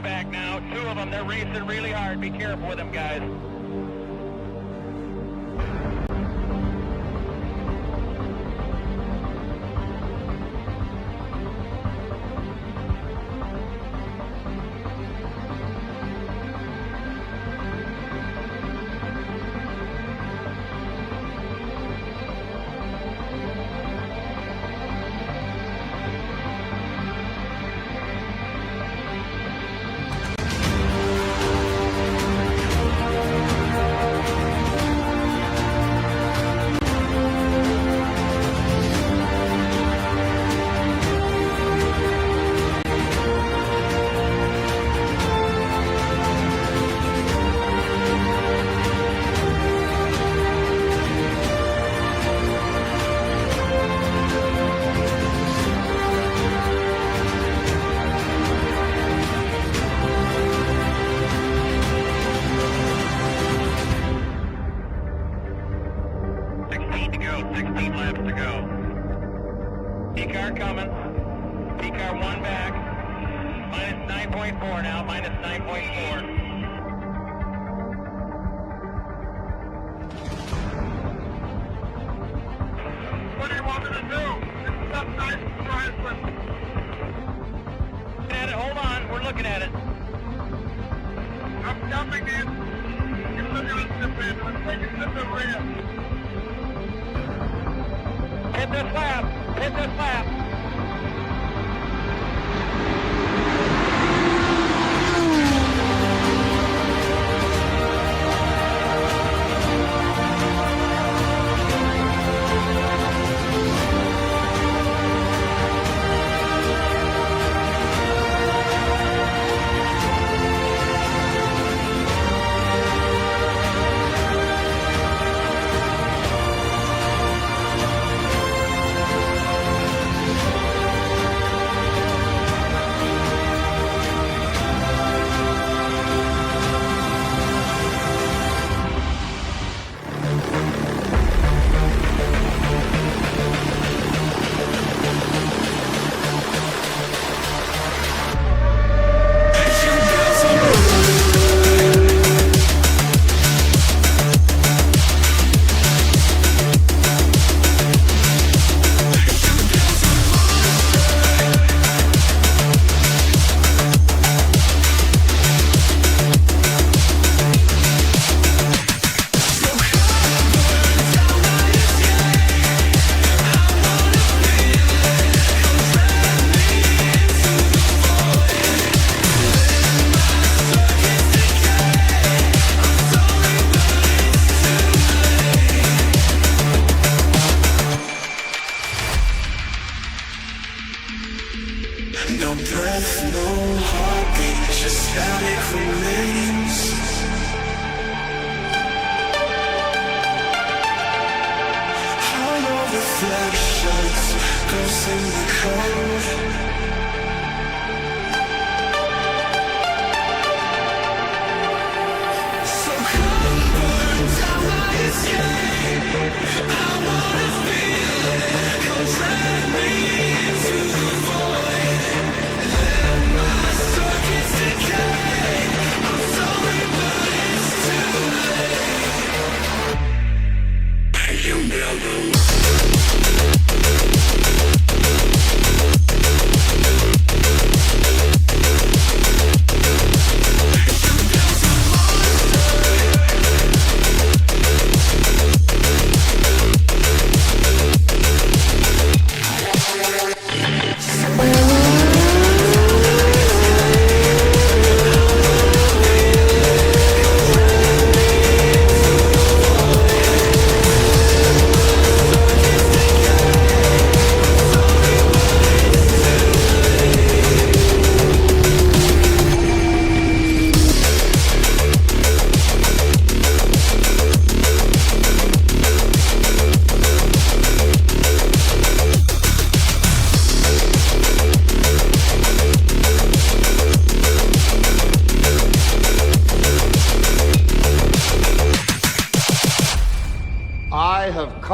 back now. Two of them, they're racing really hard. Be careful with them, guys.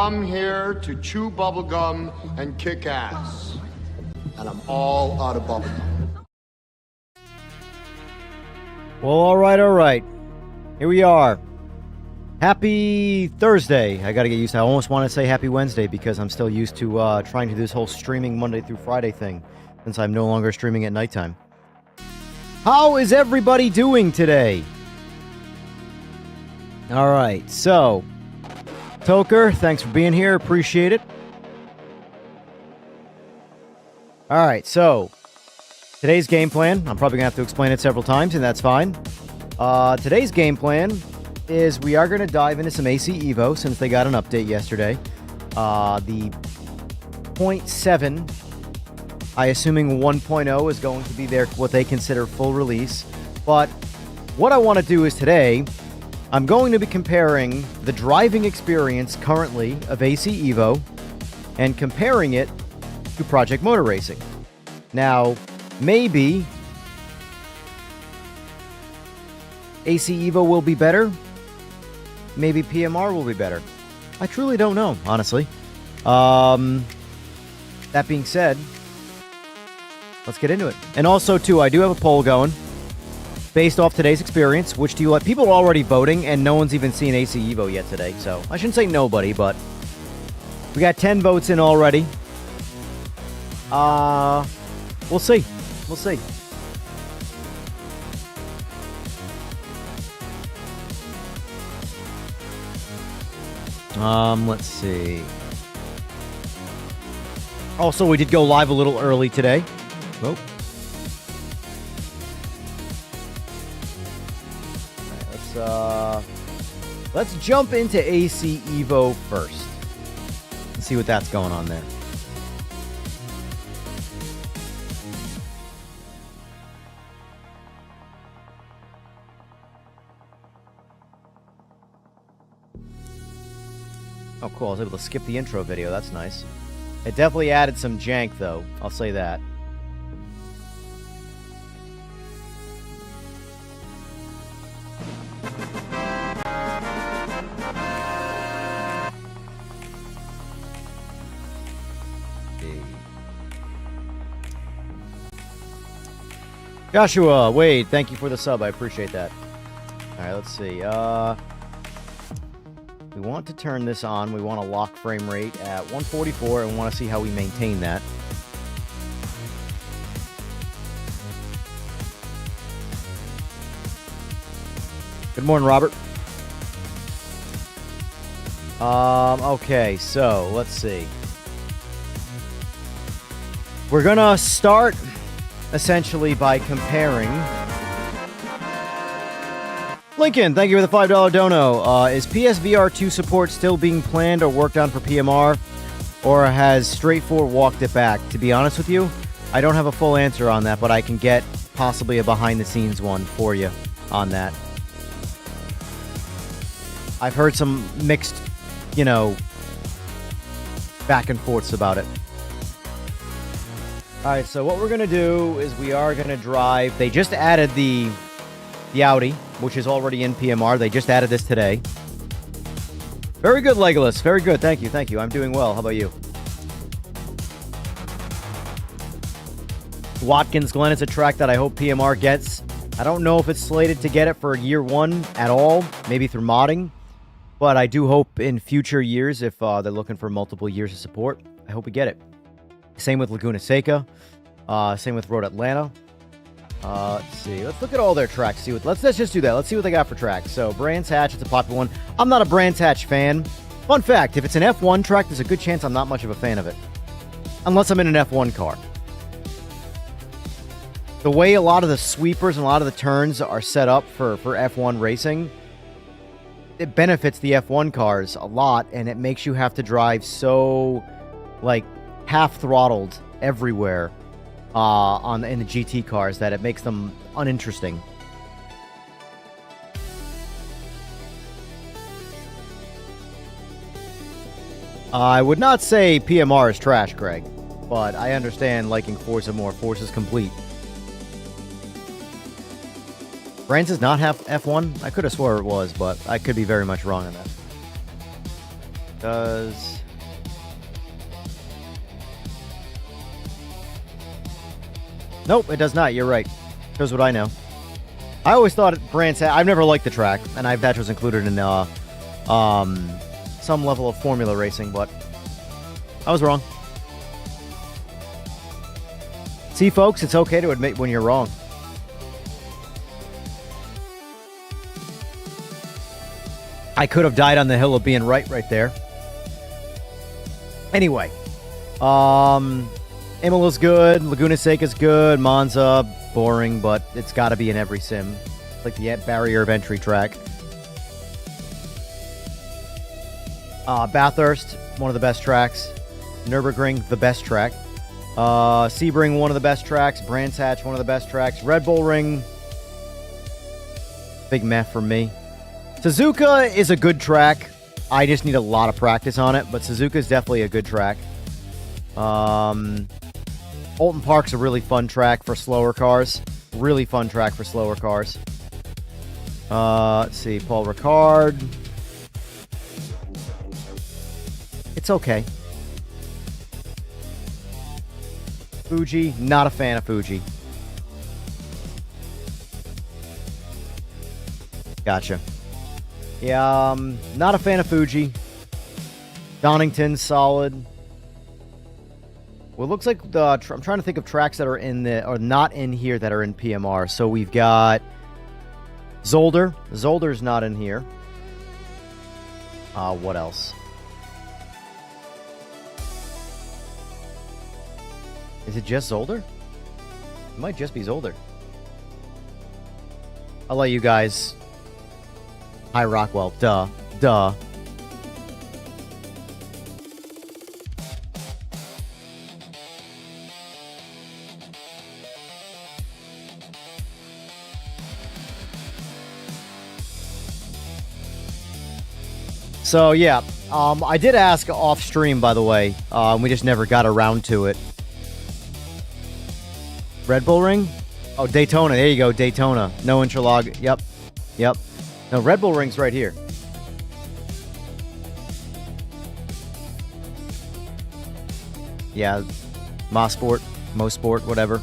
come here to chew bubblegum and kick ass. And I'm all out of bubblegum. Well, all right. Here we are. Happy Thursday. I gotta get used to it. I almost want to say happy Wednesday because I'm still used to trying to do this whole streaming Monday through Friday thing since I'm no longer streaming at nighttime. How is everybody doing today? All right, so Toker, thanks for being here. Appreciate it. All right, so today's game plan, I'm probably going to have to explain it several times, and that's fine. Today's game plan is we are going to dive into some AC EVO since they got an update yesterday. The 0.7, I assuming 1.0 is going to be their what they consider full release. But what I want to do is today, I'm going to be comparing the driving experience currently of AC EVO and comparing it to Project Motor Racing. Now, maybe AC EVO will be better. Maybe PMR will be better. I truly don't know, honestly. That being said, let's get into it. And also, too, I do have a poll going based off today's experience. Which do you like? People are already voting, and no one's even seen AC EVO yet today. So I shouldn't say nobody, but we got 10 votes in already. We'll see. We'll see. Let's see. Also, we did go live a little early today. Oh. All right, let's jump into AC EVO first. Let's see what that's going on there. Oh, cool. I was able to skip the intro video. That's nice. It definitely added some jank, though. I'll say that. Joshua, Wade, thank you for the sub. I appreciate that. All right, let's see. We want to turn this on. We want to lock frame rate at 144 and want to see how we maintain that. Good morning, Robert. Okay, so let's see. We're gonna start essentially by comparing. Lincoln, thank you for the $5 dono. Is PSVR 2 support still being planned or worked on for PMR, or has Straightforward walked it back? To be honest with you, I don't have a full answer on that, but I can get possibly a behind-the-scenes one for you on that. I've heard some mixed, back and forths about it. All right, so what we're going to do is we are going to drive. They just added the Audi, which is already in PMR. They just added this today. Very good, Legolas. Very good. Thank you. Thank you. I'm doing well. How about you? Watkins Glen is a track that I hope PMR gets. I don't know if it's slated to get it for year one at all, maybe through modding, but I do hope in future years, if they're looking for multiple years of support, I hope we get it. Same with Laguna Seca. Same with Road Atlanta. Let's see. Let's look at all their tracks. Let's just do that. Let's see what they got for tracks. So, Brands Hatch, it's a popular one. I'm not a Brands Hatch fan. Fun fact, if it's an F1 track, there's a good chance I'm not much of a fan of it. Unless I'm in an F1 car. The way a lot of the sweepers and a lot of the turns are set up for F1 racing, it benefits the F1 cars a lot, and it makes you have to drive so, half-throttled everywhere. In the GT cars, that it makes them uninteresting. I would not say PMR is trash, Greg, but I understand liking Forza more. Forza's complete. Brands does not have F1? I could have swore it was, but I could be very much wrong on that. Does... Nope, it does not. You're right. Here's what I know. I always thought Brands Hatch... I've never liked the track, and Hatch was included in some level of formula racing, but I was wrong. See, folks, it's okay to admit when you're wrong. I could have died on the hill of being right there. Anyway, Imola's good, Laguna Seca's good, Monza, boring, but it's got to be in every sim. It's like the barrier of entry track. Bathurst, one of the best tracks. Nürburgring, the best track. Sebring, one of the best tracks. Brands Hatch, one of the best tracks. Red Bull Ring, big meh for me. Suzuka is a good track. I just need a lot of practice on it, but Suzuka is definitely a good track. Alton Park's a really fun track for slower cars. Really fun track for slower cars. Let's see, Paul Ricard. It's okay. Fuji, not a fan of Fuji. Gotcha. Yeah, not a fan of Fuji. Donington, solid. Well, it looks like the... I'm trying to think of tracks that are in the... or not in here that are in PMR. So we've got... Zolder. Zolder's not in here. What else? Is it just Zolder? It might just be Zolder. I'll let you guys... Hi, Rockwell. Duh. So, yeah. I did ask off stream, by the way. We just never got around to it. Red Bull Ring? Oh, Daytona. There you go. Daytona. No interlog. Yep. No, Red Bull Ring's right here. Yeah. Mosport, whatever.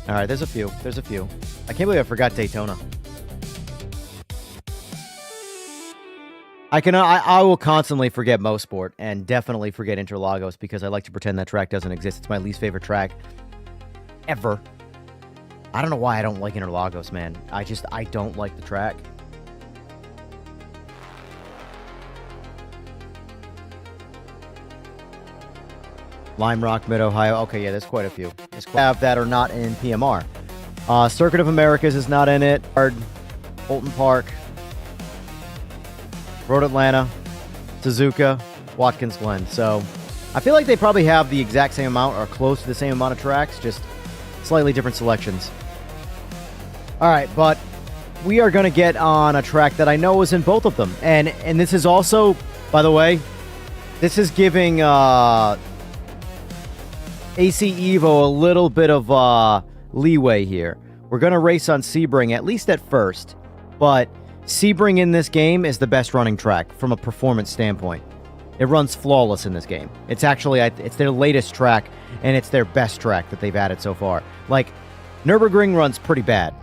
Alright, there's a few. I can't believe I forgot Daytona. I will constantly forget Mosport and definitely forget Interlagos because I like to pretend that track doesn't exist. It's my least favorite track ever. I don't know why I don't like Interlagos, man. I don't like the track. Lime Rock, Mid-Ohio. Okay, yeah, there's quite a few. That are not in PMR. Circuit of Americas is not in it. Alton Park. Road Atlanta. Suzuka. Watkins Glen. So, I feel like they probably have the exact same amount or close to the same amount of tracks, just slightly different selections. Alright, but we are going to get on a track that I know is in both of them. And this is also, by the way, this is giving AC Evo a little bit of leeway here. We're going to race on Sebring, at least at first. But Sebring in this game is the best running track from a performance standpoint. It runs flawless in this game. It's actually, it's their latest track, and it's their best track that they've added so far. Like, Nürburgring runs pretty bad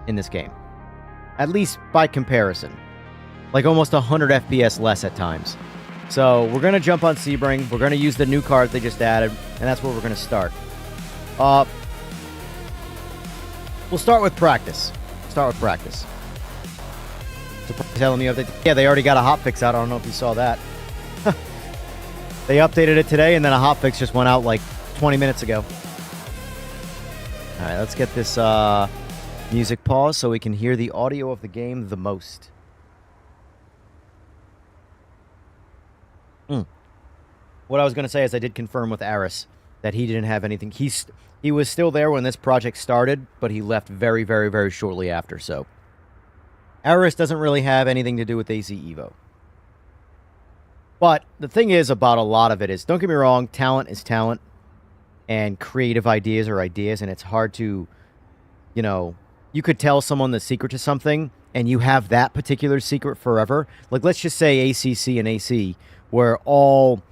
in this game. At least by comparison. Like almost 100 FPS less at times. So, we're going to jump on Sebring. We're going to use the new card they just added, and that's where we're going to start. We'll start with practice. Surprise telling me yeah, they already got a hotfix out. I don't know if you saw that. They updated it today, and then a hotfix just went out like 20 minutes ago. Alright, let's get this music paused so we can hear the audio of the game the most. What I was going to say is I did confirm with Aris that he didn't have anything. He was still there when this project started, but he left very, very, very shortly after, so. Aris doesn't really have anything to do with AC Evo. But the thing is about a lot of it is, don't get me wrong, talent is talent, and creative ideas are ideas, and it's hard to, you know, you could tell someone the secret to something, and you have that particular secret forever. Like, let's just say ACC and AC, where all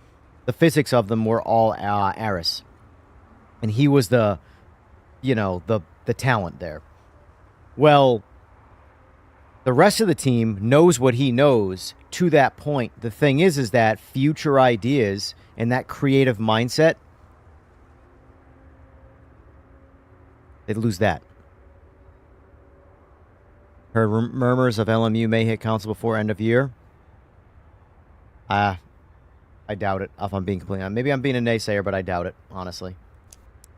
the physics of them were all Aris. And he was the, you know, the talent there. Well, the rest of the team knows what he knows to that point. The thing is that future ideas and that creative mindset, they lose that. Heard murmurs of LMU may hit console before end of year. I doubt it, if I'm being completely honest. Maybe I'm being a naysayer, but I doubt it, honestly.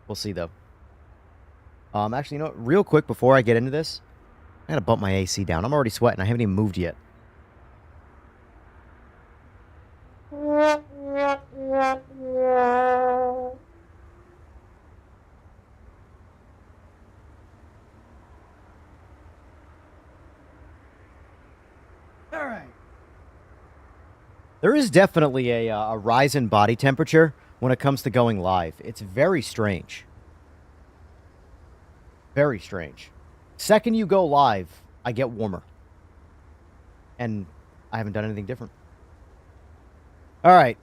We'll see, though. Actually, you know what? Real quick, before I get into this, I gotta bump my AC down. I'm already sweating. I haven't even moved yet. All right. There is definitely a rise in body temperature when it comes to going live. It's very strange. Very strange. Second you go live, I get warmer. And I haven't done anything different. All right.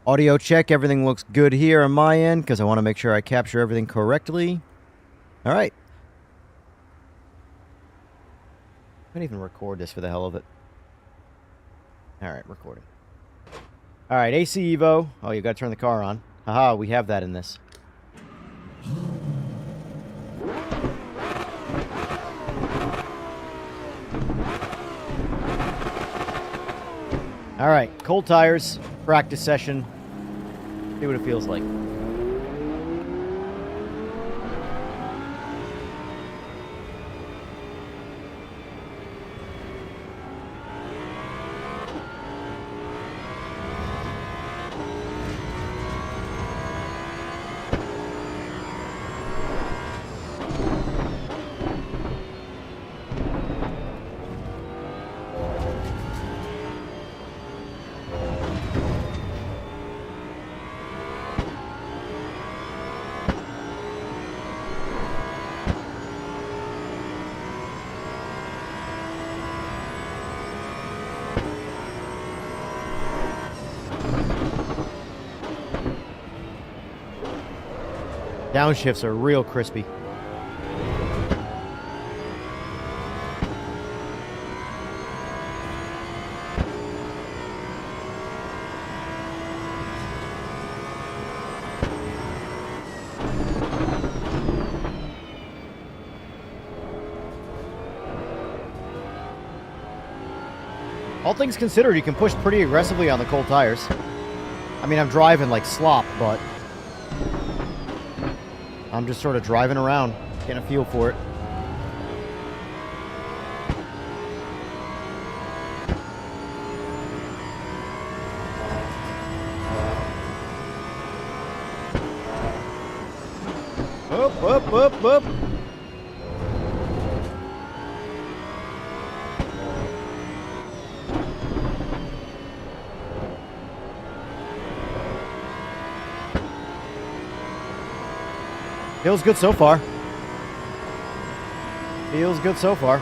Audio check. Everything looks good here on my end because I want to make sure I capture everything correctly. All right. I can't even record this for the hell of it. All right, recording. All right, AC Evo. Oh, you got to turn the car on. Haha, we have that in this. All right, cold tires, practice session. See what it feels like. Downshifts are real crispy. All things considered, you can push pretty aggressively on the cold tires. I mean, I'm driving like slop, but I'm just sort of driving around, getting a feel for it. Up, up, up, up. Feels good so far. Feels good so far.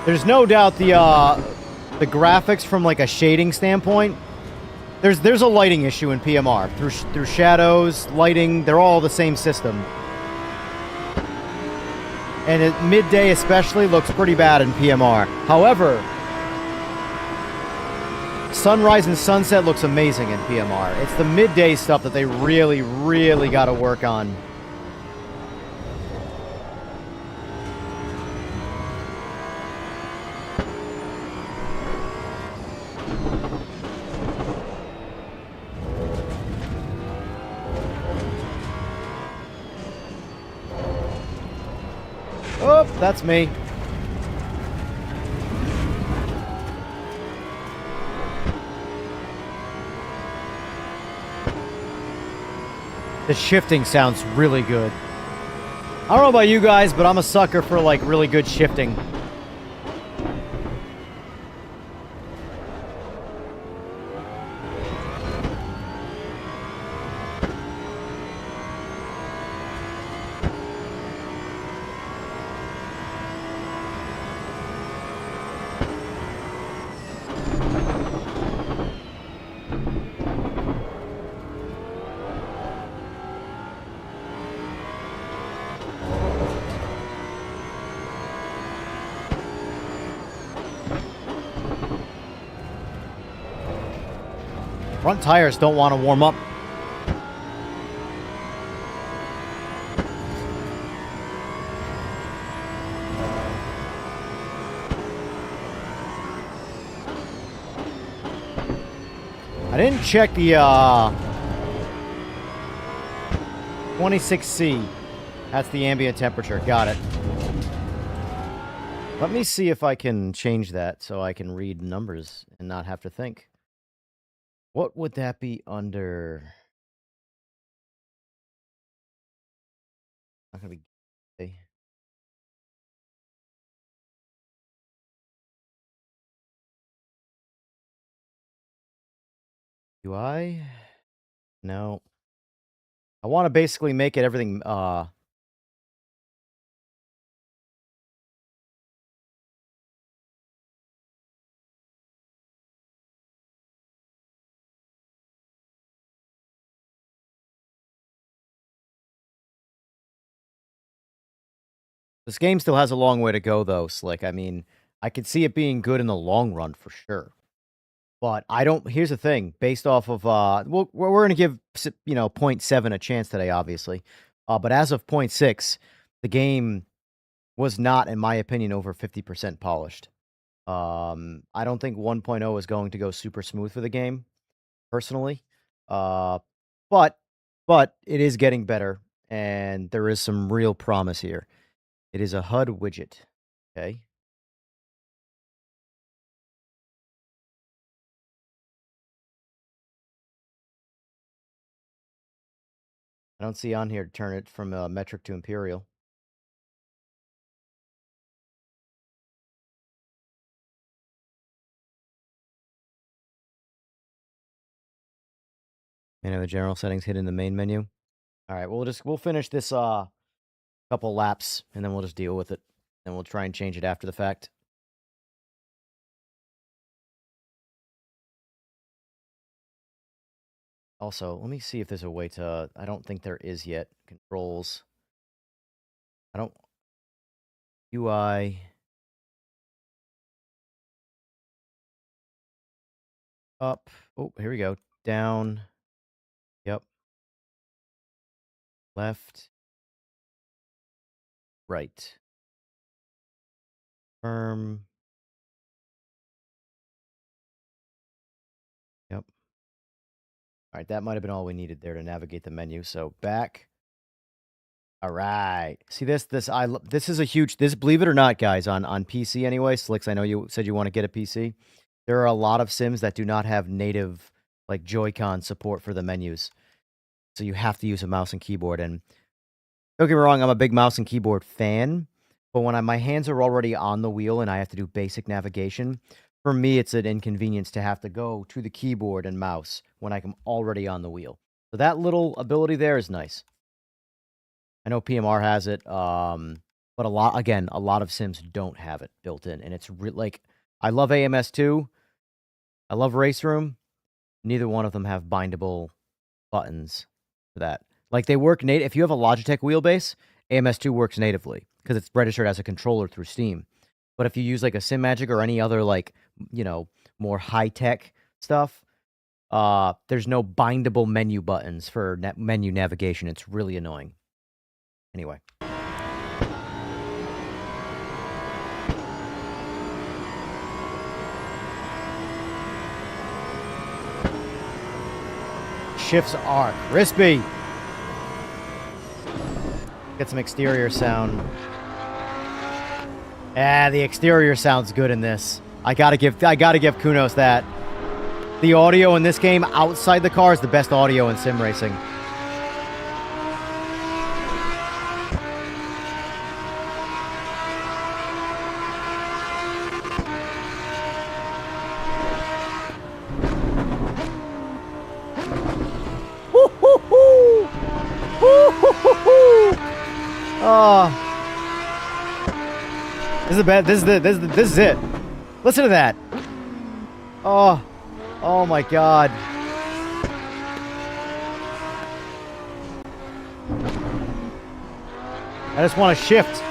There's no doubt the graphics from like a shading standpoint. There's a lighting issue in PMR through shadows, lighting. They're all the same system. And at midday especially looks pretty bad in PMR. However, sunrise and sunset looks amazing in PMR. It's the midday stuff that they really, really got to work on. Oh, that's me. The shifting sounds really good. I don't know about you guys, but I'm a sucker for like really good shifting. Front tires don't want to warm up. I didn't check the 26C. That's the ambient temperature. Got it. Let me see if I can change that so I can read numbers and not have to think. What would that be under? Not gonna be. UI? No. I want to basically make it everything this game still has a long way to go, though, Slick. I mean, I could see it being good in the long run for sure. But I don't. Here's the thing: based off of, well, we're going to give 0.7 a chance today, obviously. But as of 0.6, the game was not, in my opinion, over 50% polished. I don't think 1.0 is going to go super smooth for the game, personally. But it is getting better, and there is some real promise here. It is a HUD widget. Okay. I don't see on here to turn it from metric to imperial. The general settings hidden in the main menu. All right, we'll finish this couple laps and then we'll just deal with it. And we'll try and change it after the fact. Also, let me see if there's a way to, I don't think there is yet, controls. I don't, UI. Up. Oh, here we go. Down. Yep. Left. Right. Firm. Yep. All right, that might have been all we needed there to navigate the menu. So back. All right. See this this is a huge believe it or not, guys, on PC anyway. Slicks, I know you said you want to get a PC. There are a lot of sims that do not have native like Joy-Con support for the menus. So you have to use a mouse and keyboard, and don't get me wrong, I'm a big mouse and keyboard fan, but when my hands are already on the wheel and I have to do basic navigation, for me it's an inconvenience to have to go to the keyboard and mouse when I'm already on the wheel. So that little ability there is nice. I know PMR has it, but a lot of sims don't have it built in, and it's like, I love AMS2, I love Race Room, neither one of them have bindable buttons for that. Like, they work native. If you have a Logitech wheelbase, AMS2 works natively because it's registered as a controller through Steam. But if you use like a Simagic or any other like, more high-tech stuff, there's no bindable menu buttons for menu navigation. It's really annoying. Anyway. Shifts are crispy. Get some exterior sound. The exterior sounds good in this. I gotta give Kunos that. The audio in this game outside the car is the best audio in sim racing. This is it. Listen to that. Oh my God. I just want to shift.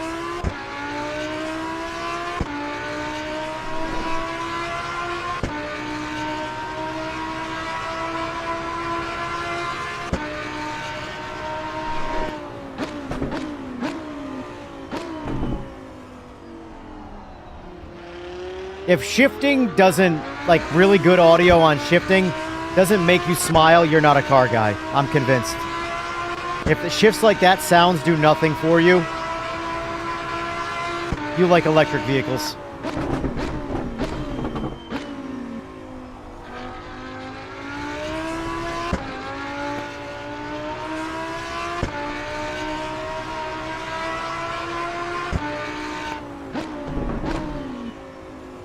If shifting doesn't, like, really good audio on shifting doesn't make you smile, you're not a car guy. I'm convinced. If the shifts like that sounds do nothing for you, you like electric vehicles.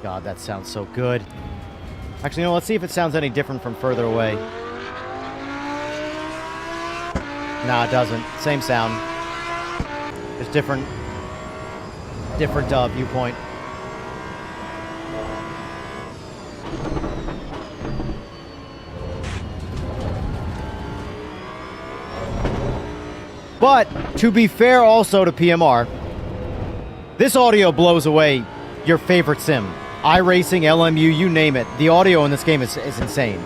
God, that sounds so good. Actually, no, let's see if it sounds any different from further away. Nah, it doesn't. Same sound. Just different viewpoint. But, to be fair also to PMR, this audio blows away your favorite sim. iRacing, LMU, you name it. The audio in this game is insane.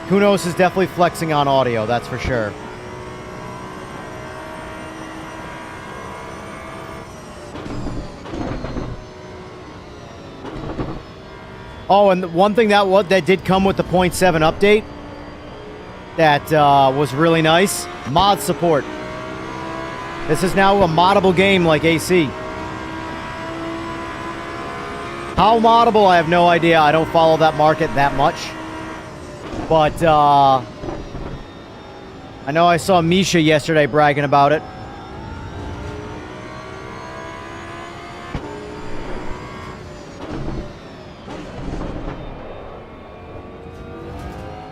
Kunos is definitely flexing on audio, that's for sure. Oh, and one thing that did come with the 0.7 update that was really nice, mod support. This is now a moddable game like AC. How moddable, I have no idea. I don't follow that market that much. But, I know I saw Misha yesterday bragging about it.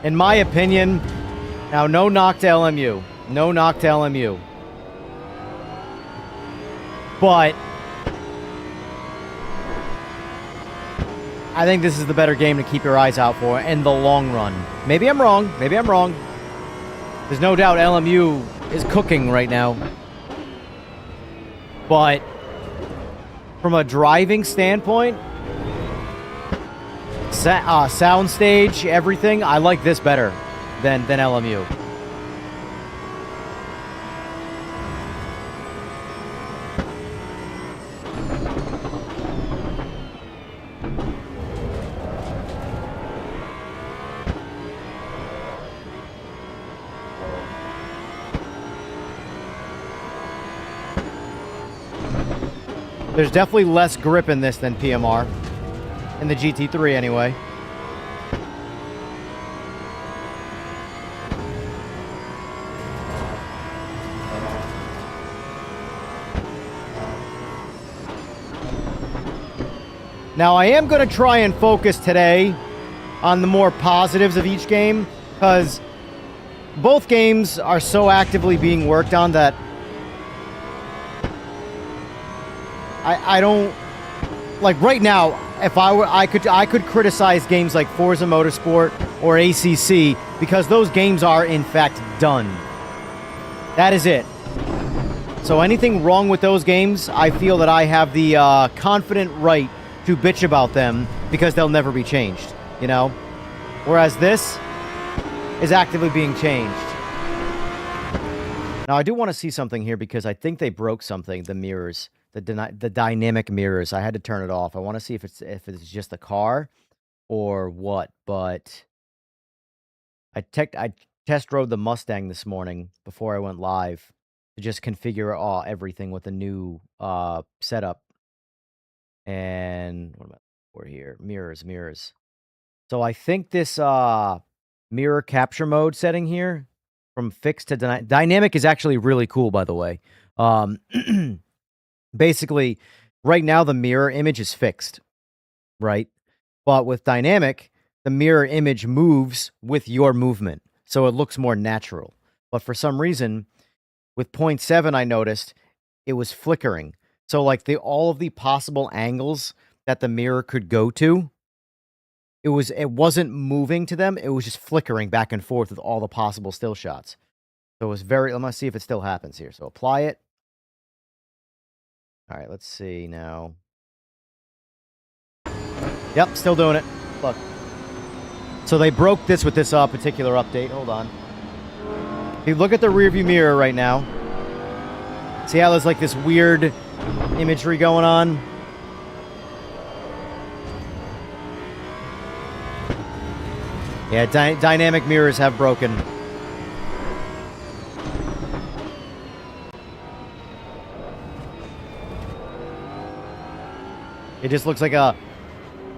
In my opinion, now no knock to LMU. No knock to LMU. But I think this is the better game to keep your eyes out for in the long run. Maybe I'm wrong. Maybe I'm wrong. There's no doubt LMU is cooking right now. But from a driving standpoint, soundstage, everything, I like this better than LMU. There's definitely less grip in this than PMR. In the GT3, anyway. Now, I am going to try and focus today on the more positives of each game, because both games are so actively being worked on that I don't, like, right now, if I were, I could criticize games like Forza Motorsport or ACC because those games are in fact done. That is it. So anything wrong with those games, I feel that I have the confident right to bitch about them because they'll never be changed, you know? Whereas this is actively being changed. Now, I do want to see something here because I think they broke something, the mirrors. The dynamic mirrors. I had to turn it off. I want to see if it's just the car or what. But I test drove the Mustang this morning before I went live to just configure everything with the new setup. And what am I for here? Mirrors. So I think this mirror capture mode setting here from fixed to dynamic is actually really cool, by the way. Basically, right now the mirror image is fixed, right? But with dynamic, the mirror image moves with your movement, so it looks more natural. But for some reason, with 0.7, I noticed it was flickering. So like all of the possible angles that the mirror could go to, it wasn't moving to them. It was just flickering back and forth with all the possible still shots. So it was very. Let me see if it still happens here. So apply it. All right, let's see now. Yep, still doing it. Look. So they broke this with this particular update. Hold on. If you look at the rearview mirror right now, see how there's like this weird imagery going on? Yeah, dynamic mirrors have broken. It just looks like a...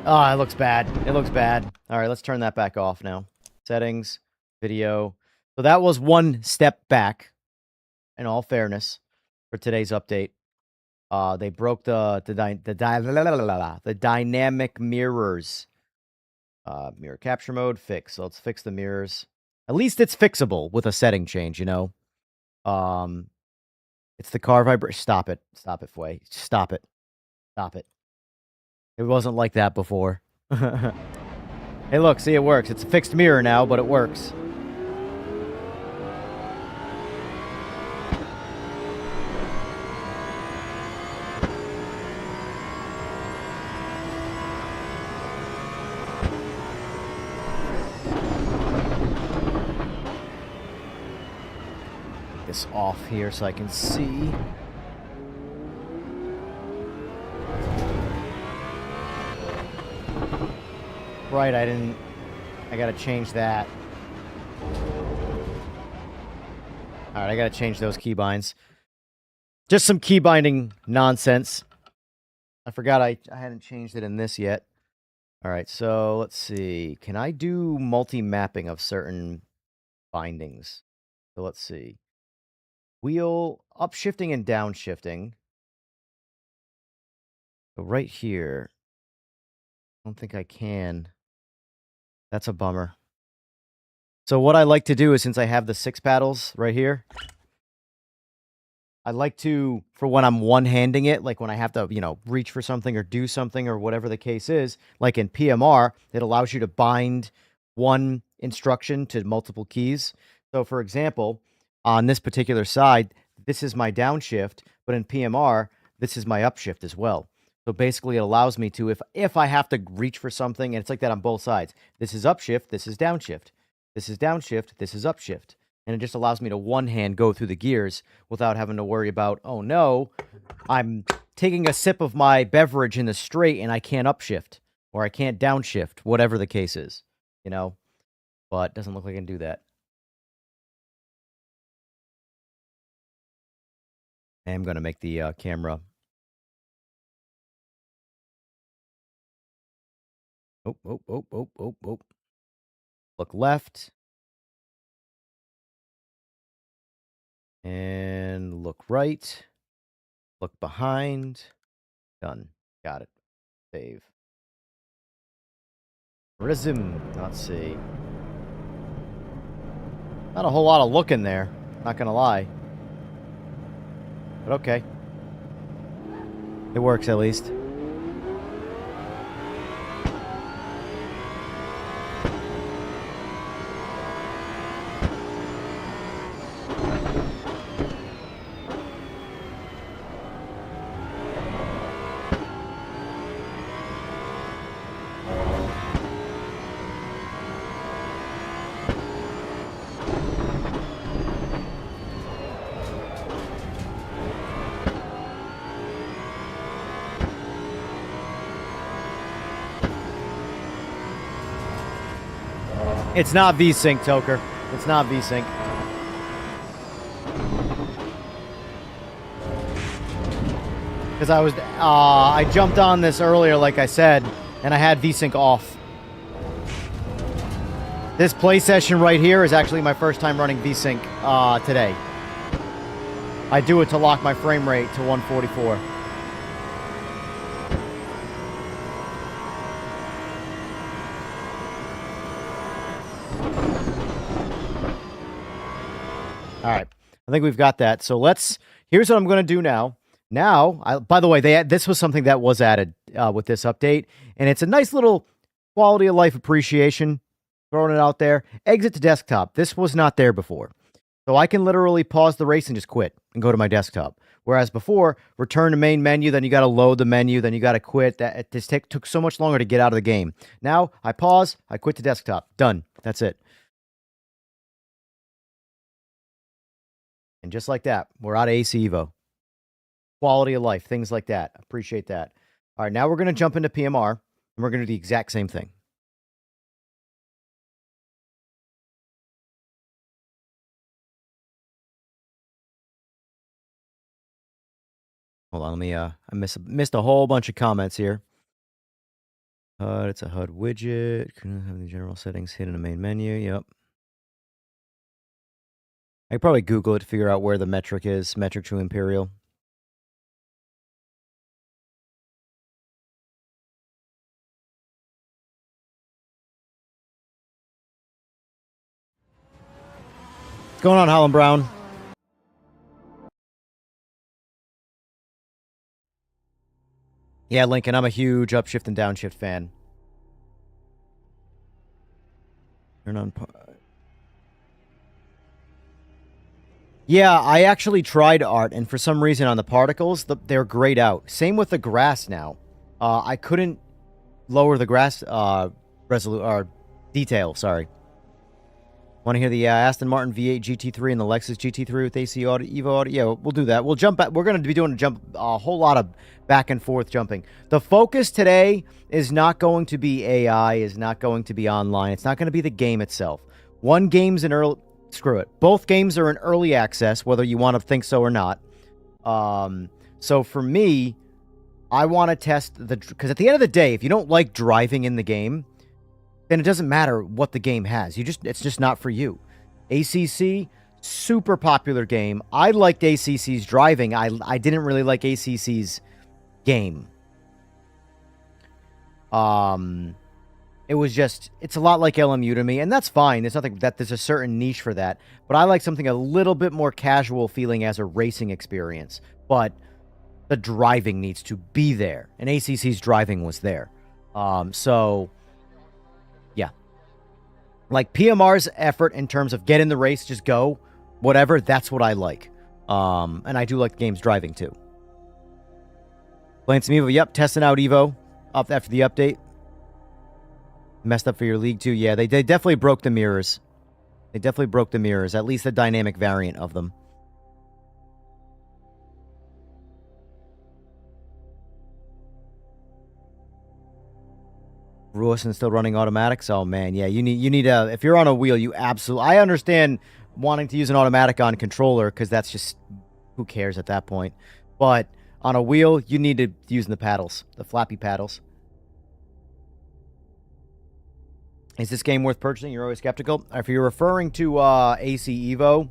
Oh, it looks bad. It looks bad. All right, let's turn that back off now. Settings, video. So that was one step back, in all fairness, for today's update. They broke the dynamic mirrors. Mirror capture mode, fix. So let's fix the mirrors. At least it's fixable with a setting change, you know? It's the car vibration. Stop it. Stop it, Fway. Stop it. Stop it. It wasn't like that before. Hey, look. See, it works. It's a fixed mirror now, but it works. This off here so I can see. Right, I gotta change that. Alright, I gotta change those keybinds. Just some keybinding nonsense. I forgot I hadn't changed it in this yet. Alright, so let's see. Can I do multi-mapping of certain bindings? So let's see. Wheel upshifting and downshifting. So right here. I don't think I can. That's a bummer. So what I like to do is, since I have the 6 paddles right here, I like to, for when I'm one-handing it, like when I have to, you know, reach for something or do something or whatever the case is, like in PMR, it allows you to bind one instruction to multiple keys. So for example, on this particular side, this is my downshift, but in PMR, this is my upshift as well. So basically, it allows me to, if I have to reach for something, and it's like that on both sides. This is upshift, this is downshift. This is downshift, this is upshift. And it just allows me to one-hand go through the gears without having to worry about, oh no, I'm taking a sip of my beverage in the straight and I can't upshift. Or I can't downshift, whatever the case is. You know? But it doesn't look like I can do that. I am going to make the camera... Oh. Look left. And look right. Look behind. Done. Got it. Save. Resume. Let's see. Not a whole lot of looking there. Not gonna lie. But okay. It works at least. It's not VSync, Toker. It's not VSync. Because I jumped on this earlier, like I said, and I had VSync off. This play session right here is actually my first time running VSync today. I do it to lock my frame rate to 144. All right, I think we've got that. So here's what I'm going to do now. By the way, this was something that was added with this update, and it's a nice little quality of life appreciation, throwing it out there. Exit to desktop. This was not there before. So I can literally pause the race and just quit and go to my desktop. Whereas before, return to main menu, then you got to load the menu, then you got to quit. It just took so much longer to get out of the game. Now, I pause, I quit to desktop. Done. That's it. And just like that, we're out of AC Evo. Quality of life, things like that. Appreciate that. All right, now we're going to jump into PMR, and we're going to do the exact same thing. Hold on, let me, I missed a whole bunch of comments here. HUD, it's a HUD widget. Couldn't have the general settings hidden in the main menu. Yep. I could probably Google it to figure out where the metric is. Metric to Imperial. What's going on, Holland Brown? Yeah, Lincoln, I'm a huge upshift and downshift fan. Turn on. Yeah, I actually tried art, and for some reason on the particles, they're grayed out. Same with the grass now. I couldn't lower the grass detail. Sorry. Want to hear the Aston Martin V8 GT3 and the Lexus GT3 with AC audio, Evo audio? Yeah, we'll do that. We'll jump back. We're going to be doing a whole lot of back and forth jumping. The focus today is not going to be AI, is not going to be online. It's not going to be the game itself. One game's in early... Screw it. Both games are in early access, whether you want to think so or not. So for me, I want to test the... Because at the end of the day, if you don't like driving in the game, then it doesn't matter what the game has. It's just not for you. ACC, super popular game. I liked ACC's driving. I didn't really like ACC's game. It was just, it's a lot like LMU to me, and that's fine. There's nothing that there's a certain niche for that. But I like something a little bit more casual feeling as a racing experience. But the driving needs to be there. And ACC's driving was there. So, yeah. Like PMR's effort in terms of get in the race, just go, whatever, that's what I like. And I do like the game's driving too. Playing some Evo, yep, testing out Evo up after the update. Messed up for your league too. Yeah, they definitely broke the mirrors. They definitely broke the mirrors, at least the dynamic variant of them. Ruisson still running automatics. Oh man, yeah, you need a, if you're on a wheel, you absolutely, I understand wanting to use an automatic on controller because that's just, who cares at that point. But on a wheel, you need to use the paddles, the flappy paddles. Is this game worth purchasing? You're always skeptical. If you're referring to AC Evo,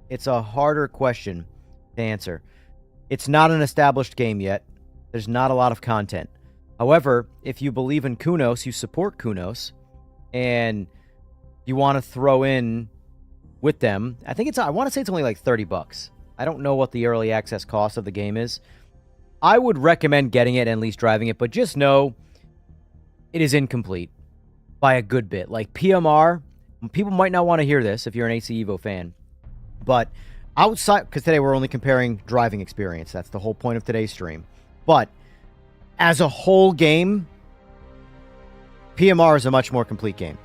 it's a harder question to answer. It's not an established game yet. There's not a lot of content. However, if you believe in Kunos, you support Kunos, and you want to throw in with them, I think I want to say it's only like $30. I don't know what the early access cost of the game is. I would recommend getting it and at least driving it, but just know it is incomplete by a good bit. Like PMR, people might not want to hear this if you're an AC Evo fan, but outside, because today we're only comparing driving experience. That's the whole point of today's stream. But as a whole game, PMR is a much more complete game.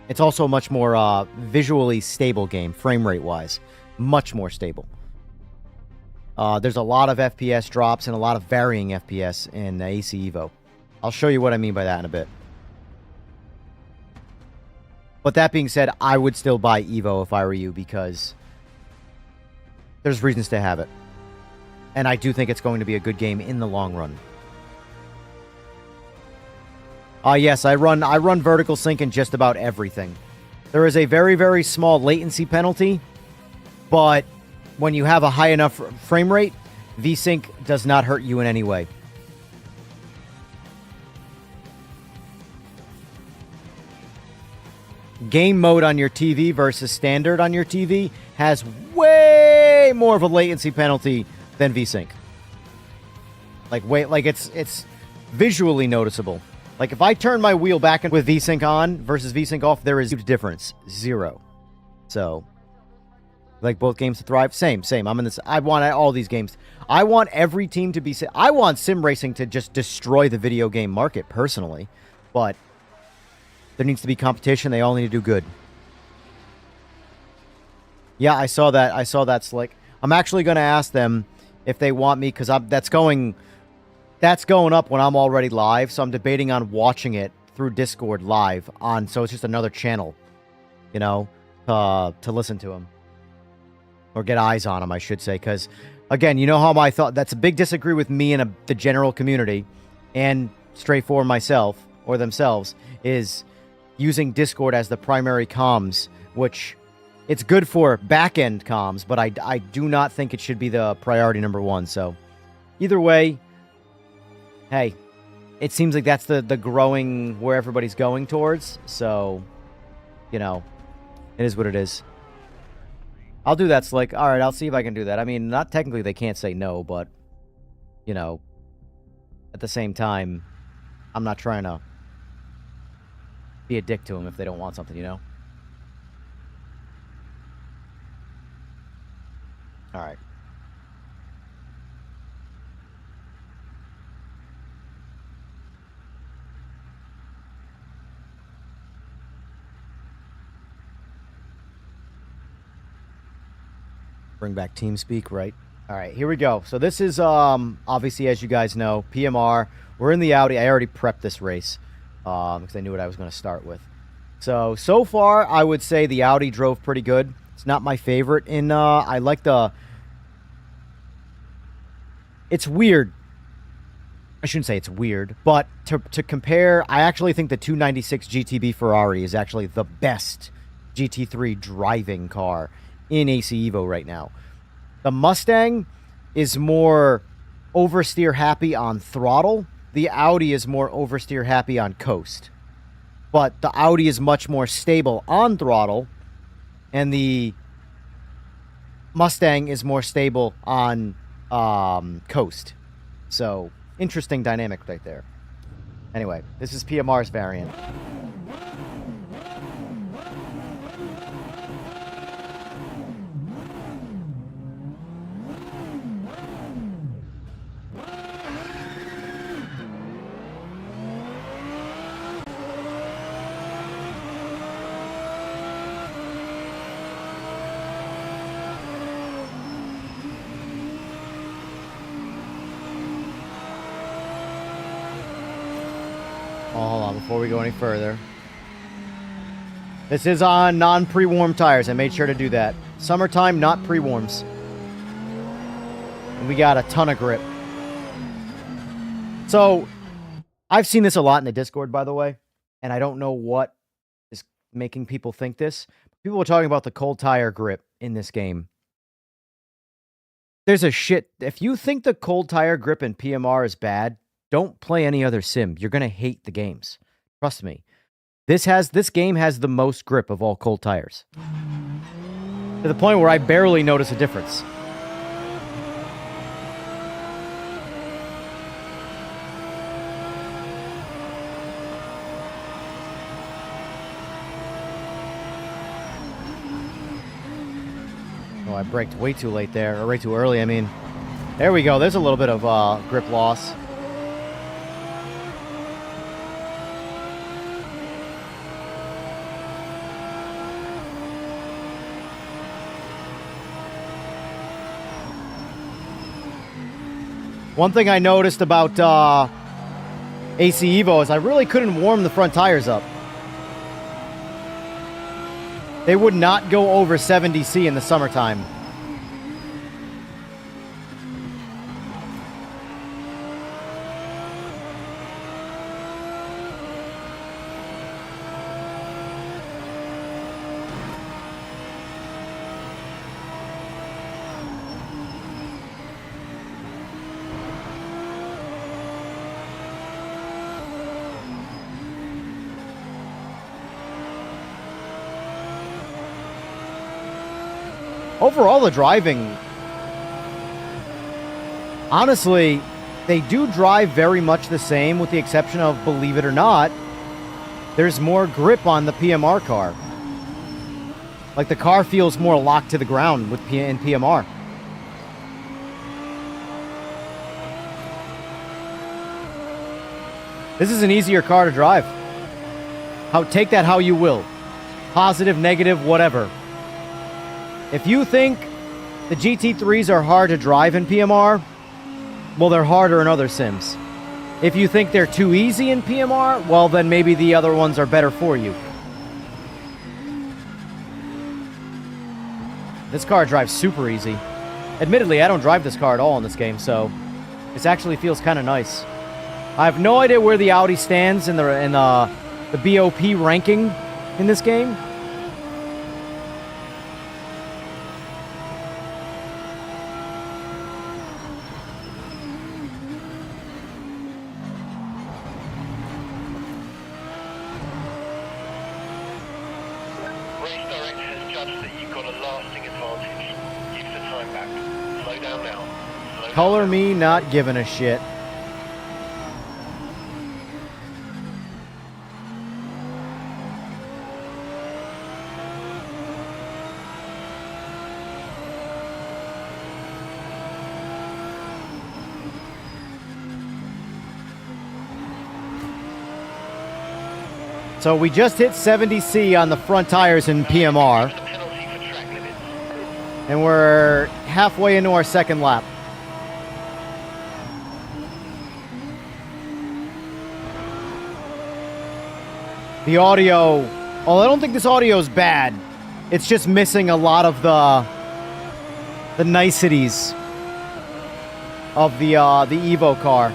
It's also a much more visually stable game, frame rate wise. Much more stable. There's a lot of FPS drops and a lot of varying FPS in AC Evo. I'll show you what I mean by that in a bit. But that being said, I would still buy Evo if I were you because there's reasons to have it. And I do think it's going to be a good game in the long run. Yes, I run vertical sync in just about everything. There is a very, very small latency penalty, but when you have a high enough frame rate, VSync does not hurt you in any way. Game mode on your TV versus standard on your TV has way more of a latency penalty than VSync. Like it's visually noticeable. Like if I turn my wheel back with VSync on versus VSync off, there is a huge difference. Zero. So, like both games to thrive. Same. I'm in this. I want all these games. I want every team to be. I want sim racing to just destroy the video game market personally, but there needs to be competition. They all need to do good. Yeah, I saw that. I saw that Slick. I'm actually going to ask them if they want me because that's going up when I'm already live. So I'm debating on watching it through Discord live on. So it's just another channel, you know, to listen to them or get eyes on them, I should say, because again, you know how my thought, that's a big disagree with me and the general community, and straightforward myself, or themselves, is using Discord as the primary comms, which it's good for back-end comms, but I do not think it should be the priority number one. So either way, hey, it seems like that's the growing where everybody's going towards. So, you know, it is what it is. I'll do that, Slick. All right, I'll see if I can do that. I mean, not technically they can't say no, but, you know, at the same time, I'm not trying to be a dick to them if they don't want something, you know? All right. Bring back TeamSpeak, right? All right, here we go. So this is, obviously, as you guys know, PMR. We're in the Audi. I already prepped this race because I knew what I was going to start with. So far, I would say the Audi drove pretty good. It's not my favorite. I like the... It's weird. I shouldn't say it's weird, but to compare, I actually think the 296 GTB Ferrari is actually the best GT3 driving car in AC Evo right now. The Mustang is more oversteer happy on throttle. The Audi is more oversteer happy on coast. But the Audi is much more stable on throttle, and the Mustang is more stable on coast. So, interesting dynamic right there. Anyway, this is PMR's variant. Oh, hold on, before we go any further. This is on non-pre-warm tires. I made sure to do that. Summertime, not pre-warms. And we got a ton of grip. So, I've seen this a lot in the Discord, by the way. And I don't know what is making people think this. People were talking about the cold tire grip in this game. There's a shit... If you think the cold tire grip in PMR is bad, don't play any other sim. You're going to hate the games. Trust me. This game has the most grip of all cold tires. To the point where I barely notice a difference. Oh, I braked way too late there. Or way too early, I mean. There we go. There's a little bit of grip loss. One thing I noticed about AC Evo is I really couldn't warm the front tires up. They would not go over 70°C in the summertime. Overall, the driving, honestly, they do drive very much the same with the exception of, believe it or not, there's more grip on the PMR car. Like, the car feels more locked to the ground with in PMR. This is an easier car to drive. Take that how you will. Positive, negative, whatever. If you think the GT3s are hard to drive in PMR, well, they're harder in other sims. If you think they're too easy in PMR, well, then maybe the other ones are better for you. This car drives super easy. Admittedly, I don't drive this car at all in this game, so this actually feels kind of nice. I have no idea where the Audi stands in the BOP ranking in this game. Race Direct has judged that you've got a lasting advantage. Use the time back. Slow down now. Slow down Color now. me not giving a shit. So we just hit 70C on the front tires in PMR, The penalty for track limits. and we're halfway into our second lap. The audio, well, I don't think this audio is bad. It's just missing a lot of the niceties of the Evo car.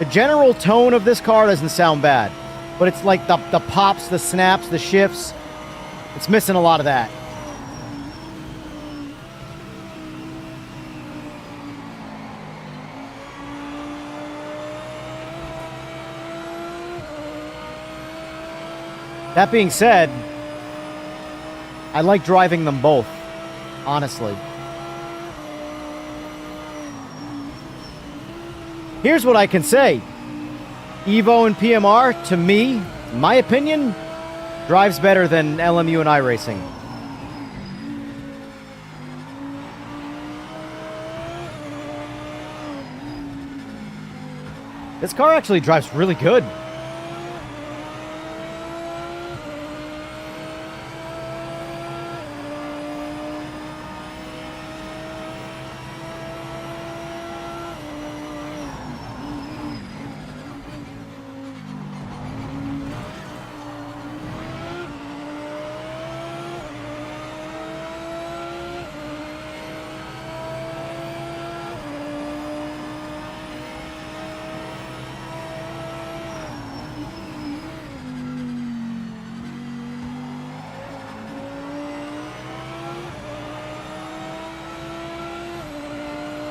The general tone of this car doesn't sound bad. But it's like the pops, the snaps, the shifts. It's missing a lot of that. That being said, I like driving them both, honestly. Here's what I can say. Evo and PMR, to me, in my opinion, drives better than LMU and iRacing. This car actually drives really good.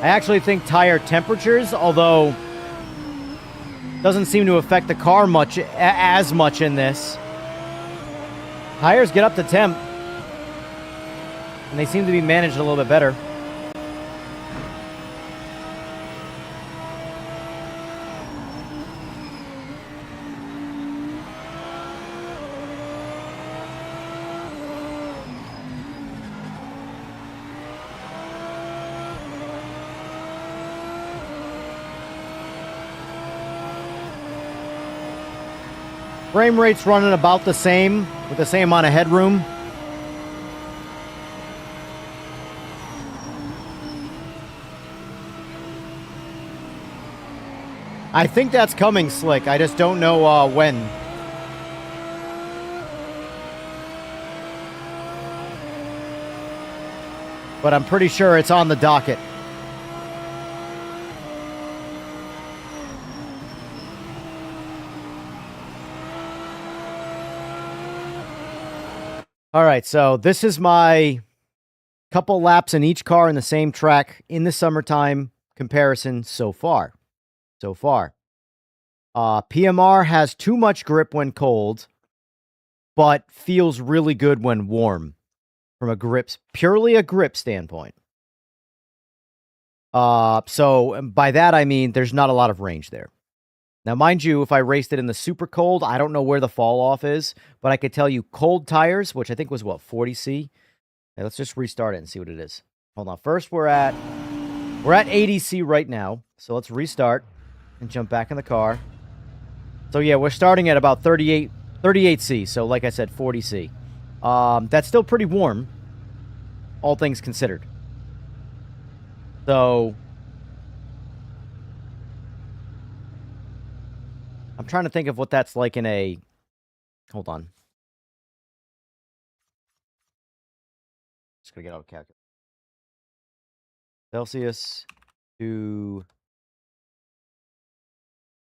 I actually think tire temperatures, although doesn't seem to affect the car much as much in this. Tires get up to temp, and they seem to be managed a little bit better. Frame rate's running about the same, with the same amount of headroom. I think that's coming, Slick. I just don't know when. But I'm pretty sure it's on the docket. All right, so this is my couple laps in each car in the same track in the summertime comparison so far. PMR has too much grip when cold, but feels really good when warm from a purely a grip standpoint. So by that I mean there's not a lot of range there. Now, mind you, if I raced it in the super cold, I don't know where the fall off is, but I could tell you cold tires, which I think was, what, 40C? Okay, let's just restart it and see what it is. Hold on. First, we're at 80C right now, so let's restart and jump back in the car. So, yeah, we're starting at about 38C, so like I said, 40C. That's still pretty warm, all things considered. So I'm trying to think of what that's like in a... Hold on. Just gonna get out a calculator. Celsius to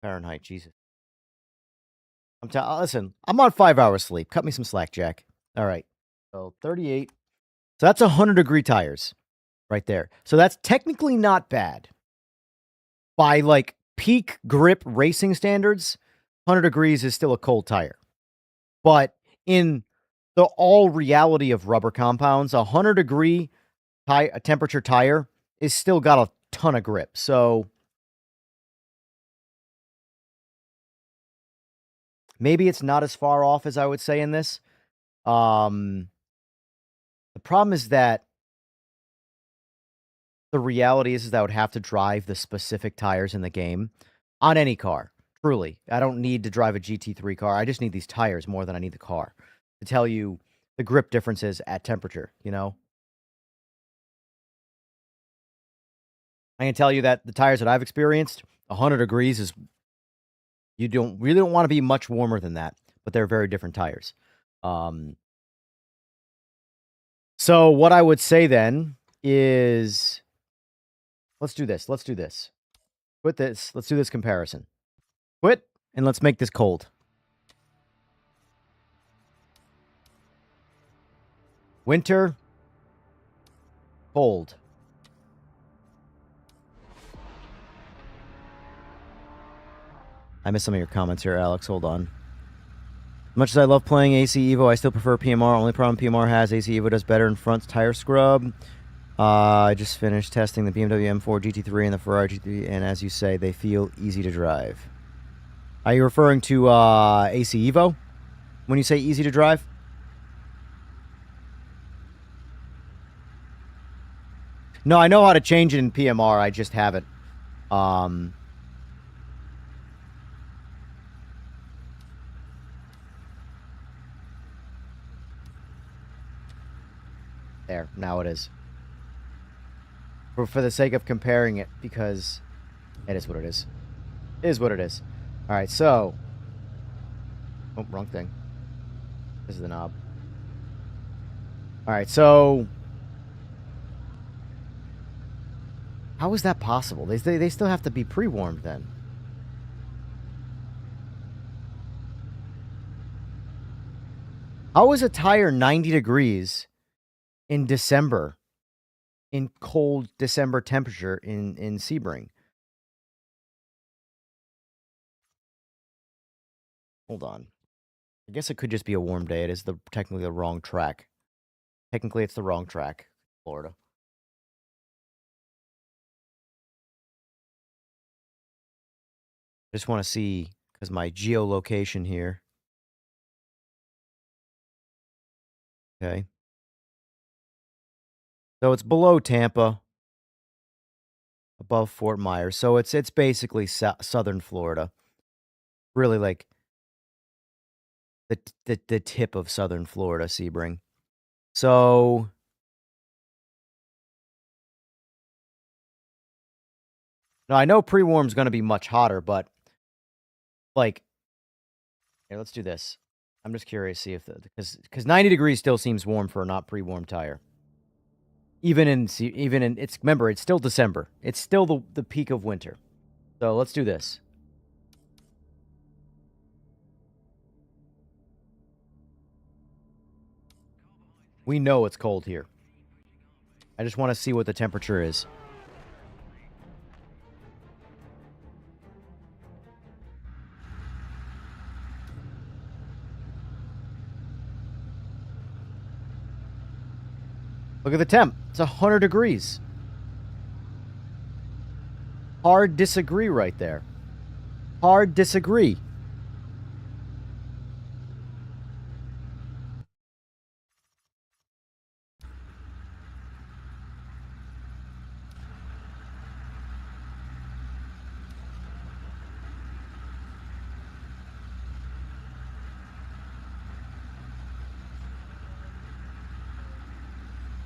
Fahrenheit. Jesus. Listen, I'm on 5 hours sleep. Cut me some slack, Jack. All right. So 38. So that's 100-degree tires right there. So that's technically not bad. By like peak grip racing standards, 100 degrees is still a cold tire. But in the all reality of rubber compounds, a 100-degree temperature tire is still got a ton of grip. So maybe it's not as far off as I would say in this. The problem is that the reality is that I would have to drive the specific tires in the game on any car. Truly, I don't need to drive a GT3 car. I just need these tires more than I need the car to tell you the grip differences at temperature, you know? I can tell you that the tires that I've experienced, 100 degrees is, you really don't want to be much warmer than that, but they're very different tires. So what I would say then is, let's do this. Quit this. Let's do this comparison. Quit, and let's make this cold. Winter, cold. I missed some of your comments here, Alex. Hold on. As much as I love playing AC Evo, I still prefer PMR. Only problem PMR has, AC Evo does better in front tire scrub. I just finished testing the BMW M4 GT3 and the Ferrari GT3, and as you say, they feel easy to drive. Are you referring to AC Evo when you say easy to drive? No, I know how to change it in PMR. I just haven't. There, now it is. For the sake of comparing it, because it is what it is. It is what it is. All right, so... Oh, wrong thing. This is the knob. All right, so... How is that possible? They still have to be pre-warmed then. How is a tire 90 degrees in December, in cold December temperature in Sebring? Hold on. I guess it could just be a warm day. It is technically the wrong track. Technically, it's the wrong track, Florida. Just want to see, because my geolocation here. Okay. So it's below Tampa, above Fort Myers. So it's basically southern Florida. Really like the tip of southern Florida, Sebring. So now I know pre-warm's going to be much hotter, but like, here, let's do this. I'm just curious, see if because 90 degrees still seems warm for a not pre-warm tire. Even in remember, it's still December. It's still the peak of winter. So let's do this. We know it's cold here. I just want to see what the temperature is. Look at the temp. It's 100 degrees. Hard disagree right there. Hard disagree.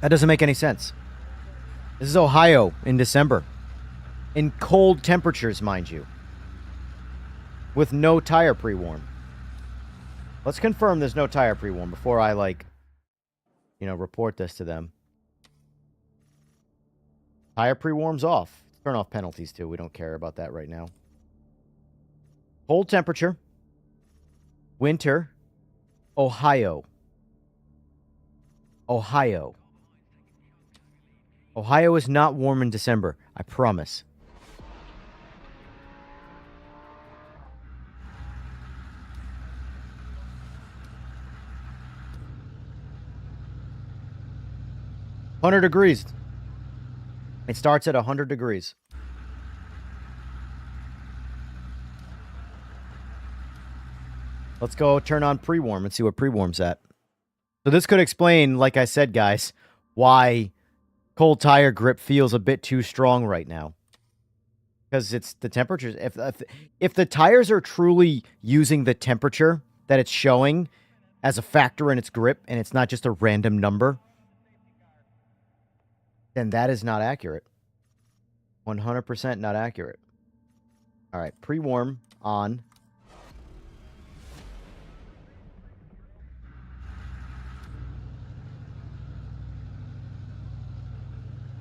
That doesn't make any sense. This is Ohio in December. In cold temperatures, mind you. With no tire pre-warm. Let's confirm there's no tire pre-warm before I, report this to them. Tire pre-warms off. Turn off penalties, too. We don't care about that right now. Cold temperature. Winter. Ohio. Ohio. Ohio is not warm in December. I promise. $100 degrees. It starts at 100 degrees. Let's go turn on pre-warm and see what pre-warm's at. So this could explain, like I said, guys, why cold tire grip feels a bit too strong right now. Because it's the temperatures. If the tires are truly using the temperature that it's showing as a factor in its grip, and it's not just a random number, then that is not accurate. 100% not accurate. All right, pre-warm on.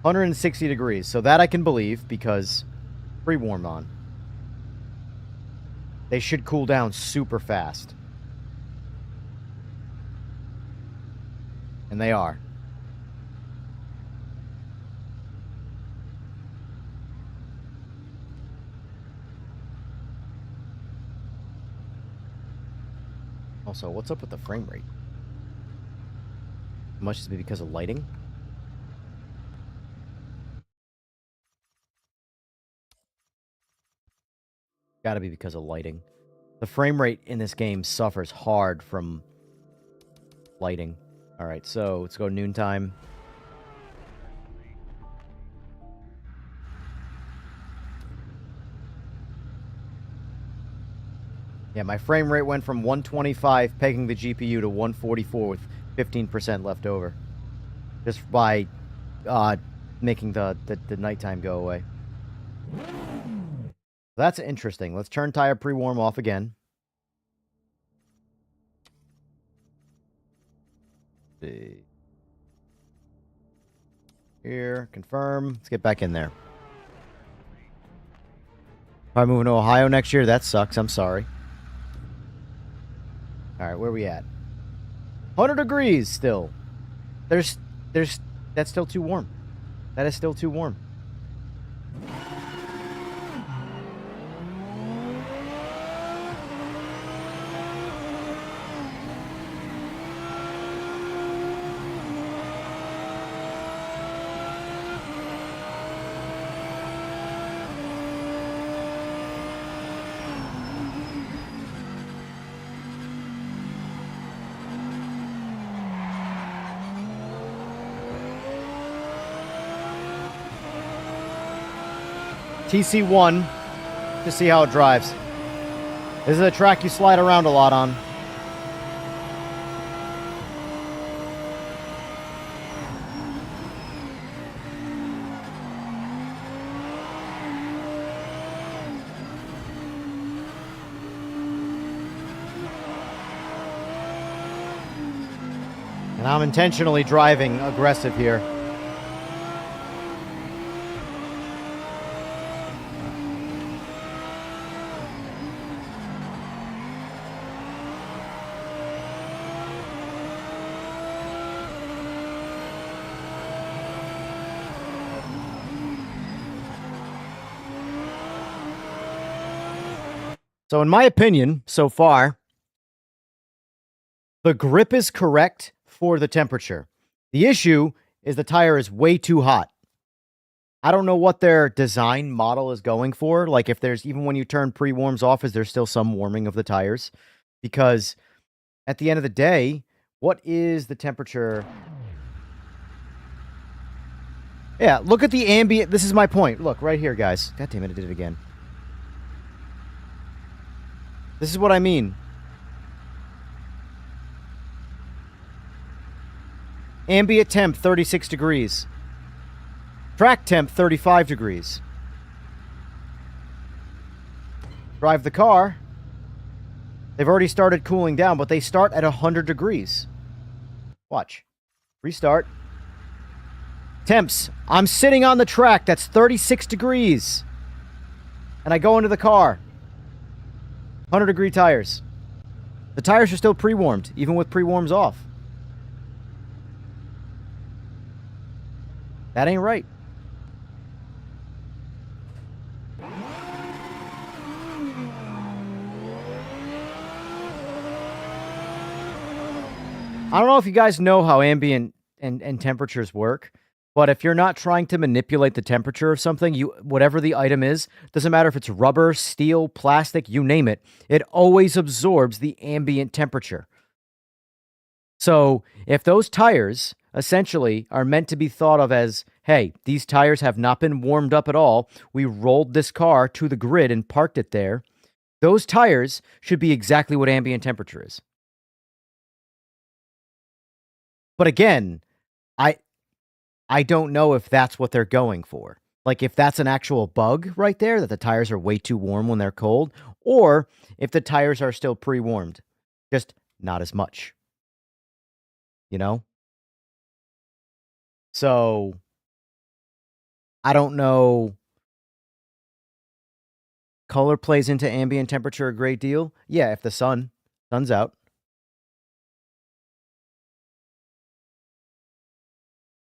$160 degrees. So that I can believe because pre-warm on. They should cool down super fast. And they are. Also, what's up with the frame rate? Must just be because of lighting? Gotta be because of lighting. The frame rate in this game suffers hard from lighting. Alright, so let's go noontime. Yeah, my frame rate went from 125 pegging the GPU to 144 with 15% left over. Just by making the nighttime go away. That's interesting. Let's turn tire pre-warm off again. Let's see. Here, confirm. Let's get back in there. Probably moving to Ohio next year. That sucks. I'm sorry. All right, where are we at? 100 degrees still. That's still too warm. That is still too warm. TC1 to see how it drives. This is a track you slide around a lot on. And I'm intentionally driving aggressive here. So in my opinion, so far, the grip is correct for the temperature. The issue is the tire is way too hot. I don't know what their design model is going for. Like if there's, even when you turn pre-warms off, is there still some warming of the tires? Because at the end of the day, what is the temperature? Yeah, look at the ambient. This is my point. Look, right here, guys. God damn it, I did it again. This is what I mean. Ambient temp, 36 degrees. Track temp, 35 degrees. Drive the car. They've already started cooling down, but they start at 100 degrees. Watch. Restart. Temps, I'm sitting on the track. That's 36 degrees. And I go into the car. 100-degree tires. The tires are still pre-warmed, even with pre-warms off. That ain't right. I don't know if you guys know how ambient and temperatures work, but if you're not trying to manipulate the temperature of something, whatever the item is, doesn't matter if it's rubber, steel, plastic, you name it, it always absorbs the ambient temperature. So if those tires essentially are meant to be thought of as, hey, these tires have not been warmed up at all, we rolled this car to the grid and parked it there, those tires should be exactly what ambient temperature is. But again, I don't know if that's what they're going for. Like if that's an actual bug right there, that the tires are way too warm when they're cold, or if the tires are still pre-warmed, just not as much. You know? So, I don't know. Color plays into ambient temperature a great deal. Yeah, if the sun's out.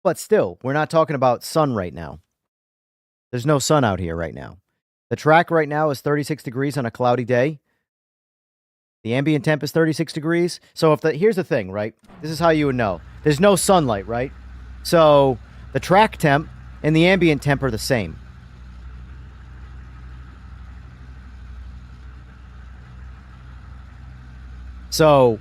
But still, we're not talking about sun right now. There's no sun out here right now. The track right now is 36 degrees on a cloudy day. The ambient temp is 36 degrees. So here's the thing, right? This is how you would know. There's no sunlight, right? So the track temp and the ambient temp are the same. So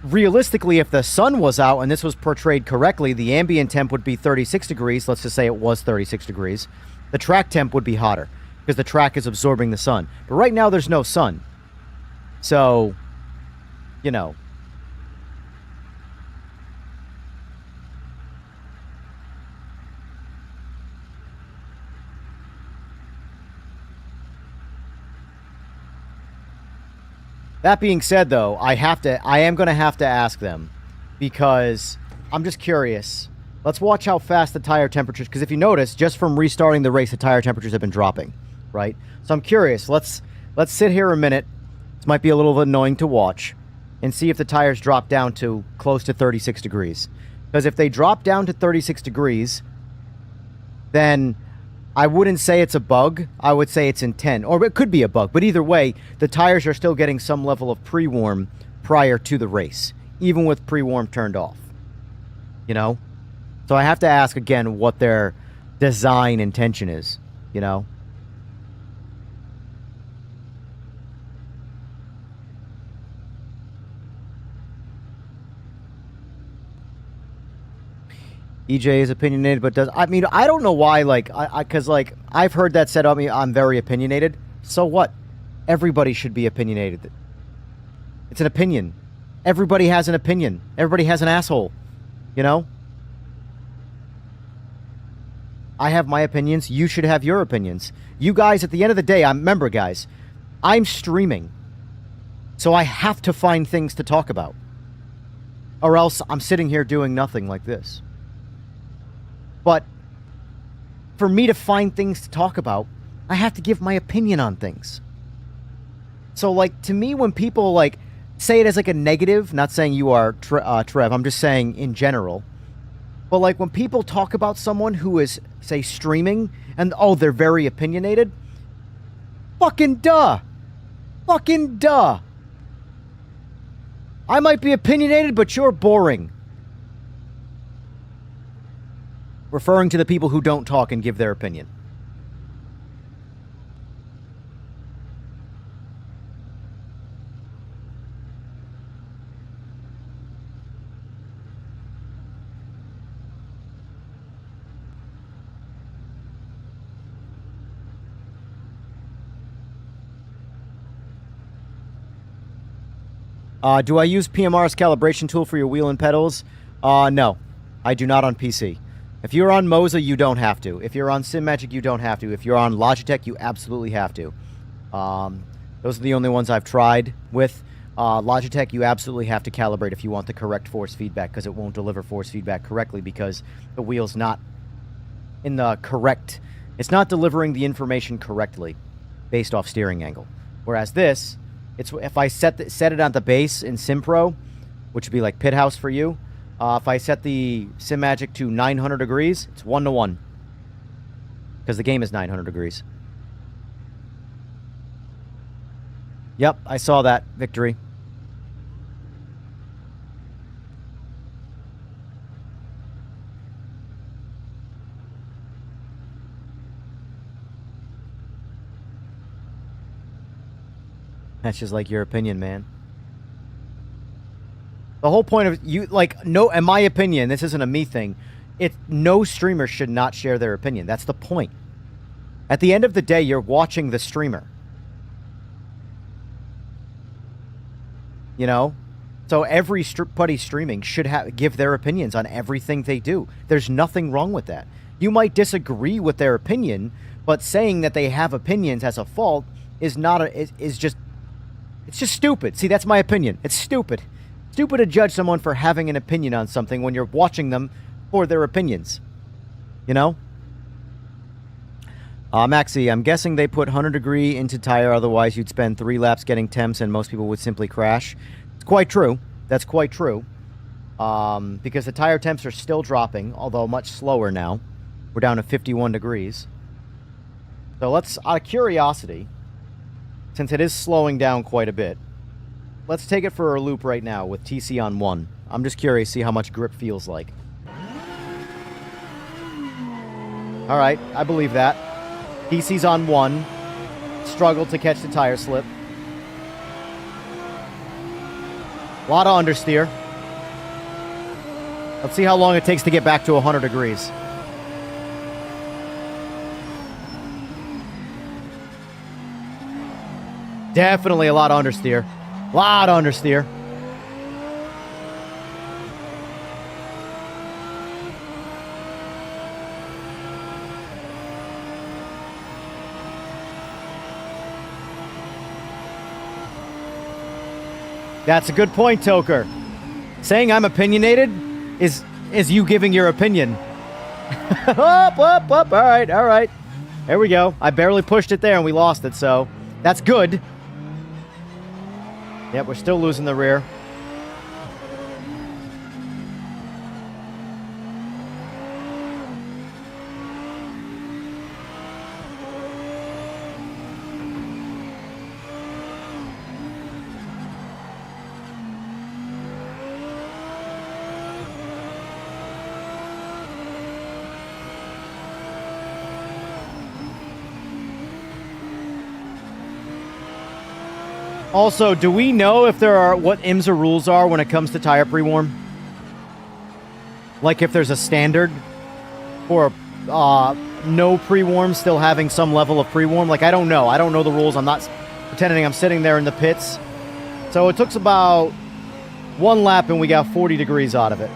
realistically, if the sun was out and this was portrayed correctly, the ambient temp would be 36 degrees. Let's just say it was 36 degrees. The track temp would be hotter because the track is absorbing the sun. But right now, there's no sun. So, you know. That being said, though, I am going to have to ask them because I'm just curious. Let's watch how fast the tire temperatures, because if you notice, just from restarting the race, the tire temperatures have been dropping, right? So I'm curious. Let's sit here a minute. This might be a little annoying to watch and see if the tires drop down to close to 36 degrees. Because if they drop down to 36 degrees, then I wouldn't say it's a bug. I would say it's intent. Or it could be a bug. But either way, the tires are still getting some level of pre-warm prior to the race, even with pre-warm turned off. You know? So I have to ask again what their design intention is. You know? EJ is opinionated, but does... I mean, I don't know why, like... Because, like, I've heard that said on me, I'm very opinionated. So what? Everybody should be opinionated. It's an opinion. Everybody has an opinion. Everybody has an asshole. You know? I have my opinions. You should have your opinions. You guys, at the end of the day, remember, guys, I'm streaming. So I have to find things to talk about. Or else I'm sitting here doing nothing like this. But for me to find things to talk about, I have to give my opinion on things. So, like, to me, when people, like, say it as, like, a negative, not saying you are, Trev, I'm just saying in general. But, like, when people talk about someone who is, say, streaming, and, oh, they're very opinionated, fucking duh. Fucking duh. I might be opinionated, but you're boring. Referring to the people who don't talk and give their opinion. Do I use PMR's calibration tool for your wheel and pedals? No. I do not on PC. If you're on Moza, you don't have to. If you're on Simagic, you don't have to. If you're on Logitech, you absolutely have to. Those are the only ones I've tried with. Logitech, you absolutely have to calibrate if you want the correct force feedback, because it won't deliver force feedback correctly because the wheel's not in the correct... It's not delivering the information correctly based off steering angle. Whereas this, it's if I set it on the base in SimPro, which would be like Pit House for you, if I set the Simagic to 900 degrees, it's 1-to-1. Because the game is 900 degrees. Yep, I saw that. Victory. That's just like your opinion, man. The whole point of you, like, no, in my opinion, this isn't a me thing. No streamer should not share their opinion. That's the point. At the end of the day, you're watching the streamer. You know? So everybody streaming should give their opinions on everything they do. There's nothing wrong with that. You might disagree with their opinion, but saying that they have opinions as a fault is not is just... It's just stupid. See, that's my opinion. It's stupid. Stupid to judge someone for having an opinion on something when you're watching them for their opinions. You know? Maxi, I'm guessing they put 100 degree into tire, otherwise you'd spend 3 laps getting temps and most people would simply crash. It's quite true. That's quite true. Because the tire temps are still dropping, although much slower now. We're down to 51 degrees. So let's, out of curiosity... Since it is slowing down quite a bit, let's take it for a loop right now with TC on 1. I'm just curious to see how much grip feels like. Alright, I believe that. TC's on 1. Struggled to catch the tire slip. A lot of understeer. Let's see how long it takes to get back to 100 degrees. Definitely a lot of understeer. A lot of understeer. That's a good point, Toker. Saying I'm opinionated is you giving your opinion. Up. All right. There we go. I barely pushed it there and we lost it, so that's good. Yep, we're still losing the rear. Also, do we know if there are what IMSA rules are when it comes to tire pre-warm? Like if there's a standard for no pre-warm still having some level of pre-warm? Like, I don't know. I don't know the rules. I'm not pretending I'm sitting there in the pits. So it took about 1 lap and we got 40 degrees out of it.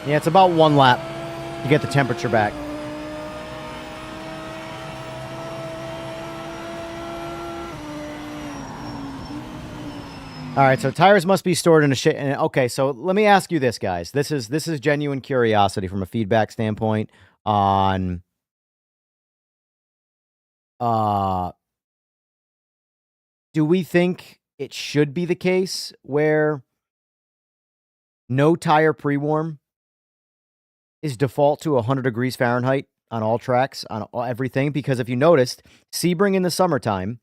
Yeah, it's about 1 lap to get the temperature back. All right, so tires must be stored in a shit. Okay, so let me ask you this, guys. This is genuine curiosity from a feedback standpoint on do we think it should be the case where no tire pre-warm is default to 100 degrees Fahrenheit on all tracks, on everything? Because if you noticed, Sebring in the summertime,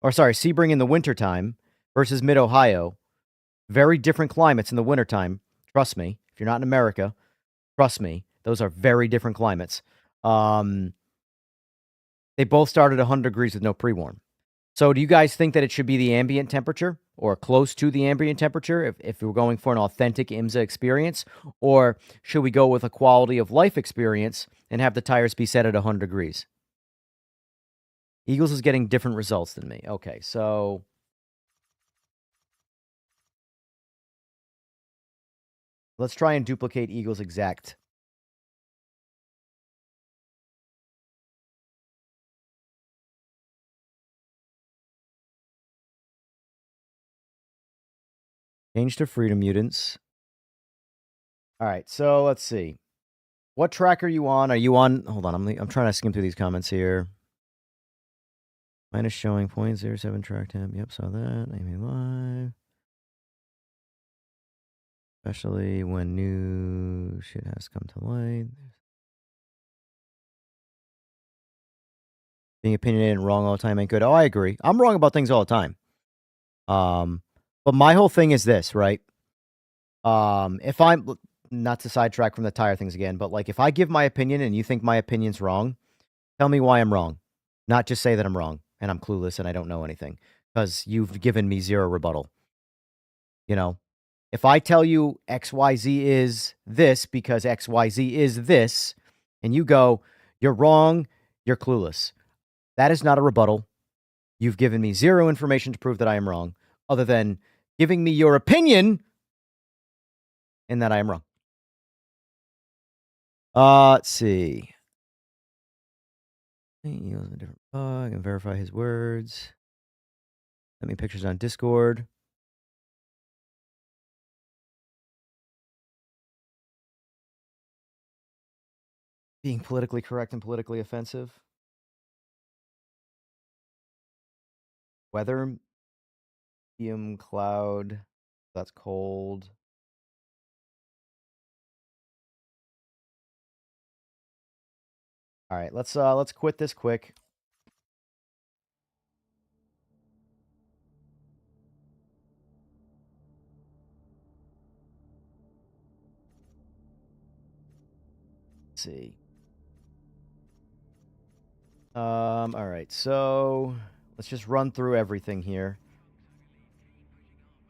or sorry, Sebring in the wintertime versus Mid-Ohio, very different climates in the wintertime. Trust me. If you're not in America, trust me. Those are very different climates. They both started 100 degrees with no pre-warm. So do you guys think that it should be the ambient temperature or close to the ambient temperature if we're going for an authentic IMSA experience? Or should we go with a quality of life experience and have the tires be set at 100 degrees? Eagles is getting different results than me. Okay, so let's try and duplicate Eagles' exact. Change to Freedom Mutants. All right, so let's see. What track are you on? Are you on? Hold on, I'm trying to skim through these comments here. Minus showing 0.07 track temp. Yep, saw that. Amy live. Especially when new shit has come to light. Being opinionated and wrong all the time ain't good. Oh, I agree. I'm wrong about things all the time. But my whole thing is this, right? If I'm not to sidetrack from the tire things again, but like if I give my opinion and you think my opinion's wrong, tell me why I'm wrong. Not just say that I'm wrong and I'm clueless and I don't know anything because you've given me zero rebuttal. You know, if I tell you XYZ is this because XYZ is this, and you go, you're wrong, you're clueless. That is not a rebuttal. You've given me zero information to prove that I am wrong, other than giving me your opinion and that I am wrong. Let's see. He uses a different bug and verify his words. Send me pictures on Discord. Being politically correct and politically offensive. Weather. Medium cloud. That's cold. All right, let's quit this quick. Let's see. All right, so let's just run through everything here.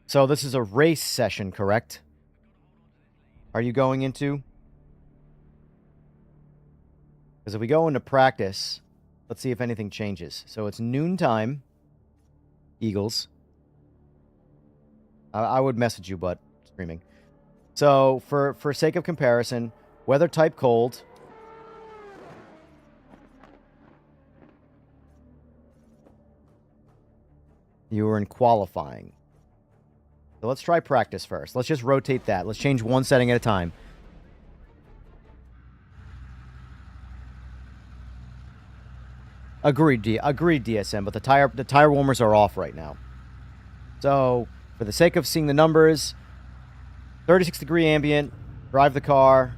So this is a race session, correct? Are you going into? Because if we go into practice, let's see if anything changes. So it's noontime, Eagles. I would message you, but streaming. So for sake of comparison, weather type cold. You were in qualifying. So let's try practice first. Let's just rotate that. Let's change one setting at a time. Agreed, DSM, but the tire warmers are off right now. So, for the sake of seeing the numbers, 36-degree ambient, drive the car.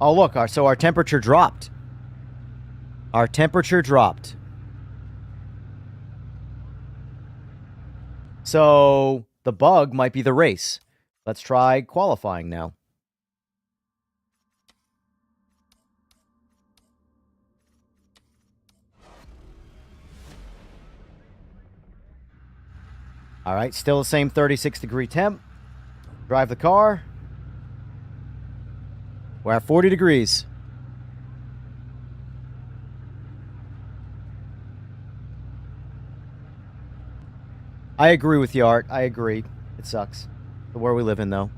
Oh, look, so our temperature dropped. Our temperature dropped. So, the bug might be the race. Let's try qualifying now. All right, still the same 36-degree temp. Drive the car. We're at 40 degrees. I agree with you, Art. I agree. It sucks. The world we live in, though.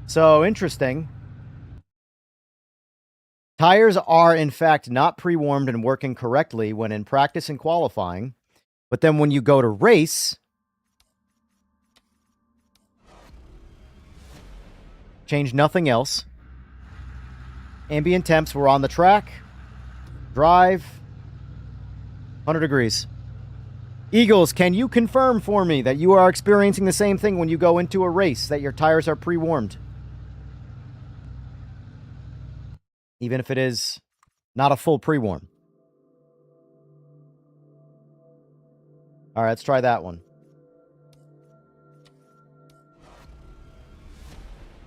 So, interesting. Tires are, in fact, not pre-warmed and working correctly when in practice and qualifying. But then when you go to race, change nothing else. Ambient temps were on the track. Drive. 100 degrees. Eagles, can you confirm for me that you are experiencing the same thing when you go into a race, that your tires are pre-warmed? Even if it is not a full pre-warm. All right, let's try that one.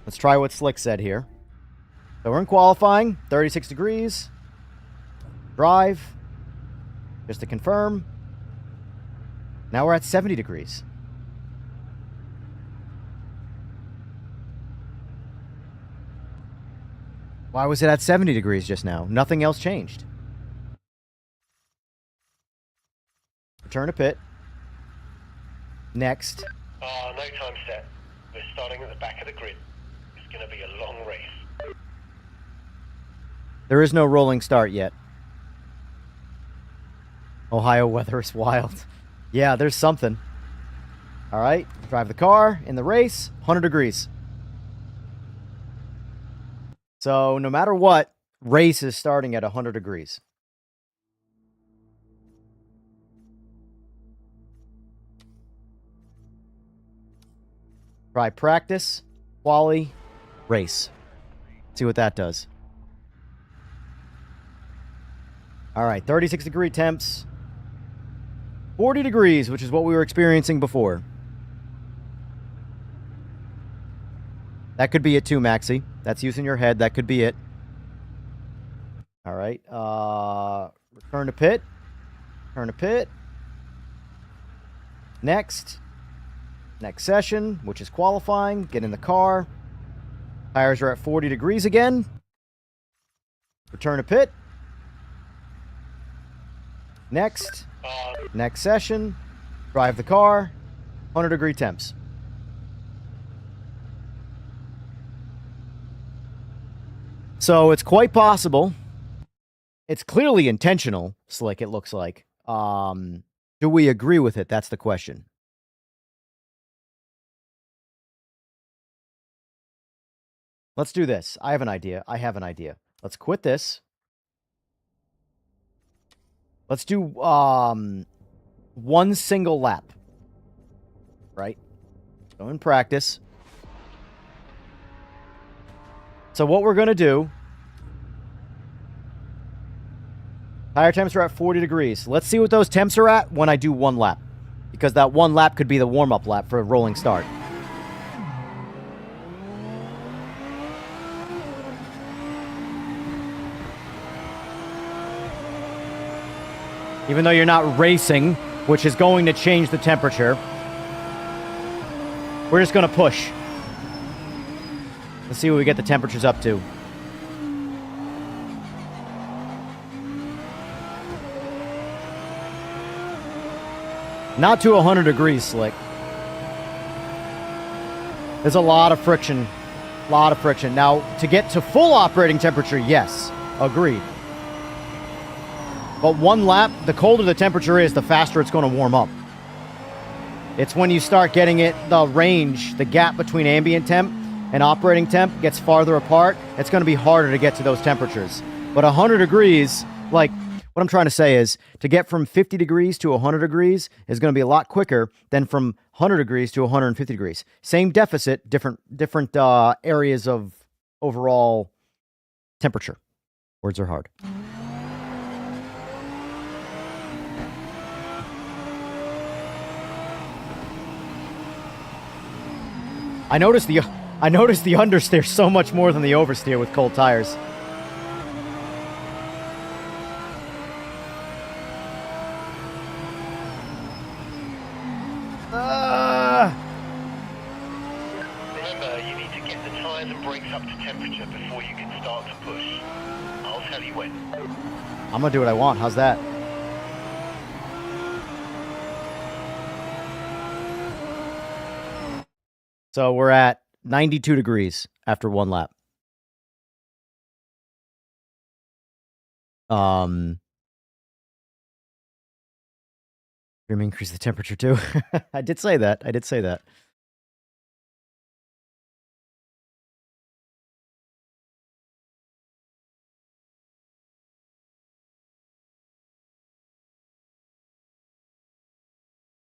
Let's try what Slick said here. So we're in qualifying, 36 degrees. Drive. Just to confirm. Now we're at 70 degrees. Why was it at 70 degrees just now? Nothing else changed. Return to pit. Next. No time set. We're starting at the back of the grid. It's going to be a long race. There is no rolling start yet. Ohio weather is wild. Yeah, there's something. All right, drive the car in the race, 100 degrees. So no matter what, race is starting at 100 degrees. Try practice, quali, race. See what that does. All right, 36 degree temps. 40 degrees, which is what we were experiencing before. That could be it too, Maxi. That's using your head. That could be it. All right. Return to pit. Return to pit. Next. Next session, which is qualifying. Get in the car. Tires are at 40 degrees again. Return to pit. Next. Next session. Drive the car. 100 degree temps. So it's quite possible. It's clearly intentional, Slick, it looks like. Do we agree with it? That's the question. Let's do this. I have an idea. Let's quit this. Let's do one single lap. Right? Go in practice. So what we're going to do... Tire temps are at 40 degrees. Let's see what those temps are at when I do one lap. Because that one lap could be the warm-up lap for a rolling start. Even though you're not racing, which is going to change the temperature, we're just going to push. Let's see what we get the temperatures up to. Not to 100 degrees, Slick. There's a lot of friction. Now, to get to full operating temperature, yes. Agreed. But one lap, the colder the temperature is, the faster it's going to warm up. It's when you start getting it, the range, the gap between ambient temp and operating temp gets farther apart. It's going to be harder to get to those temperatures. But 100 degrees, like, what I'm trying to say is, to get from 50 degrees to 100 degrees is going to be a lot quicker than from 100 degrees to 150 degrees. Same deficit, different areas of overall temperature. Words are hard. I noticed the understeer so much more than the oversteer with cold tires. Remember, you need to get the tires and brakes up to temperature before you can start to push. I'll tell you when. I'm gonna do what I want. How's that? So we're at 92 degrees after one lap. Increase the temperature too. I did say that.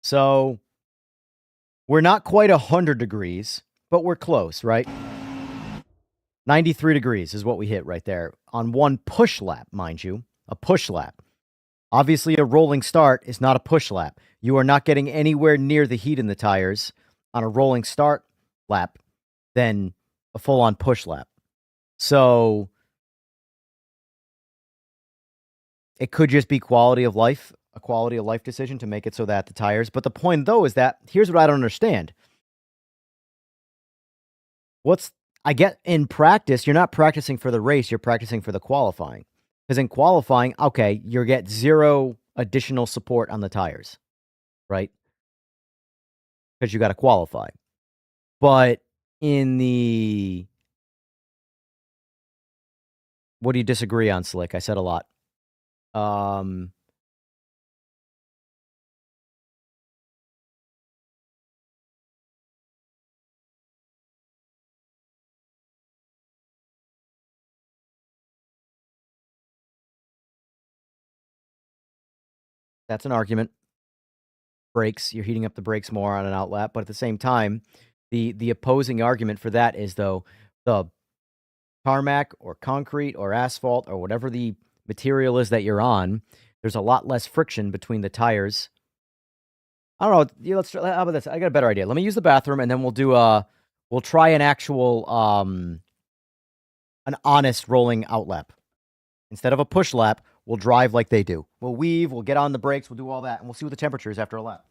So we're not quite 100 degrees, but we're close, right? 93 degrees is what we hit right there on one push lap, mind you. A push lap. Obviously, a rolling start is not a push lap. You are not getting anywhere near the heat in the tires on a rolling start lap than a full-on push lap. So it could just be quality of life, a quality of life decision to make it so that the tires... But the point, though, is that here's what I don't understand. I get in practice, you're not practicing for the race, you're practicing for the qualifying. Because in qualifying, okay, you get 0 additional support on the tires, right? Because you got to qualify. But in the... What do you disagree on, Slick? I said a lot. That's an argument. Brakes, you're heating up the brakes more on an outlap, but at the same time, the opposing argument for that is, though, the tarmac or concrete or asphalt or whatever the material is that you're on, there's a lot less friction between the tires. I don't know. Yeah, how about this? I got a better idea. Let me use the bathroom, and then we'll try an actual an honest rolling outlap. Instead of a push lap, we'll drive like they do. We'll weave, we'll get on the brakes, we'll do all that, and we'll see what the temperature is after a lap.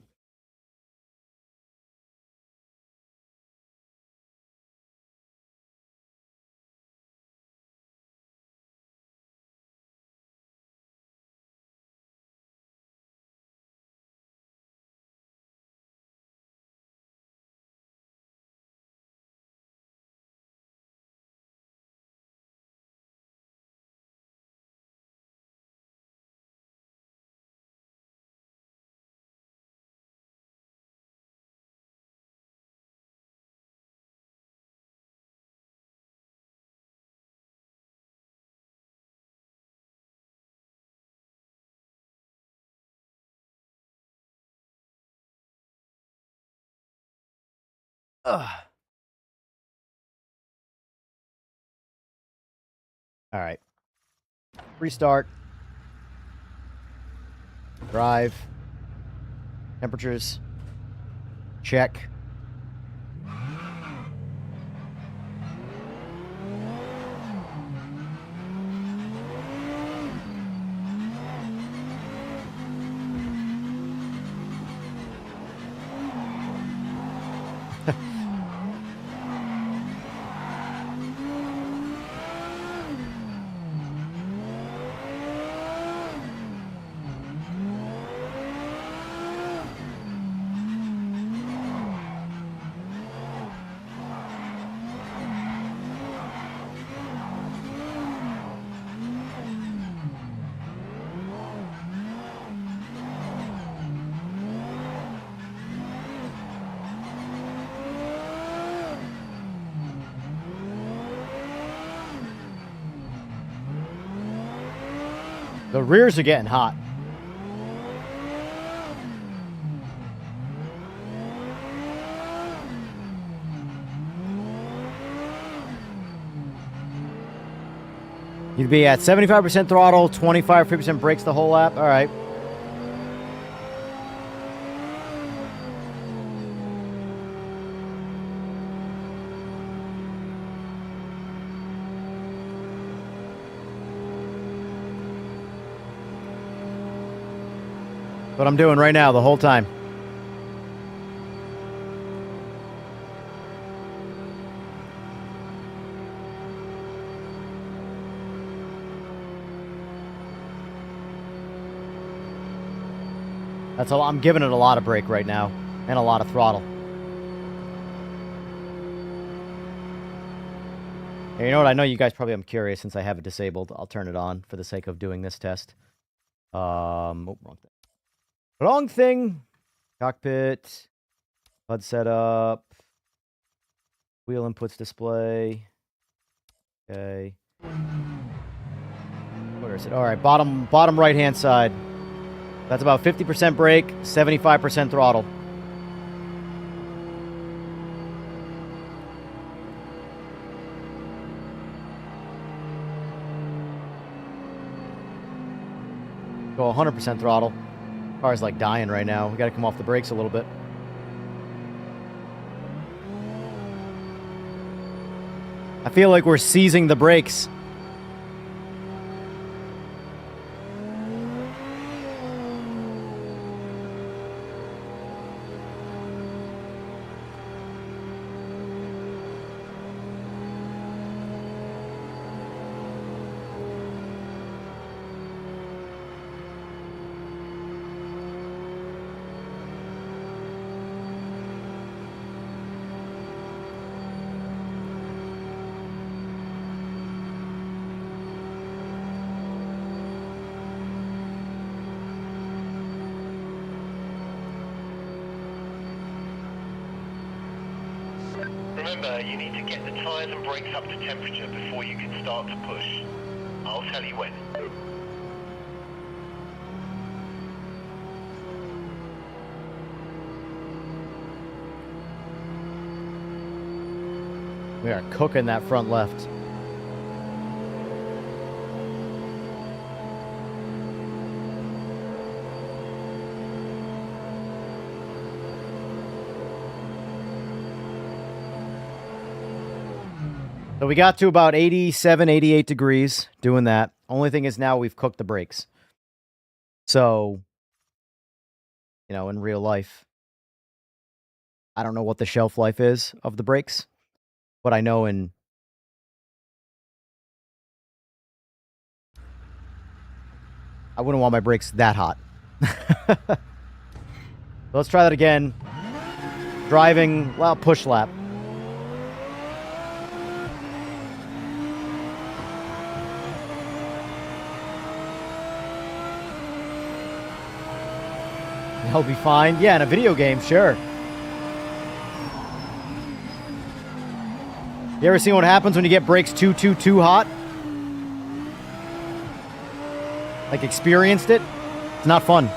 Ugh. All right. Restart. Drive. Temperatures. Check. The rears are getting hot. You'd be at 75% throttle, 25-50% brakes the whole lap. All right. What I'm doing right now the whole time. That's all. I'm giving it a lot of brake right now and a lot of throttle. Hey, you know what? I know you guys probably. I'm curious since I have it disabled. I'll turn it on for the sake of doing this test. Oh, wrong thing. Wrong thing. Cockpit. HUD setup. Wheel inputs display. Okay. Where is it? All right, bottom right-hand side. That's about 50% brake, 75% throttle. Go 100% throttle. Car's like dying right now. We got to come off the brakes a little bit. I feel like we're seizing the brakes. Remember, you need to get the tyres and brakes up to temperature before you can start to push. I'll tell you when. We are cooking that front left. So we got to about 87, 88 degrees doing that. Only thing is now we've cooked the brakes. So, you know, in real life, I don't know what the shelf life is of the brakes, but I know I wouldn't want my brakes that hot. Let's try that again. Driving, well, push lap. He'll be fine. Yeah, in a video game, sure. You ever seen what happens when you get brakes too hot? Like, experienced it? It's not fun.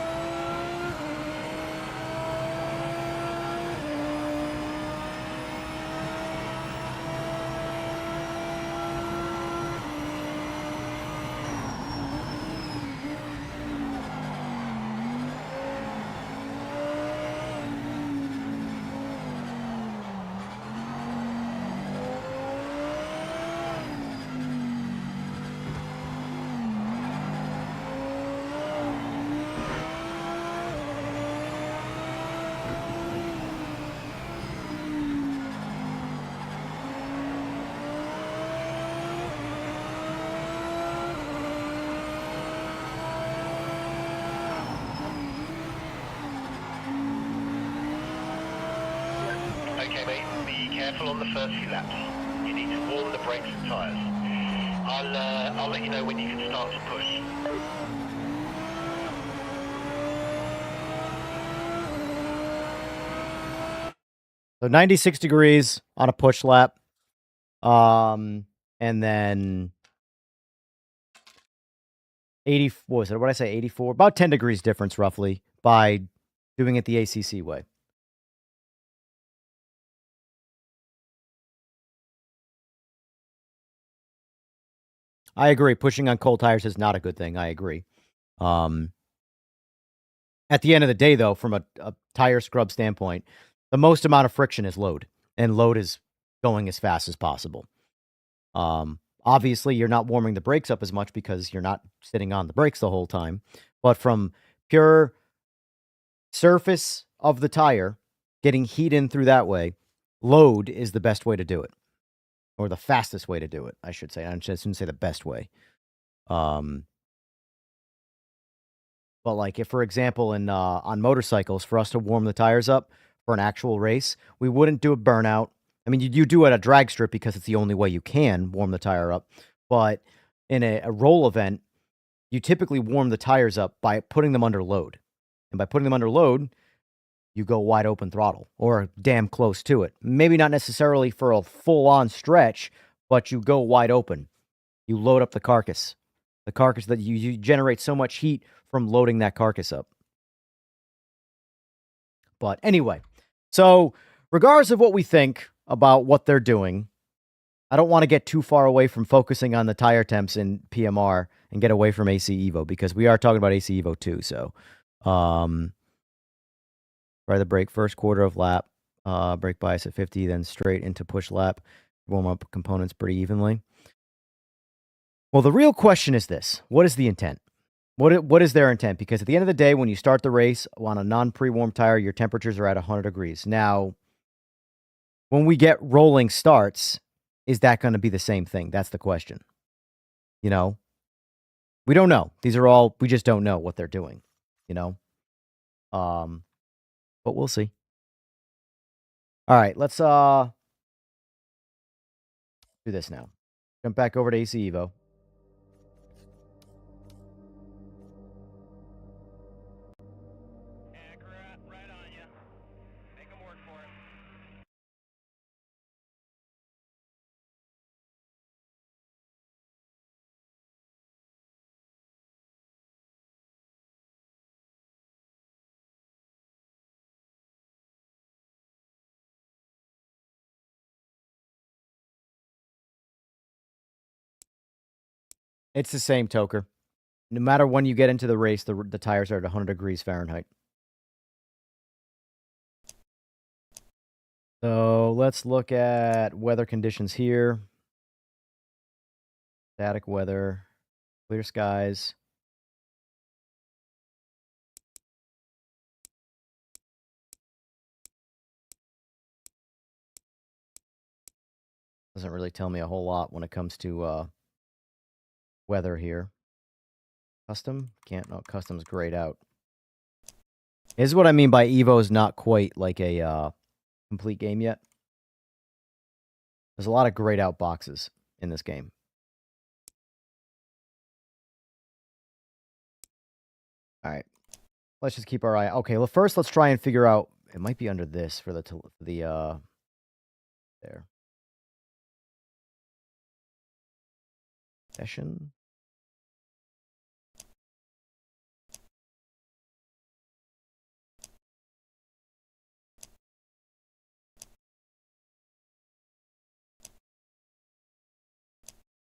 Okay, mate, be careful on the first few laps. You need to warm the brakes and tyres. I'll let you know when you can start to push. So 96 degrees on a push lap. And then 80, what was it? What did I say? 84? About 10 degrees difference, roughly, by doing it the ACC way. I agree. Pushing on cold tires is not a good thing. I agree. At the end of the day, though, from a tire scrub standpoint, the most amount of friction is load, and load is going as fast as possible. Obviously, you're not warming the brakes up as much because you're not sitting on the brakes the whole time. But from pure surface of the tire, getting heat in through that way, load is the best way to do it. Or the fastest way to do it, I should say. I shouldn't say the best way. But like if, for example, on motorcycles, for us to warm the tires up for an actual race, we wouldn't do a burnout. I mean, you do it at a drag strip because it's the only way you can warm the tire up. But in a roll event, you typically warm the tires up by putting them under load. And by putting them under load, you go wide open throttle or damn close to it. Maybe not necessarily for a full-on stretch, but you go wide open. You load up the carcass. The carcass that you generate so much heat from loading that carcass up. But anyway, so regardless of what we think about what they're doing, I don't want to get too far away from focusing on the tire temps in PMR and get away from AC Evo because we are talking about AC Evo too. So, try the brake first quarter of lap, brake bias at 50, then straight into push lap, warm up components pretty evenly. Well, the real question is this. What is the intent? What is their intent? Because at the end of the day, when you start the race on a non-pre-warm tire, your temperatures are at 100 degrees. Now, when we get rolling starts, is that going to be the same thing? That's the question. You know? We don't know. These are all, we just don't know what they're doing. You know? But we'll see. All right, let's do this now. Jump back over to AC Evo. It's the same, Toker. No matter when you get into the race, the tires are at 100 degrees Fahrenheit. So let's look at weather conditions here. Static weather, clear skies. Doesn't really tell me a whole lot when it comes to weather here. Custom? Can't, no, custom's grayed out. This is what I mean by Evo is not quite like a complete game yet. There's a lot of grayed out boxes in this game. All right. Let's just keep our eye. Okay, well, first let's try and figure out. It might be under this for the there. Session.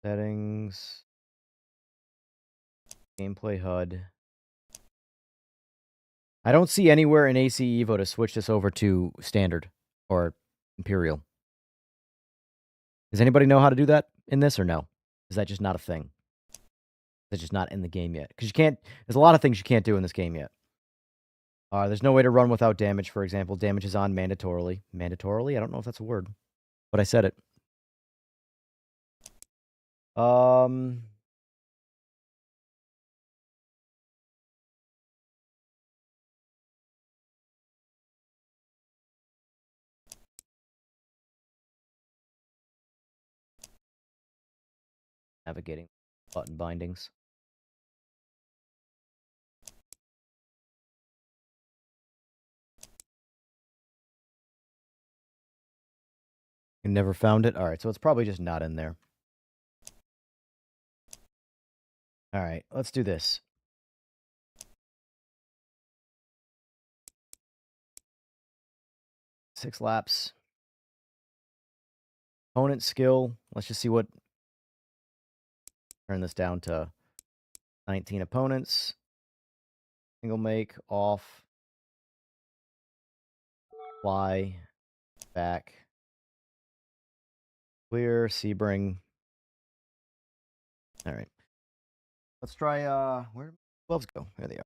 Settings. Gameplay HUD. I don't see anywhere in AC Evo to switch this over to standard or Imperial. Does anybody know how to do that in this or no? Is that just not a thing? Is it just not in the game yet? Because you can't, there's a lot of things you can't do in this game yet. There's no way to run without damage, for example. Damage is on mandatorily. Mandatorily? I don't know if that's a word, but I said it. Navigating button bindings. You never found it? All right, so it's probably just not in there. All right, let's do this. Six laps. Opponent skill. Let's just see what. Turn this down to 19 opponents. Single make, off. Fly. Back. Clear, Sebring. All right. Let's try, where did gloves go? There they are.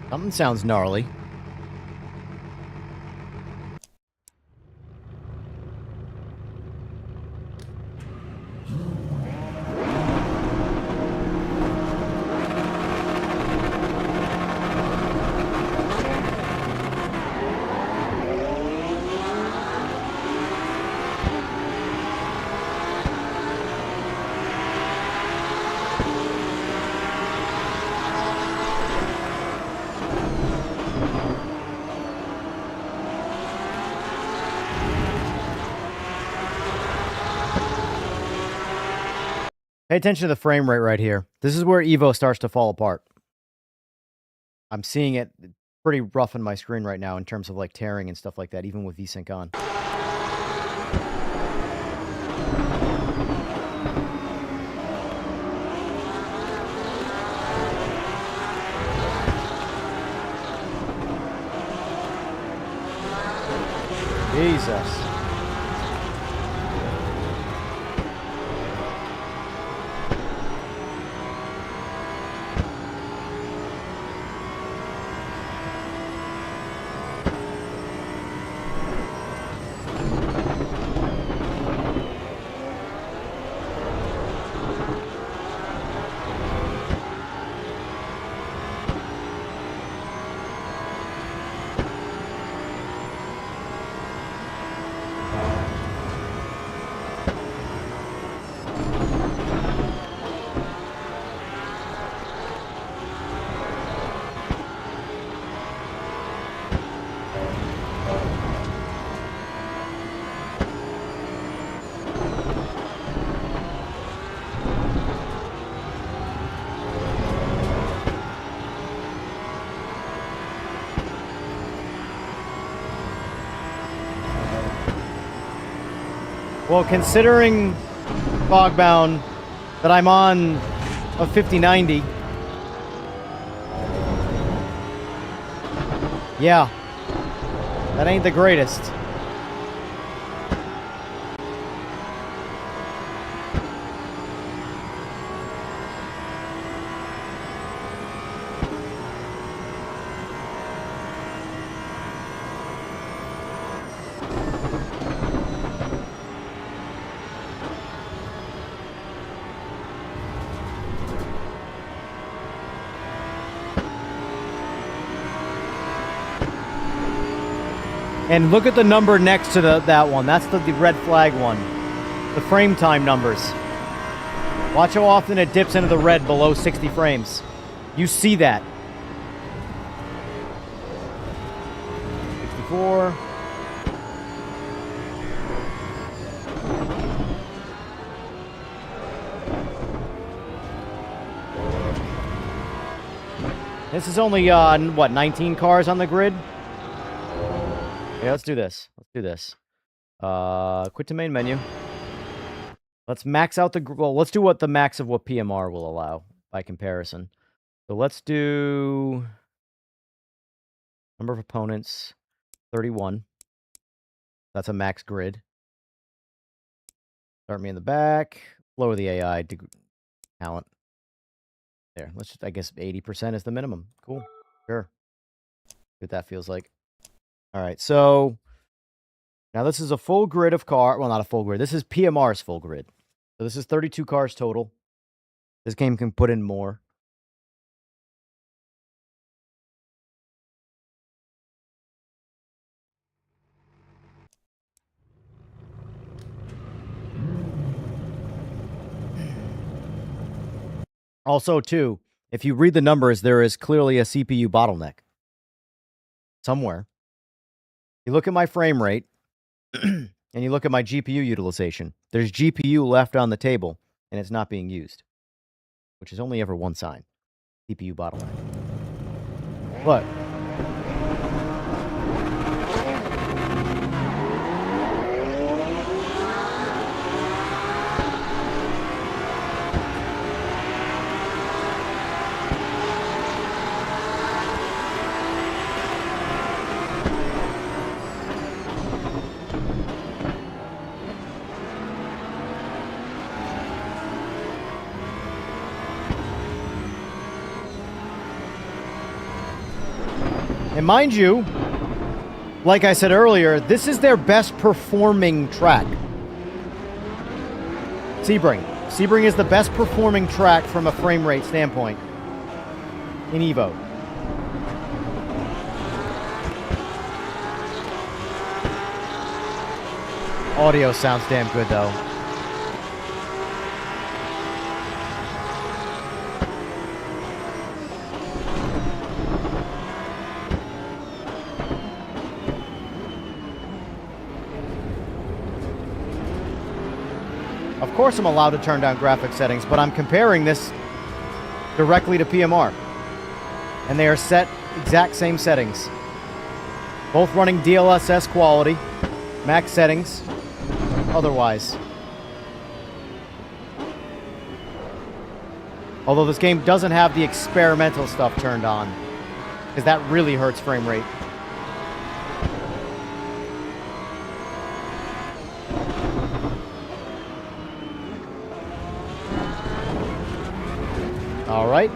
Something sounds gnarly. Pay attention to the frame rate right here. This is where Evo starts to fall apart. I'm seeing it pretty rough on my screen right now in terms of like tearing and stuff like that, even with VSync on. Jesus. Well, considering, Fogbound, that I'm on a 5090. Yeah. That ain't the greatest. And look at the number next to that one. That's the red flag one. The frame time numbers. Watch how often it dips into the red below 60 frames. You see that. 64. This is only, what, 19 cars on the grid? Yeah, let's do this. Let's do this. Quit to main menu. Let's max out the... Well, let's do what the max of what PMR will allow by comparison. So let's do... Number of opponents, 31. That's a max grid. Start me in the back. Lower the AI to talent. There. Let's just, I guess 80% is the minimum. Cool. Sure. See what that feels like. All right, so... Now, this is a full grid of car. Well, not a full grid. This is PMR's full grid. So this is 32 cars total. This game can put in more. Also, too, if you read the numbers, there is clearly a CPU bottleneck. Somewhere. You look at my frame rate, and you look at my GPU utilization. There's GPU left on the table, and it's not being used. Which is only ever one sign. CPU bottleneck. But... And mind you, like I said earlier, this is their best performing track. Sebring. Sebring is the best performing track from a frame rate standpoint in EVO. Audio sounds damn good, though. Of course I'm allowed to turn down graphic settings, but I'm comparing this directly to PMR. And they are set exact same settings. Both running DLSS quality, max settings, otherwise. Although this game doesn't have the experimental stuff turned on, because that really hurts frame rate. All right.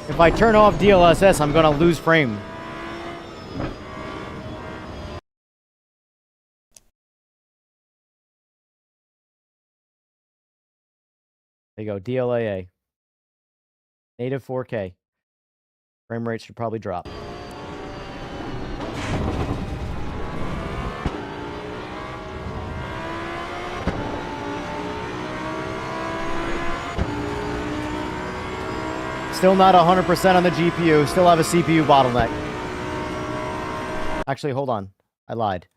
If I turn off DLSS, I'm gonna lose frame. There you go, DLAA. Native 4K. Frame rate should probably drop. Still not 100% on the GPU. Still have a CPU bottleneck. Actually, hold on. I lied.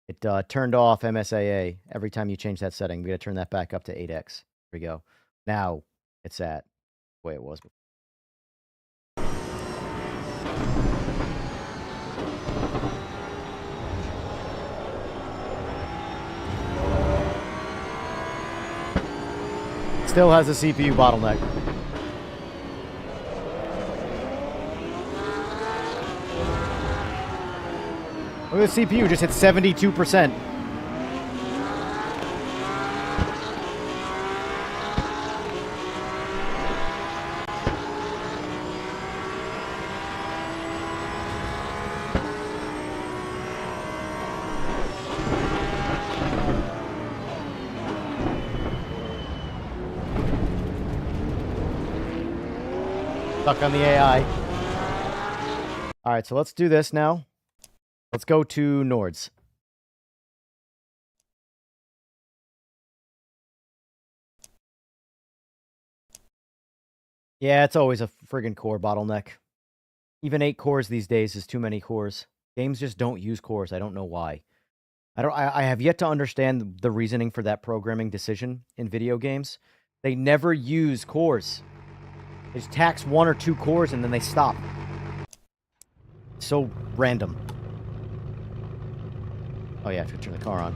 It turned off MSAA every time you change that setting. We got to turn that back up to 8x. Here we go. Now it's at the way it was before. Still has a CPU bottleneck. Look at the CPU, just hit 72%. Stuck on the AI. All right, so let's do this now. Let's go to Nords. Yeah, it's always a friggin' core bottleneck. Even 8 cores these days is too many cores. Games just don't use cores. I don't know why. I have yet to understand the reasoning for that programming decision in video games. They never use cores. They just tax 1 or 2 cores and then they stop. So random. Oh yeah, I have to turn the car on.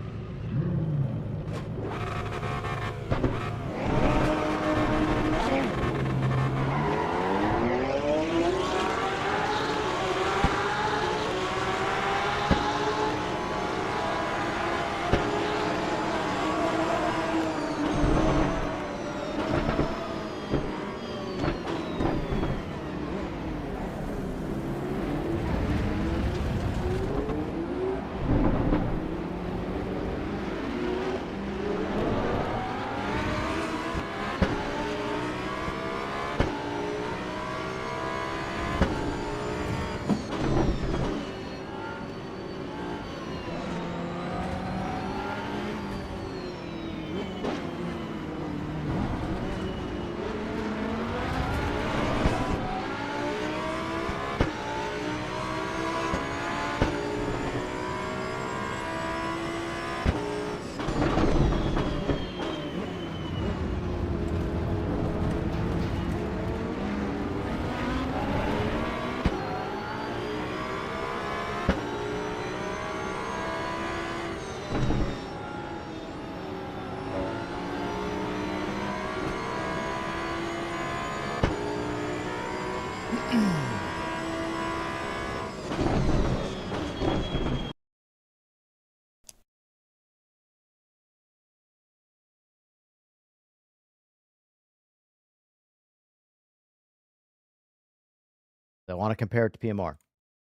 I want to compare it to PMR.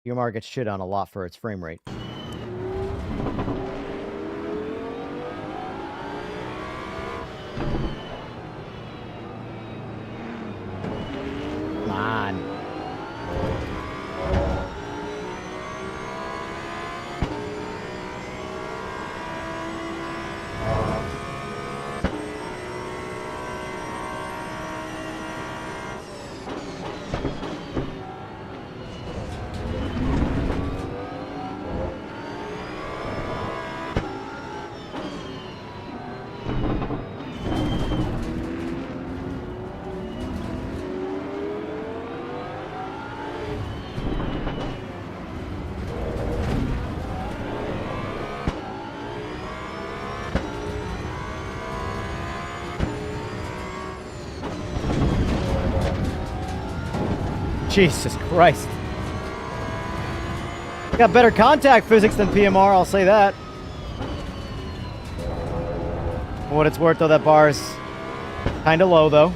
PMR gets shit on a lot for its frame rate. Come on. Jesus Christ. Got better contact physics than PMR, I'll say that. For what it's worth, though, that bar is kind of low, though.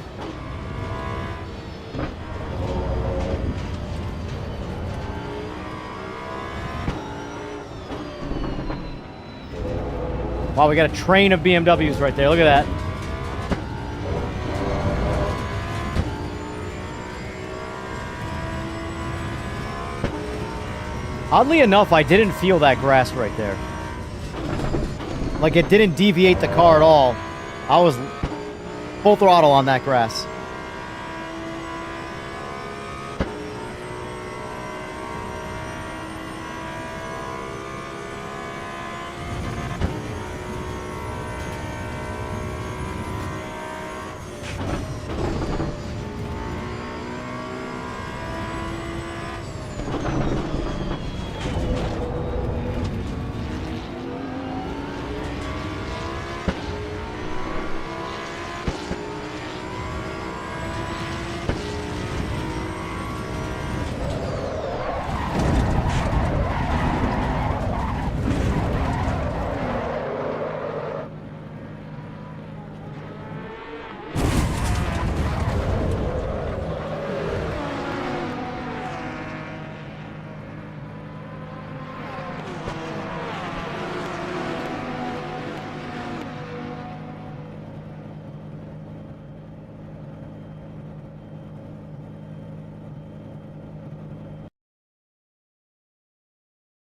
Wow, we got a train of BMWs right there. Look at that. Oddly enough, I didn't feel that grass right there. Like, it didn't deviate the car at all. I was full throttle on that grass.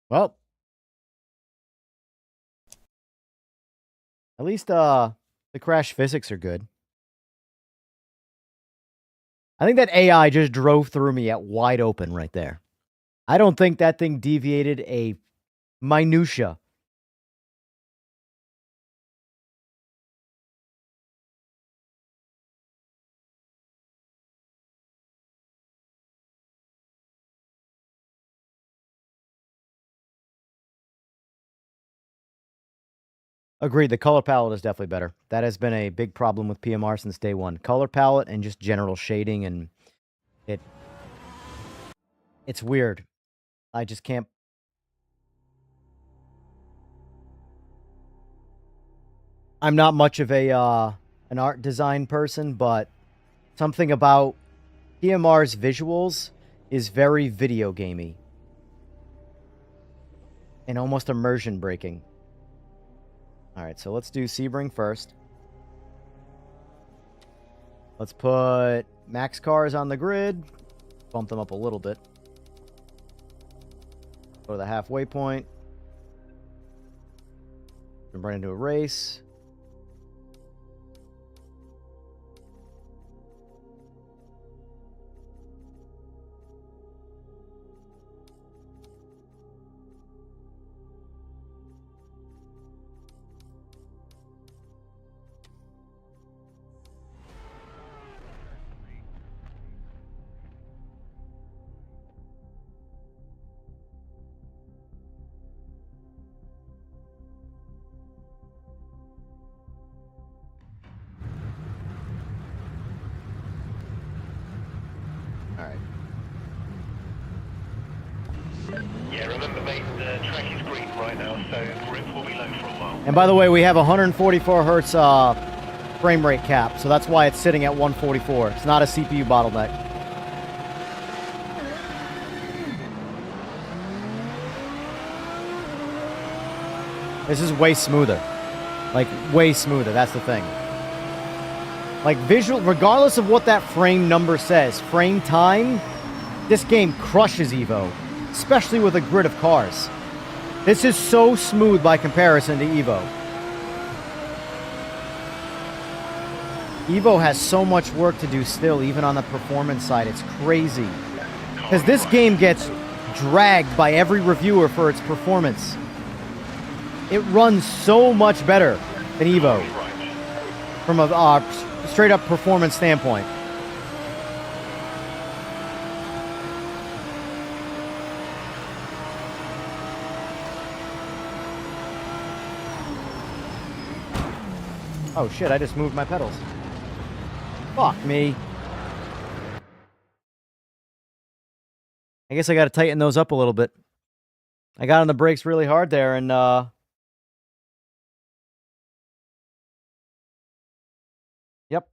Well, at least the crash physics are good. I think that AI just drove through me at wide open right there. I don't think that thing deviated a minutia. Agreed, the color palette is definitely better. That has been a big problem with PMR since day one. Color palette and just general shading, and it's weird. I just can't. I'm not much of a an art design person, but something about PMR's visuals is very video gamey and almost immersion breaking. All right, so let's do Sebring first. Let's put max cars on the grid. Bump them up a little bit. Go to the halfway point. Jump right into a race. Alright. Yeah, remember mate, the track is green right now, so grip will be low for a while. And by the way, we have a 144 hertz frame rate cap, so that's why it's sitting at 144. It's not a CPU bottleneck. This is way smoother. Like, way smoother, that's the thing. Like, visual, regardless of what that frame number says, frame time, this game crushes EVO, especially with a grid of cars. This is so smooth by comparison to EVO. EVO has so much work to do still, even on the performance side. It's crazy. Because this game gets dragged by every reviewer for its performance. It runs so much better than EVO from a straight up performance standpoint. Oh shit, I just moved my pedals. Fuck me. I guess I gotta tighten those up a little bit. I got on the brakes really hard there, and yep.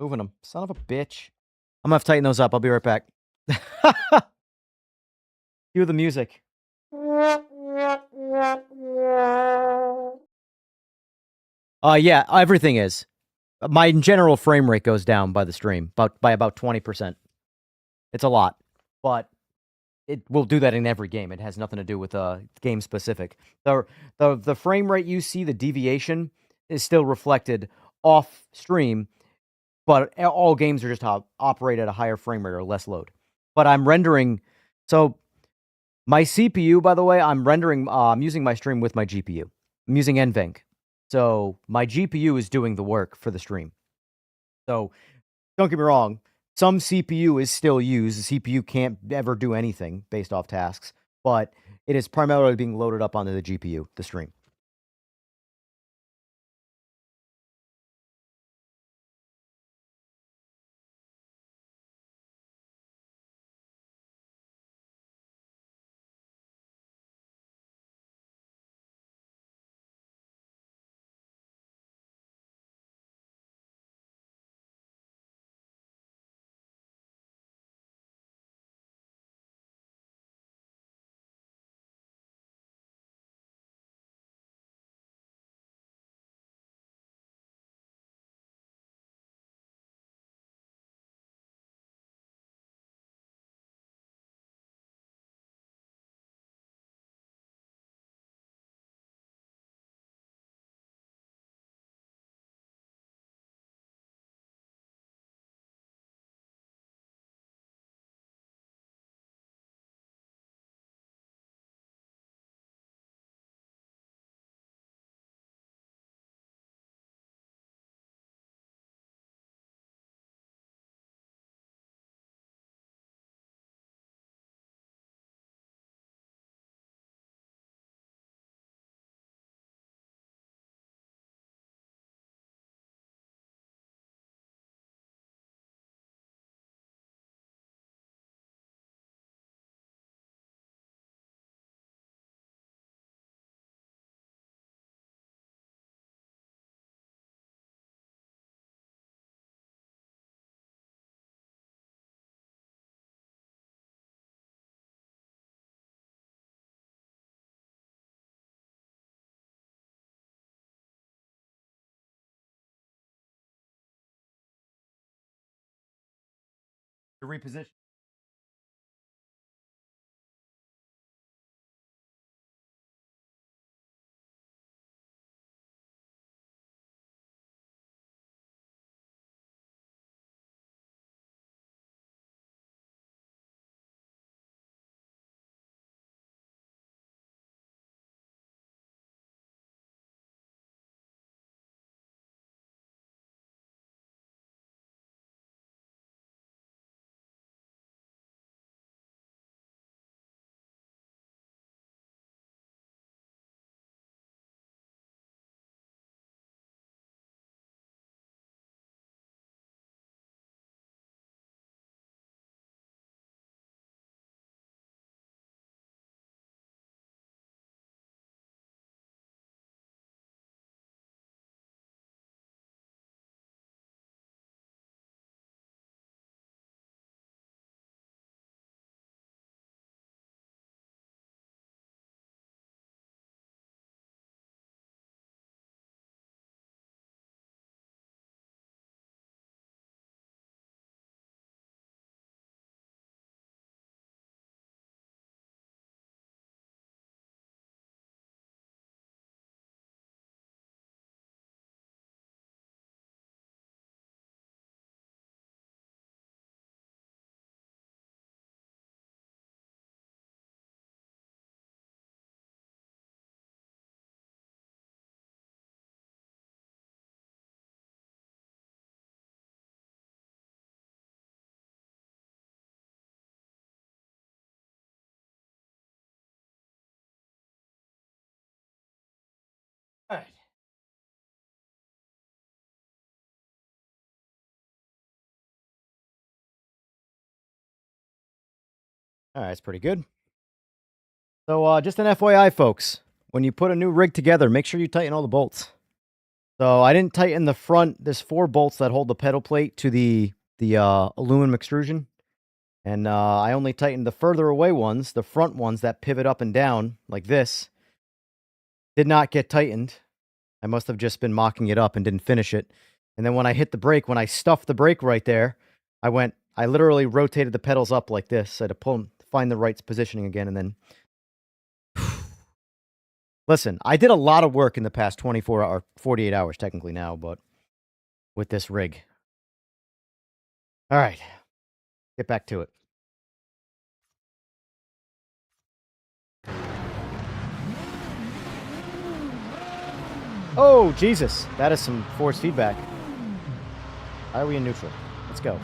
Moving them. Son of a bitch. I'm gonna have to tighten those up. I'll be right back. Cue the music. Yeah, everything is. My general frame rate goes down by the stream, by about 20%. It's a lot, but it will do that in every game. It has nothing to do with game specific. The frame rate you see, the deviation is still reflected off stream, but all games are just operate at a higher frame rate or less load. But I'm rendering, so my CPU, by the way, I'm rendering, I'm using my stream with my GPU. I'm using NVENC. So my GPU is doing the work for the stream. So don't get me wrong, some CPU is still used. The CPU can't ever do anything based off tasks, but it is primarily being loaded up onto the GPU, the stream. To reposition. All right. All right, that's pretty good. So just an FYI, folks, when you put a new rig together, make sure you tighten all the bolts. So I didn't tighten the front. There's 4 bolts that hold the pedal plate to the aluminum extrusion. And I only tightened the further away ones, the front ones that pivot up and down like this. Did not get tightened. I must have just been mocking it up and didn't finish it. And then when I hit the brake, when I stuffed the brake right there, I went I literally rotated the pedals up like this. I had to pull them, find the right positioning again, and then... Listen, I did a lot of work in the past 24 or 48 hours, technically now, but with this rig. All right. Get back to it. Oh, Jesus. That is some force feedback. Why are we in neutral? Let's go.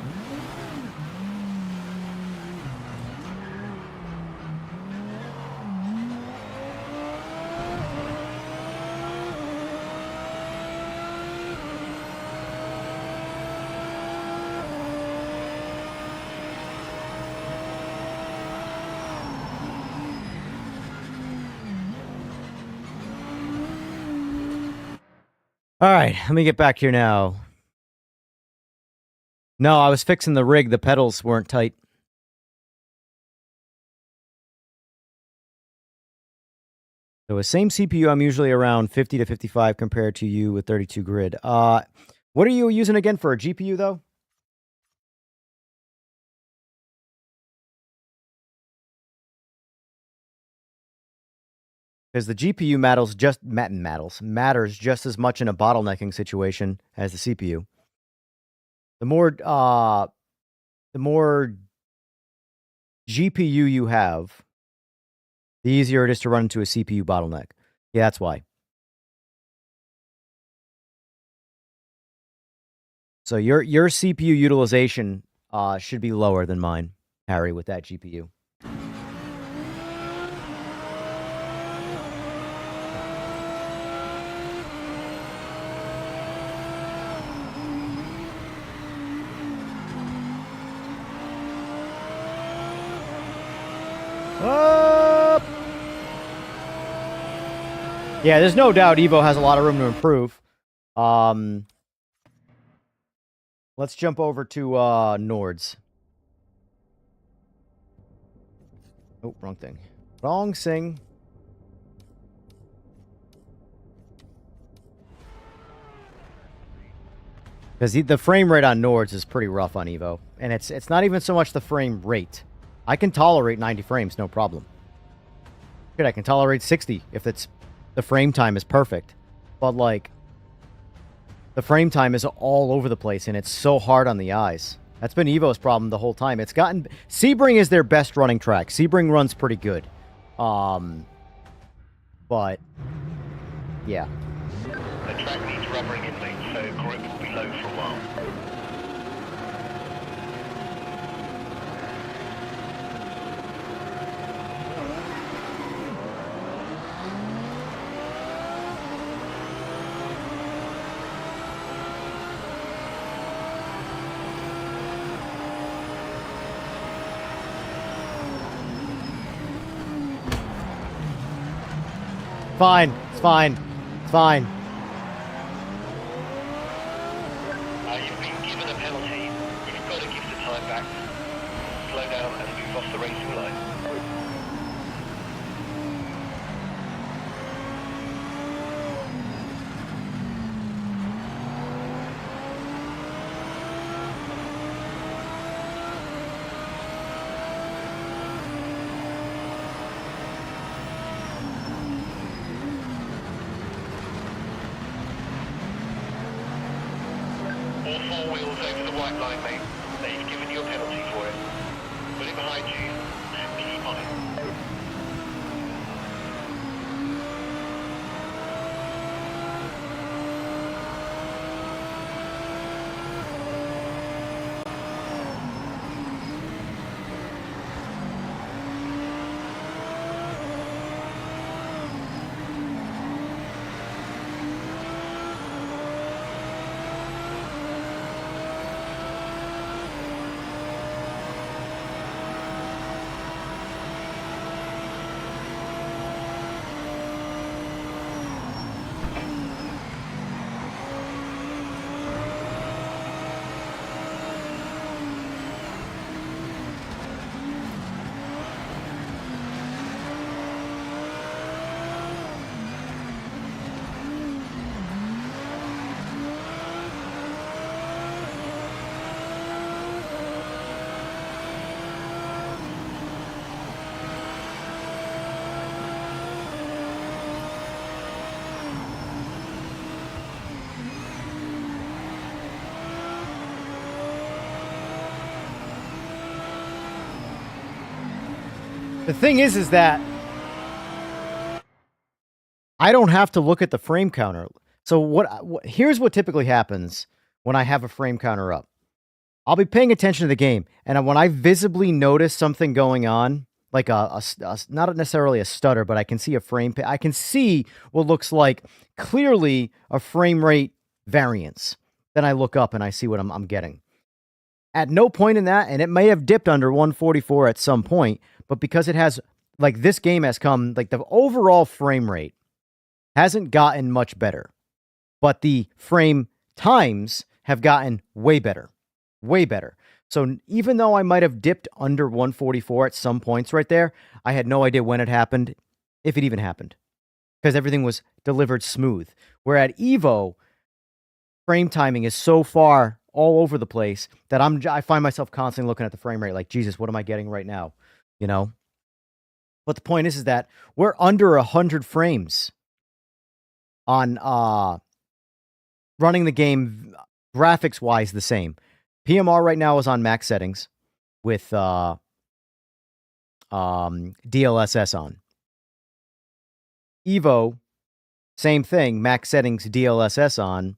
All right, let me get back here now. No, I was fixing the rig. The pedals weren't tight. So the same CPU, I'm usually around 50 to 55 compared to you with 32 grid. What are you using again for a GPU, though? Because the GPU matters just as much in a bottlenecking situation as the CPU. The more GPU you have, the easier it is to run into a CPU bottleneck. Yeah, that's why. So your CPU utilization should be lower than mine, Harry, with that GPU. Up! Yeah, there's no doubt Evo has a lot of room to improve. Let's jump over to Nords. Oh, wrong thing. Wrong thing. Because the frame rate on Nords is pretty rough on Evo. And it's not even so much the frame rate. I can tolerate 90 frames, no problem. Shit, I can tolerate 60 if the frame time is perfect. But, like, the frame time is all over the place, and it's so hard on the eyes. That's been Evo's problem the whole time. It's gotten... Sebring is their best running track. Sebring runs pretty good. But, yeah. The track needs rubbering inlays, so grip will be low for a while. Fine. It's fine. It's fine. You've been given a penalty. You've got to give the time back. Slow down and move off the racing line. All four wheels over the white line, mate. They've given you a penalty for it. Put it behind you and keep on it. The thing is that I don't have to look at the frame counter. So here's what typically happens when I have a frame counter up. I'll be paying attention to the game, and when I visibly notice something going on, like not necessarily a stutter, but I can see a frame. I can see what looks like clearly a frame rate variance. Then I look up and I see what I'm getting. At no point in that, and it may have dipped under 144 at some point, but because it has, like, this game has come, like, the overall frame rate hasn't gotten much better, but the frame times have gotten way better. Way better. So even though I might have dipped under 144 at some points right there, I had no idea when it happened, if it even happened, because everything was delivered smooth. Where at Evo, frame timing is so far all over the place that I find myself constantly looking at the frame rate like, Jesus, what am I getting right now? You know? But the point is that we're under 100 frames on running the game graphics-wise the same. PMR right now is on max settings with DLSS on. Evo, same thing, max settings, DLSS on,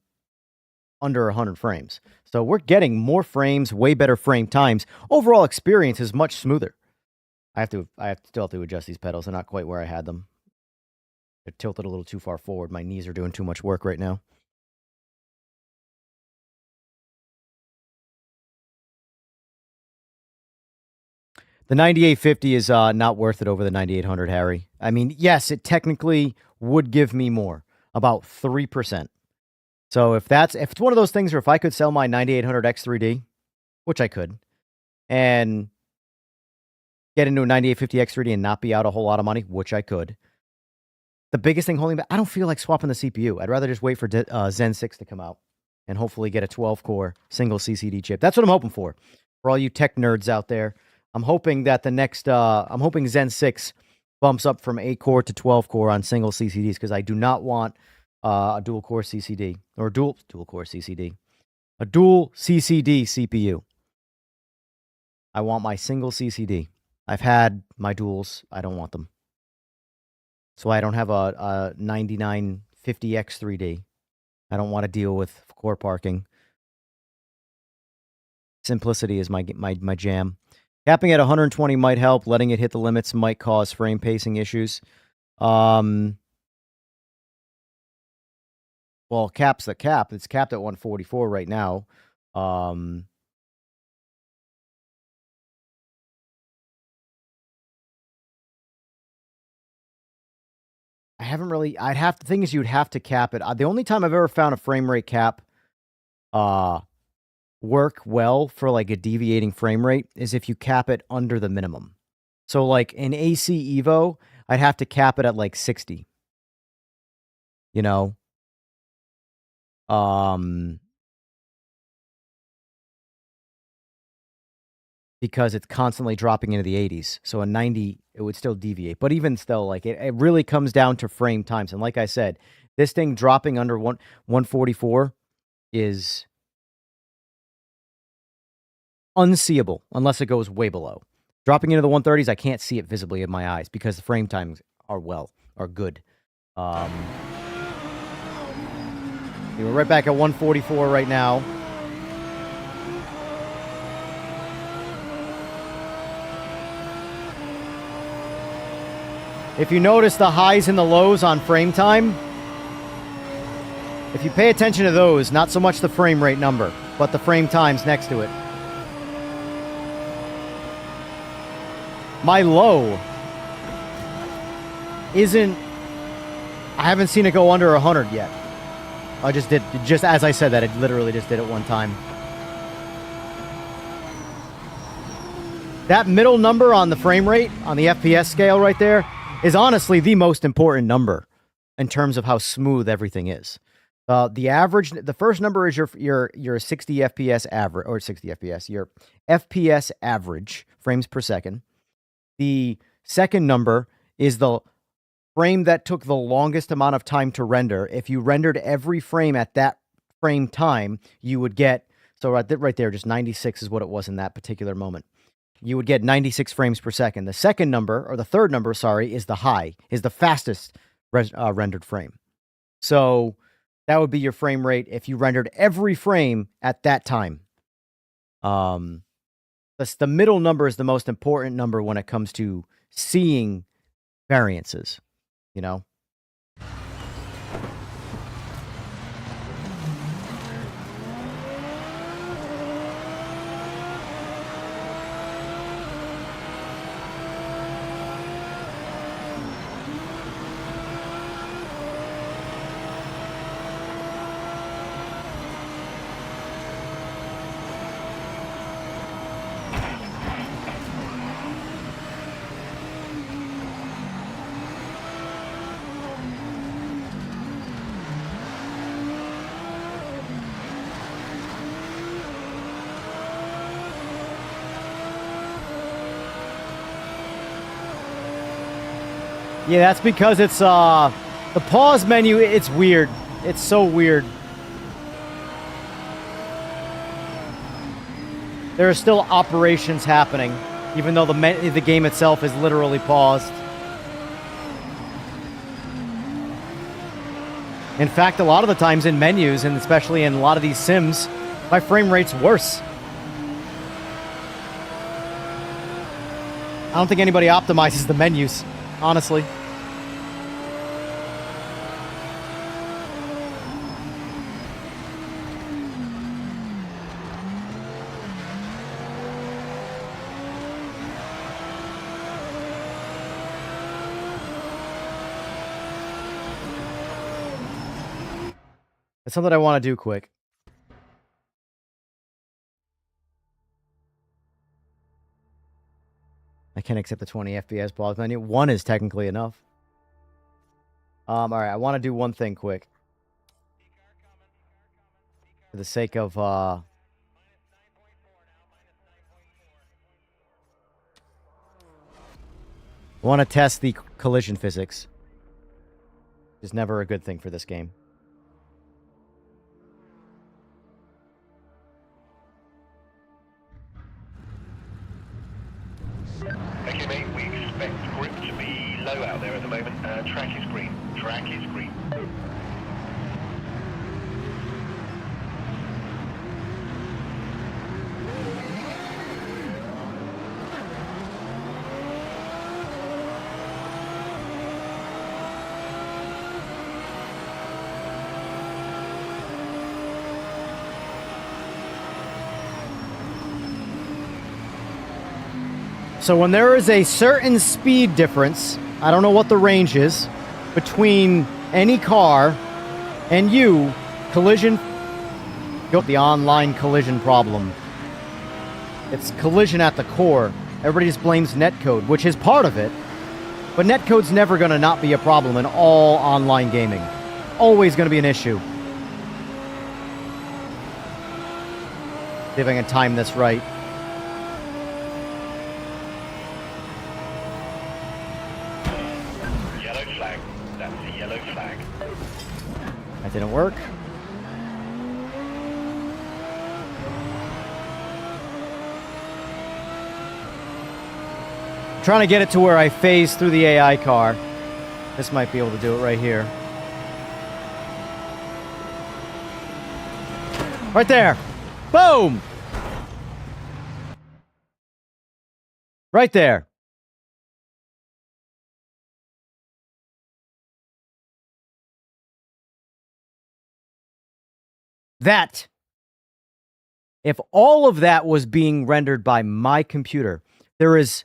under 100 frames. So we're getting more frames, way better frame times. Overall experience is much smoother. I still have to adjust these pedals. They're not quite where I had them. They're tilted a little too far forward. My knees are doing too much work right now. The 9850 is not worth it over the 9800, Harry. I mean, yes, it technically would give me more, about 3%. So if it's one of those things where if I could sell my 9800 X3D, which I could, and get into a 9850 X3D and not be out a whole lot of money, which I could. The biggest thing holding back, I don't feel like swapping the CPU. I'd rather just wait for Zen 6 to come out and hopefully get a 12-core single CCD chip. That's what I'm hoping for all you tech nerds out there. I'm hoping that the next, I'm hoping Zen 6 bumps up from 8-core to 12-core on single CCDs because I do not want a dual-core CCD or dual-core CCD. A dual CCD CPU. I want my single CCD. I've had my duals. I don't want them. So I don't have a 9950X3D. I don't want to deal with core parking. Simplicity is my jam. Capping at 120 might help. Letting it hit the limits might cause frame pacing issues. Well, cap's the cap. It's capped at 144 right now. I haven't really. The thing is, you'd have to cap it. The only time I've ever found a frame rate cap work well for like a deviating frame rate is if you cap it under the minimum. So like in AC Evo, I'd have to cap it at like 60. You know? Because it's constantly dropping into the 80s. So a 90, it would still deviate. But even still, like it really comes down to frame times. And like I said, this thing dropping under 144 is unseeable unless it goes way below. Dropping into the 130s, I can't see it visibly in my eyes because the frame times are good. We're right back at 144 right now. If you notice the highs and the lows on frame time, if you pay attention to those, not so much the frame rate number, but the frame times next to it. My low isn't, I haven't seen it go under 100 yet. I just did, just as I said that, it literally just did it one time. That middle number on the frame rate, on the FPS scale right there, is honestly the most important number in terms of how smooth everything is. The average, the first number is your 60 FPS average, or 60 FPS, your FPS average, frames per second. The second number is the frame that took the longest amount of time to render. If you rendered every frame at that frame time, you would get, so right there, just 96 is what it was in that particular moment. you would get 96 frames per second. The second number, or the third number, sorry, is the high, is the fastest rendered frame. So that would be your frame rate if you rendered every frame at that time. The middle number is the most important number when it comes to seeing variances, you know? Yeah, that's because it's, the pause menu, it's weird. It's so weird. There are still operations happening, even though the game itself is literally paused. In fact, a lot of the times in menus, and especially in a lot of these sims, my frame rate's worse. I don't think anybody optimizes the menus, honestly. It's something I want to do quick. I can't accept the 20 FPS pause menu. 1 is technically enough. All right, I want to do one thing quick. For the sake of, I want to test the collision physics. It's never a good thing for this game. Okay, mate, we expect grip to be low out there at the moment. Track is green. Track is green. So when there is a certain speed difference, I don't know what the range is, between any car and you, collision, the online collision problem. It's collision at the core. Everybody just blames netcode, which is part of it. But netcode's never going to not be a problem in all online gaming. Always going to be an issue. See if I can time this right. That didn't work. I'm trying to get it to where I phase through the AI car. This might be able to do it right here. Right there. Boom! Right there. That, if all of that was being rendered by my computer, there is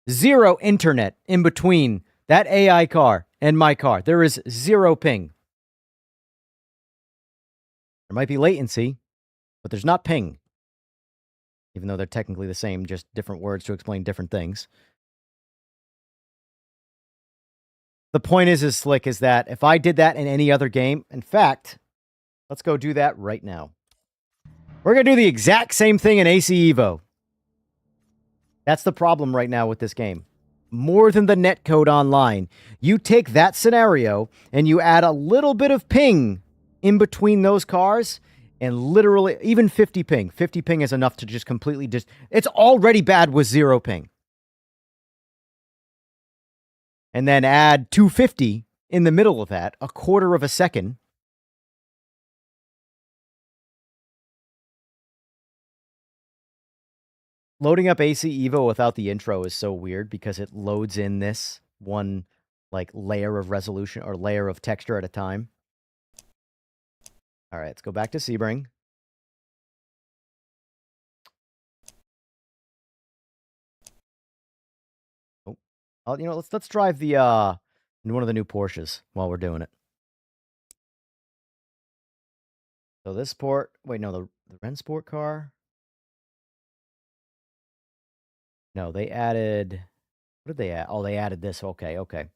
zero internet in between that AI car and my car. There is zero ping. There might be latency, but there's not ping. Even though they're technically the same, just different words to explain different things. The point is Slick, is that if I did that in any other game, in fact, let's go do that right now. We're going to do the exact same thing in AC Evo. That's the problem right now with this game. More than the netcode online. You take that scenario and you add a little bit of ping in between those cars, And literally, even 50 ping. 50 ping is enough to just completely it's already bad with 0 ping. And then add 250 in the middle of that, a quarter of a second. Loading up AC Evo without the intro is so weird because it loads in this one like layer of resolution or layer of texture at a time. All right, let's go back to Sebring. Oh, you know, let's drive the one of the new Porsches while we're doing it. So this Sport, wait, no, the Ren Sport car. No, they added, what did they add? Oh, they added this. Okay, okay.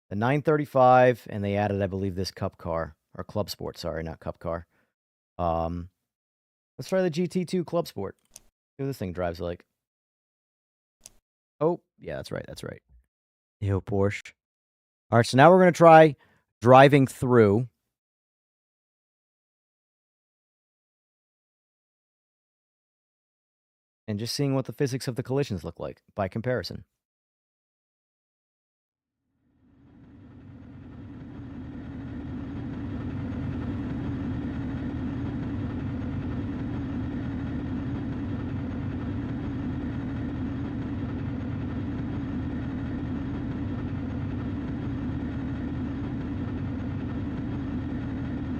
The 935, and they added, I believe, this Cup car or Club Sport. Sorry, not Cup car. Let's try the GT2 Club Sport. See what this thing drives like. Oh, yeah, that's right. That's right. Yo, Porsche. All right, so now we're going to try driving through. And just seeing what the physics of the collisions look like by comparison.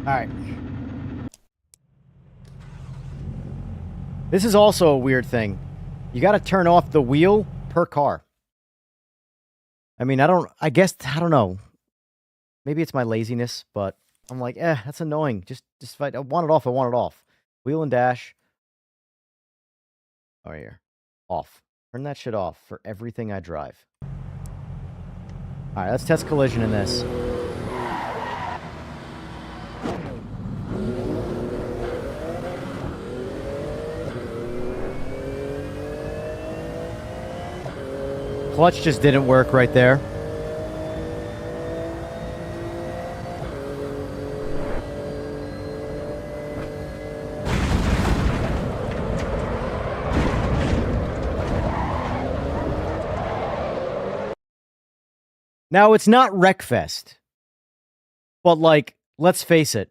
All right. This is also a weird thing. You got to turn off the wheel per car. I mean, I don't know. Maybe it's my laziness, but I'm like, that's annoying. Just if I want it off, I want it off. Wheel and dash. Oh, here. Off. Turn that shit off for everything I drive. All right, let's test collision in this. Clutch just didn't work right there. Now, it's not Wreckfest. But, like, let's face it.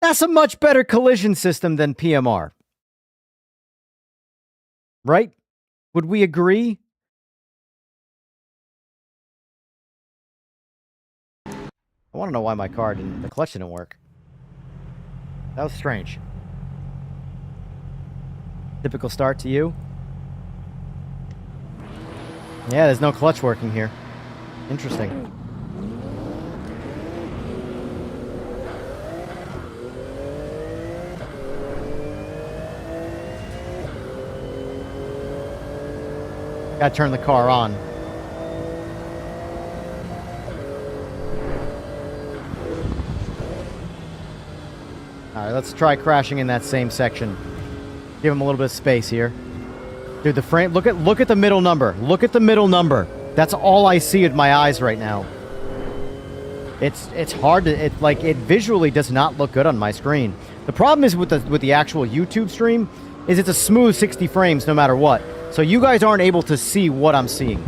That's a much better collision system than PMR. Right? Would we agree? I want to know why my car the clutch didn't work. That was strange. Typical start to you? Yeah, there's no clutch working here. Interesting. Gotta turn the car on. Alright, let's try crashing in that same section. Give him a little bit of space here. Dude, the frame, look at the middle number. Look at the middle number. That's all I see with my eyes right now. It's hard to, it visually does not look good on my screen. The problem is with the actual YouTube stream is it's a smooth 60 frames no matter what. So you guys aren't able to see what I'm seeing.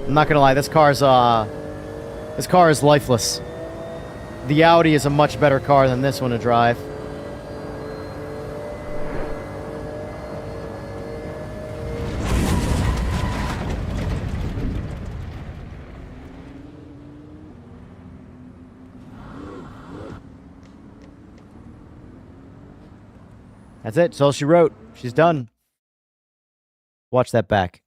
I'm not gonna lie, this car is lifeless. The Audi is a much better car than this one to drive. That's it. That's all she wrote. She's done. Watch that back.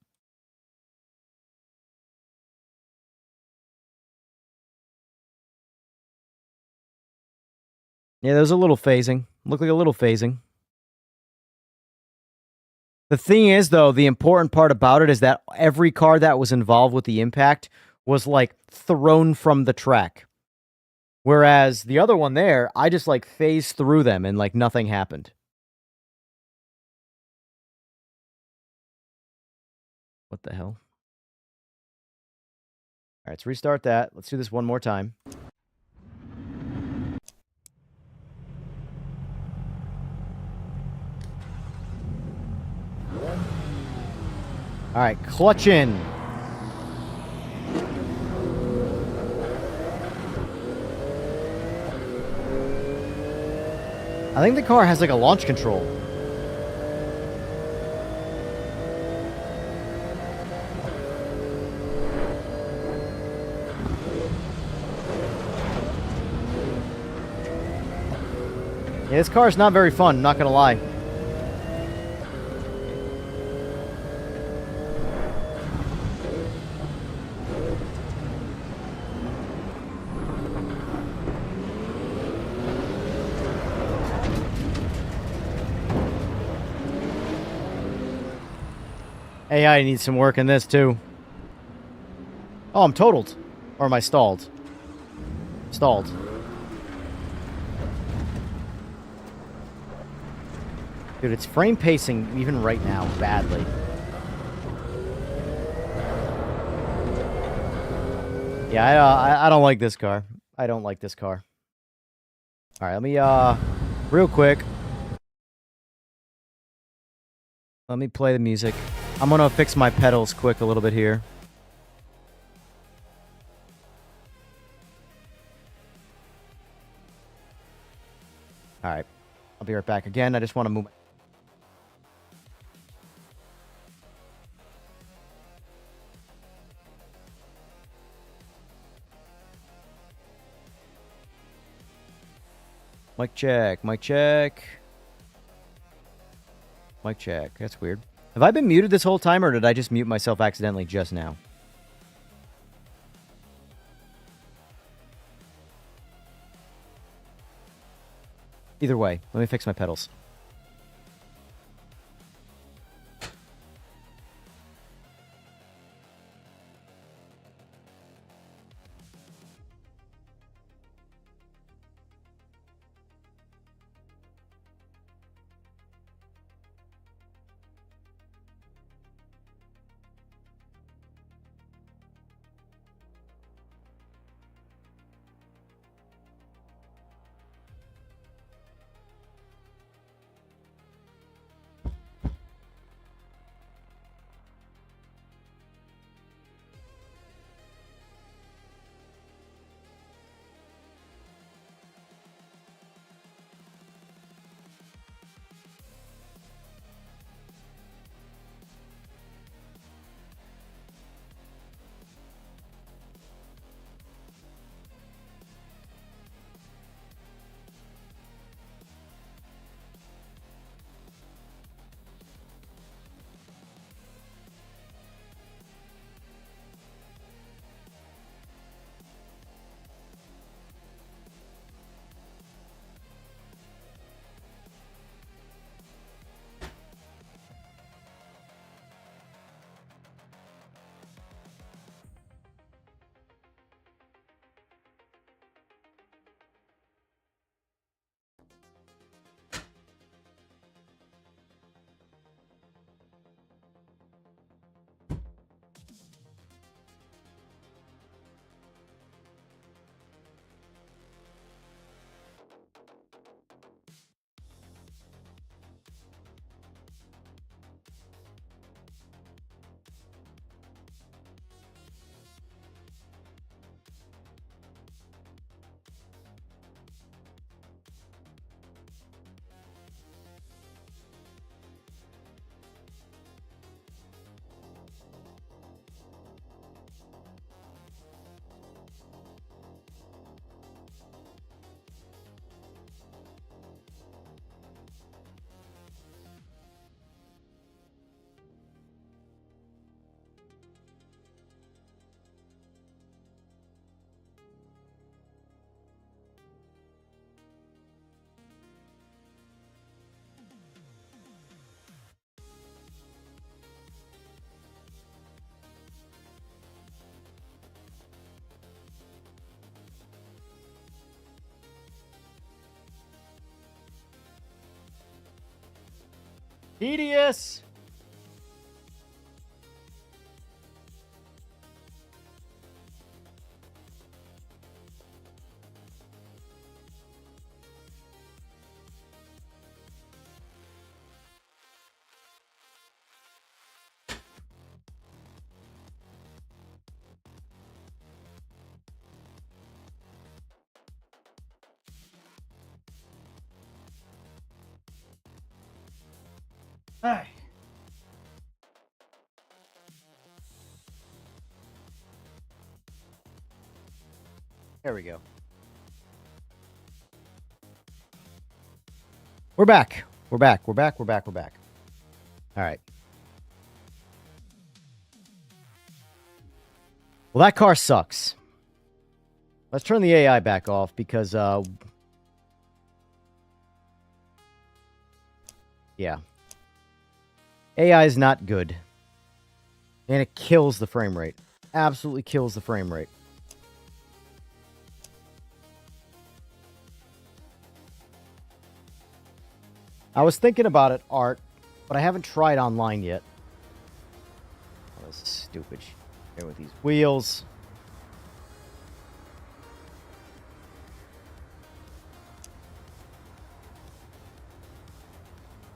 Yeah, there was a little phasing. Looked like a little phasing. The thing is, though, the important part about it is that every car that was involved with the impact was, like, thrown from the track. Whereas the other one there, I just, like, phased through them and, like, nothing happened. What the hell? right, let's restart that. Let's do this one more time. All right, clutch in. I think the car has like a launch control. Yeah, this car is not very fun, not gonna lie. AI needs some work in this too. Oh, I'm totaled. Or am I stalled? Stalled. Dude, it's frame pacing even right now badly. Yeah, I don't like this car. I don't like this car. All right, let me real quick. Let me play the music. I'm gonna fix my pedals quick a little bit here. All right, I'll be right back again. I just want to move. Mic check, mic check. Mic check. That's weird. Have I been muted this whole time, or did I just mute myself accidentally just now? Either way, let me fix my pedals. Tedious! All right. There we go. We're back. We're back. We're back. We're back. We're back. All right. Well, that car sucks. Let's turn the AI back off because, yeah. AI is not good. And it kills the frame rate. Absolutely kills the frame rate. I was thinking about it, Art, but I haven't tried online yet. Oh, this is stupid. Here with these wheels.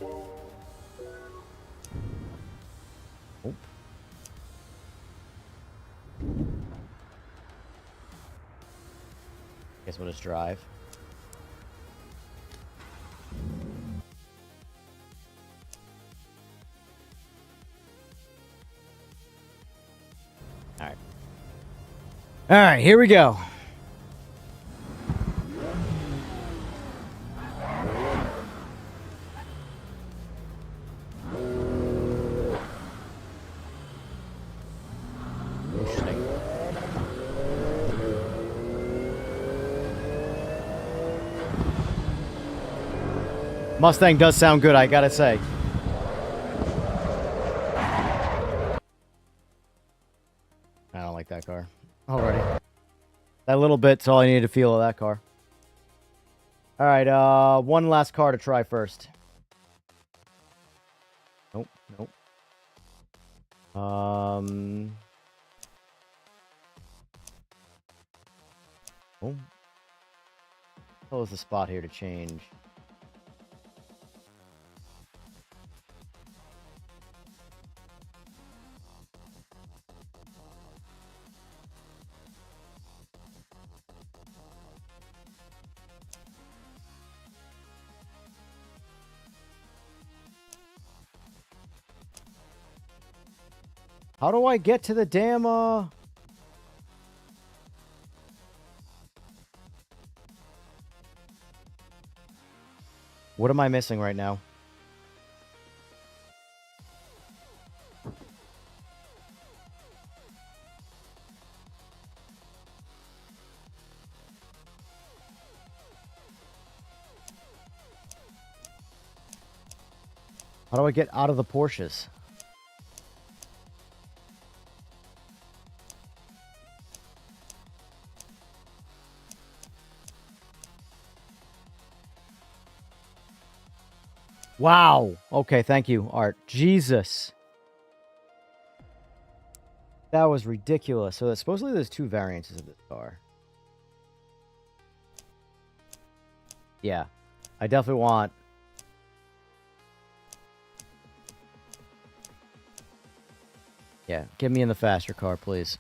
Oh. Guess we'll just drive. Alright. Alright, here we go. Interesting. Mustang does sound good, I gotta say. I don't like that car already. That little bit's all I needed to feel of that car. All right, one last car to try first. Nope, nope. Oh. Close the spot here to change. How do I get to the damn, What am I missing right now? How do I get out of the Porsches? Wow. Okay, thank you, Art. Jesus. That was ridiculous. So supposedly there's two variances of this car. Yeah. I definitely want... Yeah, get me in the faster car, please.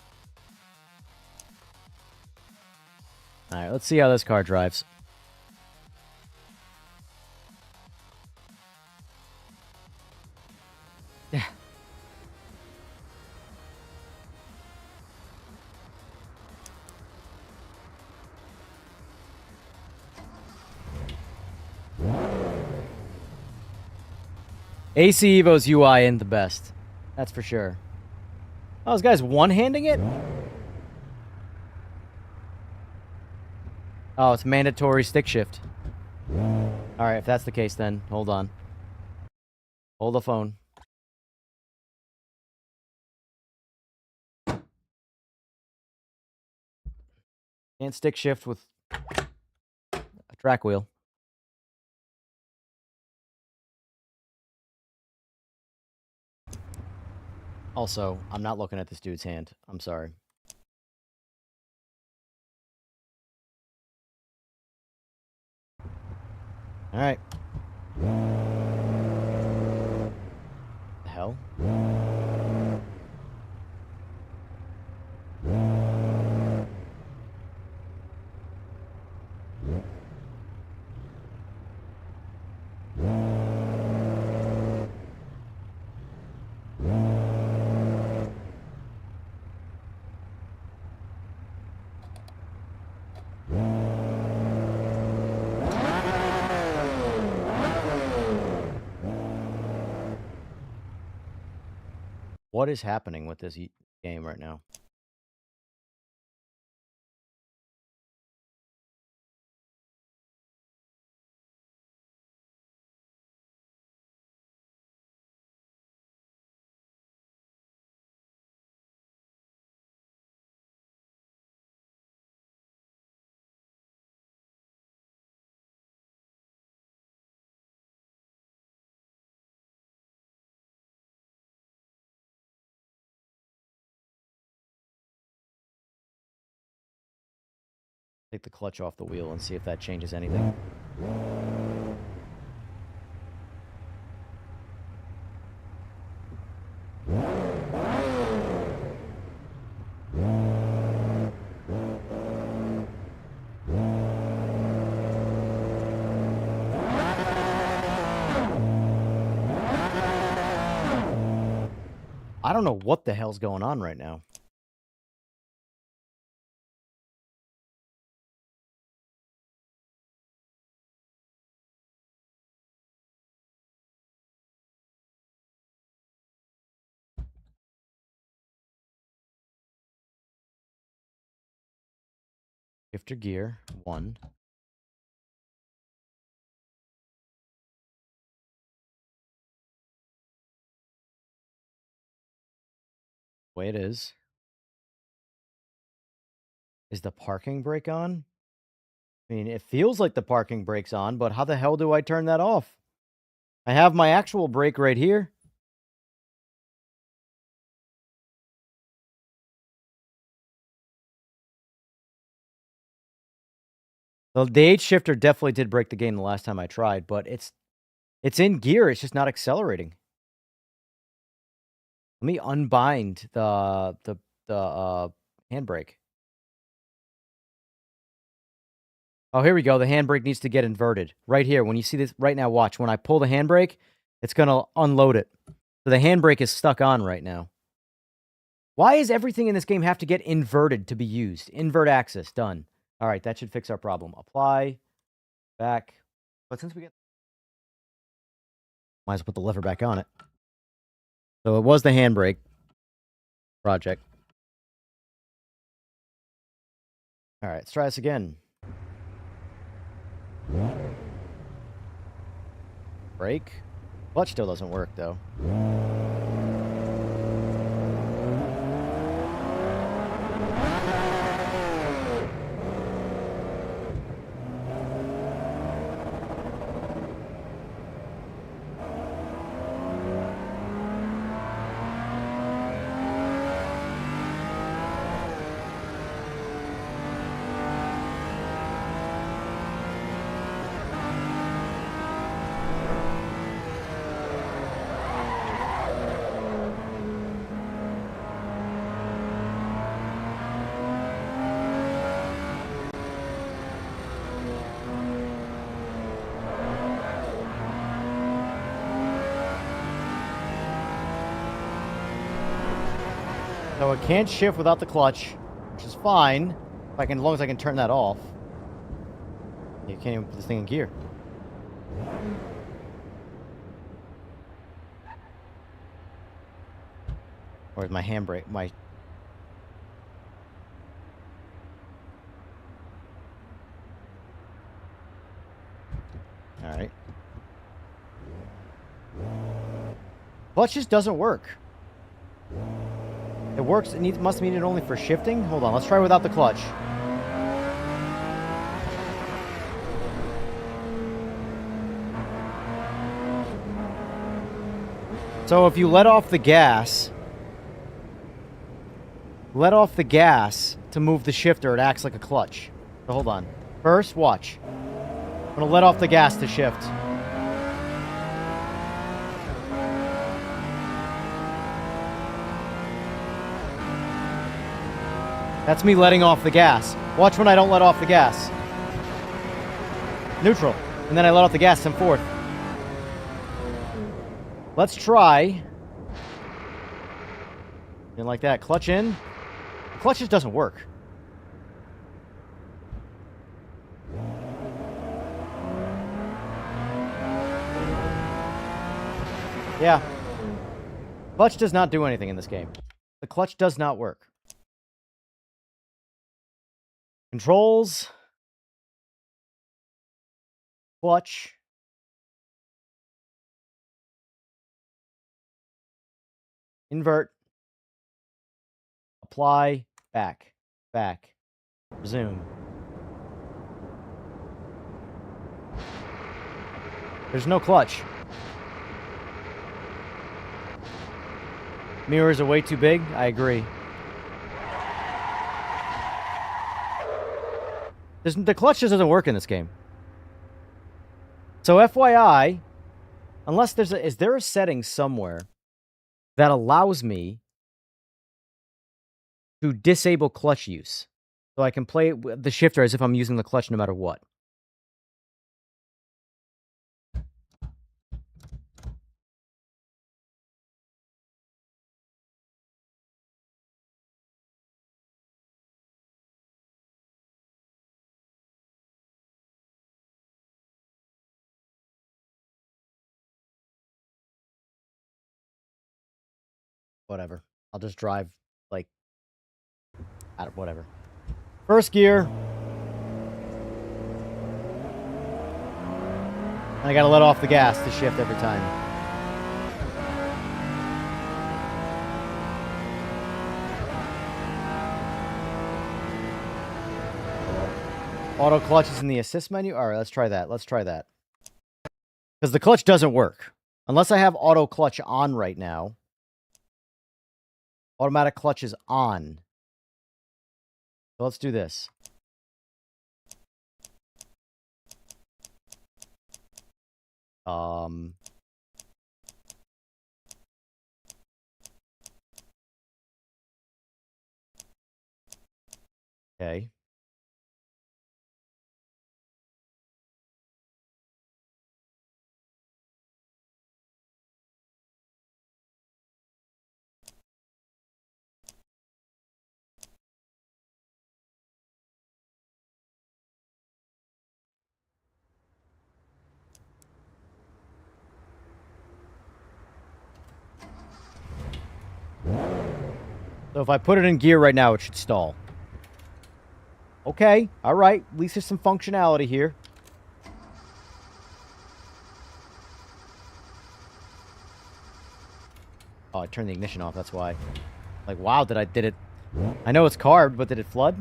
Alright, let's see how this car drives. Yeah. AC Evo's UI ain't the best. That's for sure. Oh, this guy's one-handing it? Oh, it's mandatory stick shift. Alright, if that's the case then, hold on. Hold the phone. Can't stick shift with a track wheel. Also, I'm not looking at this dude's hand. I'm sorry. Alright. The hell? What is happening with this game right now? Take the clutch off the wheel and see if that changes anything. I don't know what the hell's going on right now. Shifter gear, 1. Way it is. Is the parking brake on? I mean, it feels like the parking brake's on, but how the hell do I turn that off? I have my actual brake right here. The H shifter definitely did break the game the last time I tried, but it's in gear. It's just not accelerating. Let me unbind the handbrake. Oh, here we go. The handbrake needs to get inverted. Right here. When you see this right now, watch. When I pull the handbrake, it's going to unload it. So the handbrake is stuck on right now. Why does everything in this game have to get inverted to be used? Invert axis. Done. All right, that should fix our problem. Apply. Back. But since we get... Might as well put the lever back on it. So it was the handbrake project. All right, let's try this again. Brake. Clutch still doesn't work, though. So it can't shift without the clutch, which is fine. If I can, as long as I can turn that off. You can't even put this thing in gear. Where's my handbrake? My... Alright. Clutch just doesn't work. It works, it must mean it only for shifting? Hold on, let's try without the clutch. So if you let off the gas to move the shifter, it acts like a clutch. So hold on. First, watch. I'm gonna let off the gas to shift. That's me letting off the gas. Watch when I don't let off the gas. Neutral. And then I let off the gas and forth. Let's try. And like that. Clutch in. The clutch just doesn't work. Yeah. Clutch does not do anything in this game. The clutch does not work. Controls. Clutch. Invert. Apply. Back. Back. Resume. There's no clutch. Mirrors are way too big. I agree. The clutch just doesn't work in this game. So FYI, unless is there a setting somewhere that allows me to disable clutch use? So I can play the shifter as if I'm using the clutch no matter what. Whatever. I'll just drive, like, whatever. First gear. And I gotta let off the gas to shift every time. Auto clutch is in the assist menu? Alright, let's try that. Let's try that. Because the clutch doesn't work. Unless I have auto clutch on right now. Automatic clutch is on. So let's do this. Okay. So if I put it in gear right now, it should stall. Okay, alright. At least there's some functionality here. Oh, I turned the ignition off, that's why. Like, wow, did it... I know it's carved, but did it flood?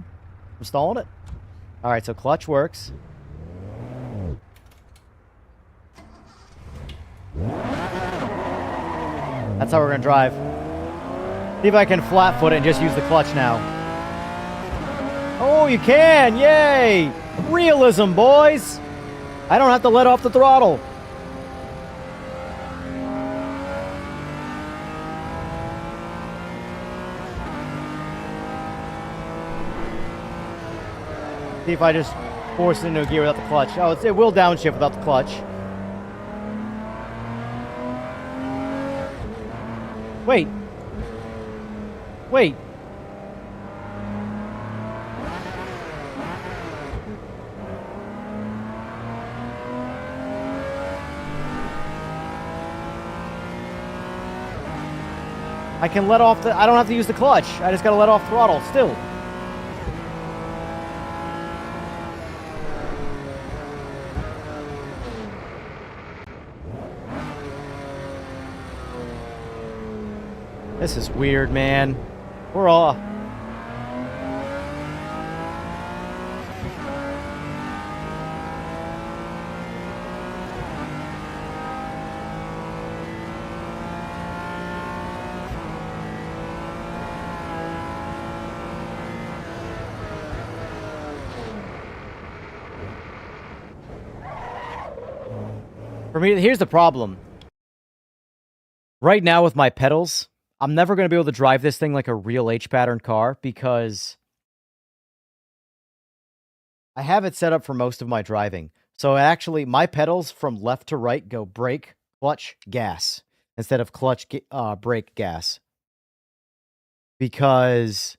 I'm stalling it. Alright, so clutch works. That's how we're gonna drive. See if I can flat foot it and just use the clutch now. Oh, you can! Yay! Realism, boys! I don't have to let off the throttle. See if I just force it into a gear without the clutch. Oh, it will downshift without the clutch. Wait. Wait. I can let off the... I don't have to use the clutch. I just gotta let off throttle still. This is weird, man. We're all... For me, here's the problem. Right now with my pedals, I'm never going to be able to drive this thing like a real H-pattern car because I have it set up for most of my driving. So actually, my pedals from left to right go brake, clutch, gas, instead of clutch, brake, gas. Because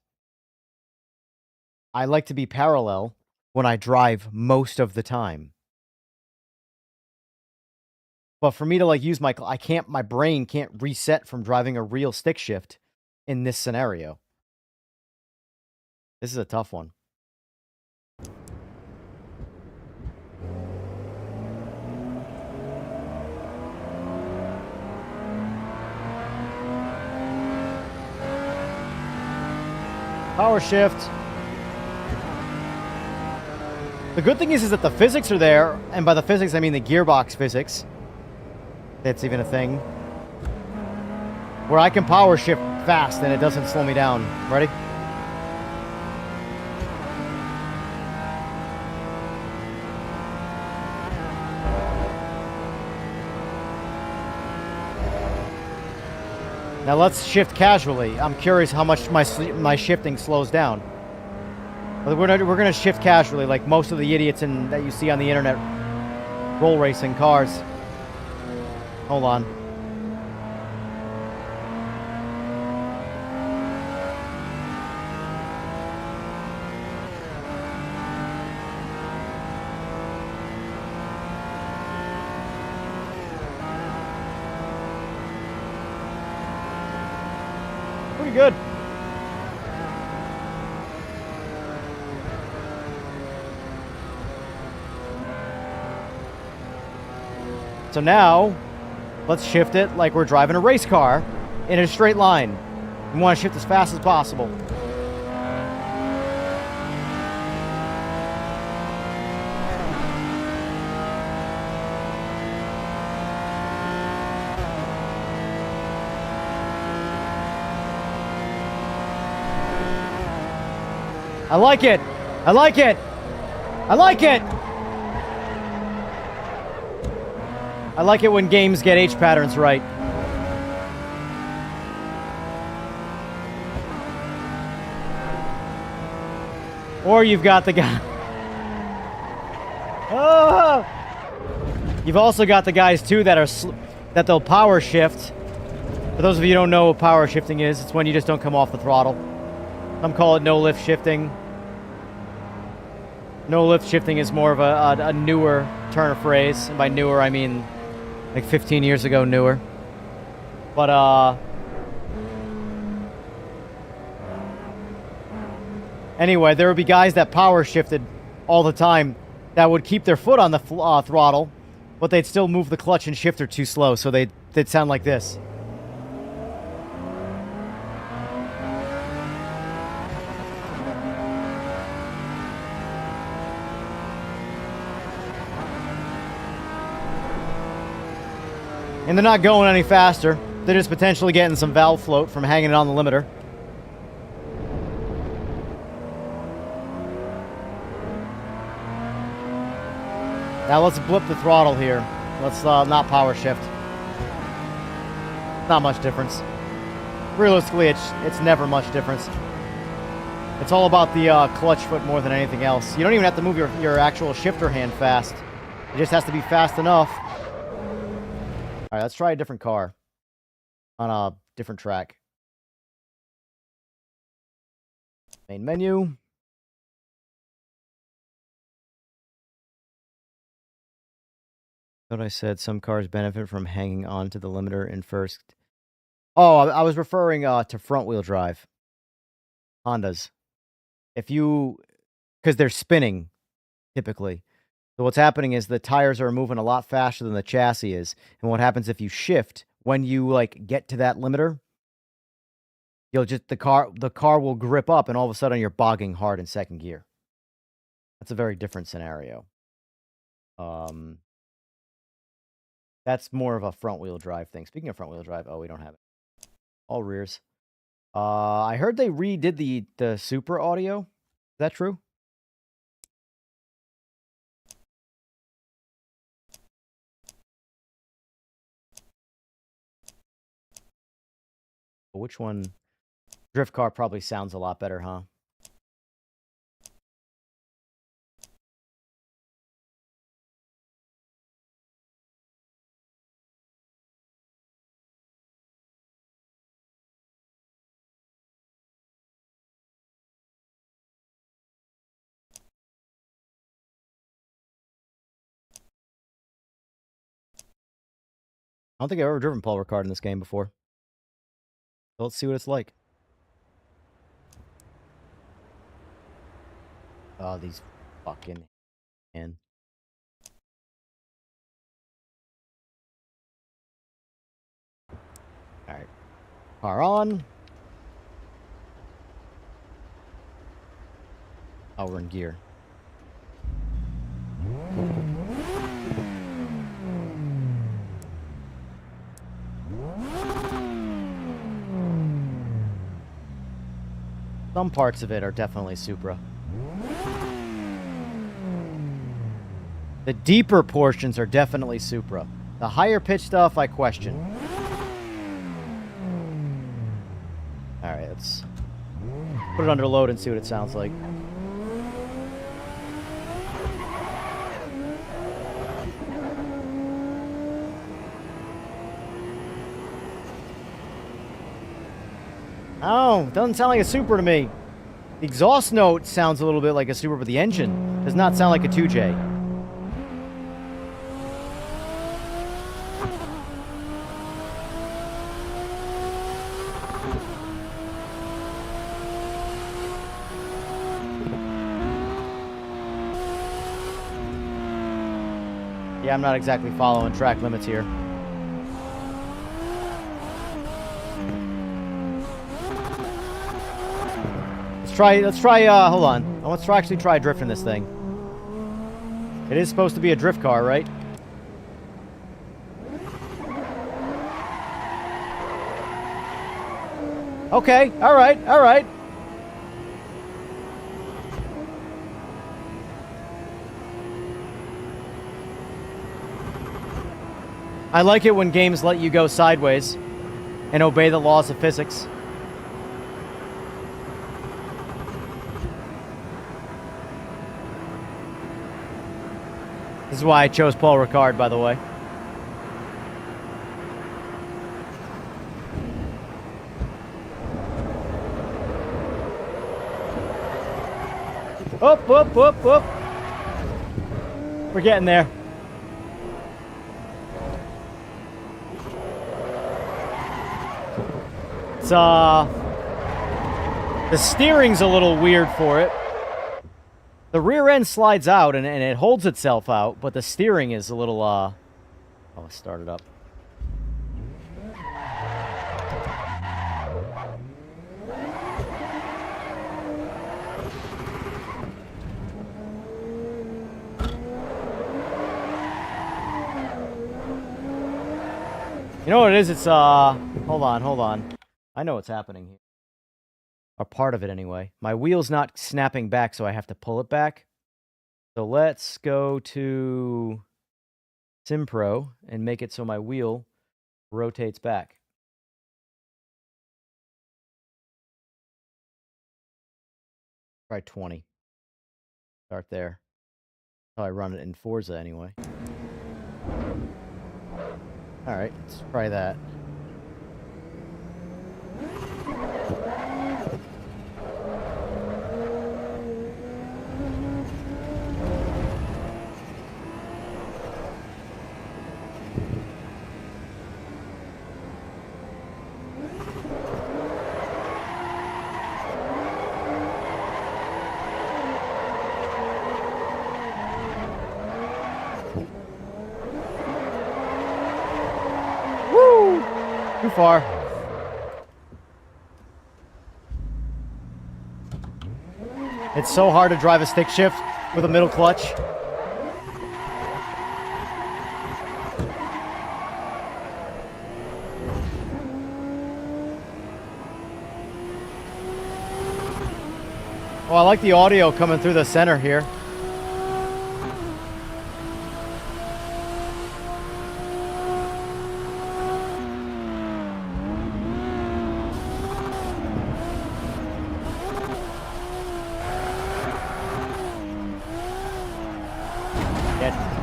I like to be parallel when I drive most of the time. But for me to like use my brain can't reset from driving a real stick shift in this scenario. This is a tough one. Power shift. The good thing is that the physics are there, and by the physics I mean the gearbox physics. That's even a thing. Where I can power shift fast and it doesn't slow me down. Ready? Now let's shift casually. I'm curious how much my shifting slows down. We're gonna shift casually, like most of the idiots that you see on the internet roll racing cars. Hold on. Pretty good. So now, let's shift it like we're driving a race car in a straight line. We want to shift as fast as possible. I like it. I like it. I like it. I like it when games get H patterns right. Or you've got the guy. Oh! You've also got the guys too that are that they'll power shift. For those of you who don't know what power shifting is, it's when you just don't come off the throttle. Some call it no lift shifting. No lift shifting is more of a newer turn of phrase, and by newer I mean like 15 years ago newer. But anyway, there would be guys that power shifted all the time that would keep their foot on the throttle, but they'd still move the clutch and shifter too slow, so they'd sound like this. And they're not going any faster. They're just potentially getting some valve float from hanging it on the limiter. Now let's blip the throttle here. Let's not power shift. Not much difference. Realistically, it's never much difference. It's all about the clutch foot more than anything else. You don't even have to move your actual shifter hand fast. It just has to be fast enough. All right, let's try a different car on a different track. Main menu. What I said, some cars benefit from hanging on to the limiter in first. Oh, I was referring to front wheel drive. Hondas. Because they're spinning, typically. So what's happening is the tires are moving a lot faster than the chassis is. And what happens if you shift, when you like get to that limiter, the car will grip up and all of a sudden you're bogging hard in second gear. That's a very different scenario. That's more of a front wheel drive thing. Speaking of front wheel drive, oh, we don't have it. All rears. I heard they redid the Super audio. Is that true? Which one? Drift car probably sounds a lot better, huh? don't think I've ever driven Paul Ricard in this game before. So let's see what it's like. Oh, these fucking... Man. Alright. Car on. Oh, we're in gear. Some parts of it are definitely Supra. The deeper portions are definitely Supra. The higher pitch stuff, I question. Alright, let's put it under load and see what it sounds like. Oh, doesn't sound like a Supra to me. The exhaust note sounds a little bit like a Supra, but the engine does not sound like a 2J. Yeah, I'm not exactly following track limits here. Let's try, hold on. Let's actually try drifting this thing. It is supposed to be a drift car, right? Okay, alright, alright. I like it when games let you go sideways and obey the laws of physics. This is why I chose Paul Ricard, by the way. Up, up, up, up. We're getting there. It's, the steering's a little weird for it. The rear end slides out and it holds itself out, but the steering is a little, oh, start it up. You know what it is? It's, hold on. I know what's happening here. Or part of it, anyway. My wheel's not snapping back, so I have to pull it back. So let's go to SimPro and make it so my wheel rotates back. Try 20. Start there. That's how I run it in Forza, anyway. Alright, let's try that. Too far. It's so hard to drive a stick shift with a middle clutch. Oh, I like the audio coming through the center here.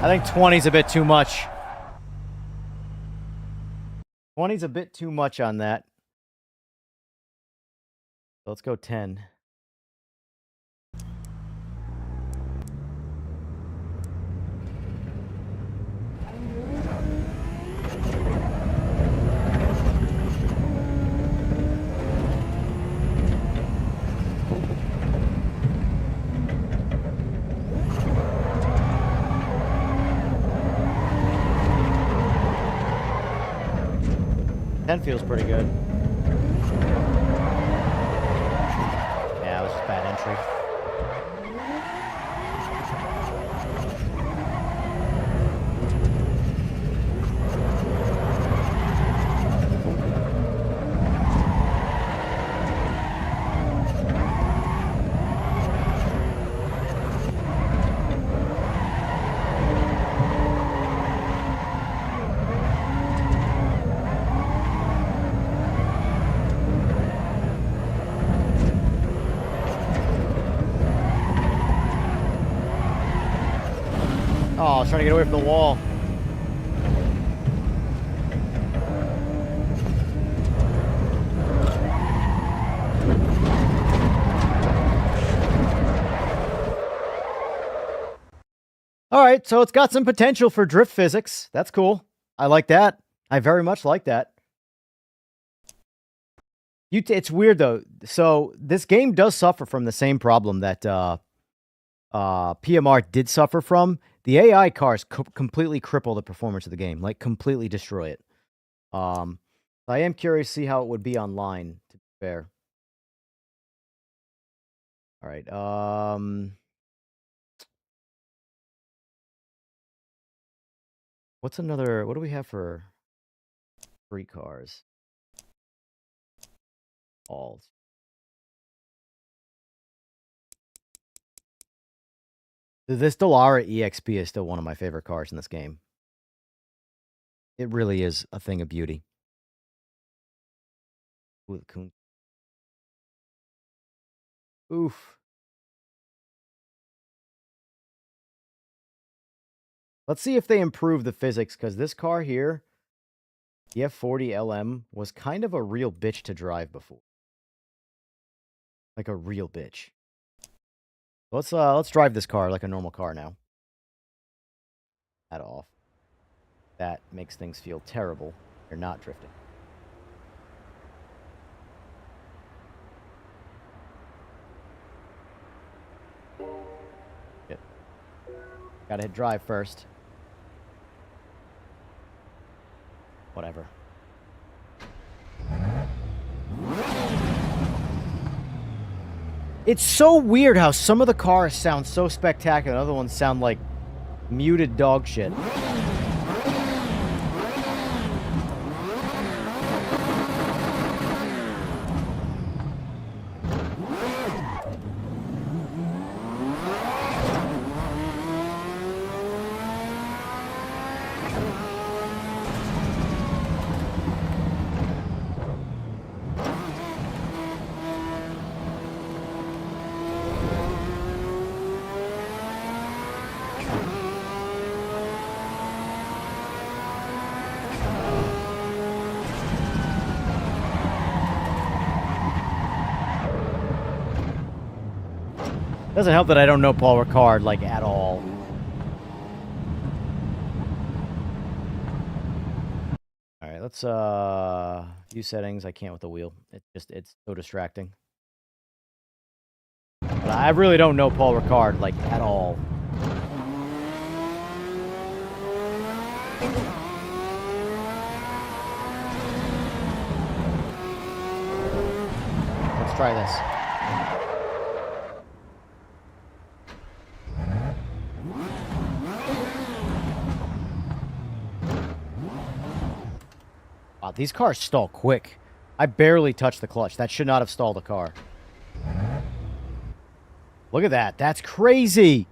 I think 20's a bit too much. 20's a bit too much on that. So let's go 10. 10 feels pretty good. Yeah, it was just bad entry. Oh, I was trying to get away from the wall. All right, so it's got some potential for drift physics. That's cool. I like that. I very much like that. It's weird, though. So this game does suffer from the same problem that PMR did suffer from. The AI cars completely cripple the performance of the game, like completely destroy it. I am curious to see how it would be online, to be fair. All right. What do we have for free cars? All. This Dallara EXP is still one of my favorite cars in this game. It really is a thing of beauty. Oof. Let's see if they improve the physics, because this car here, the F40 LM, was kind of a real bitch to drive before. Like a real bitch. Let's drive this car like a normal car now. That off. That makes things feel terrible. You're not drifting. Shit. Gotta hit drive first. Whatever. It's so weird how some of the cars sound so spectacular, and other ones sound like muted dog shit. Doesn't help that I don't know Paul Ricard, like, at all. Alright, let's, view settings. I can't with the wheel. It's so distracting. But I really don't know Paul Ricard, like, at all. Let's try this. Wow, these cars stall quick. I barely touched the clutch. That should not have stalled the car. Look at that. That's crazy.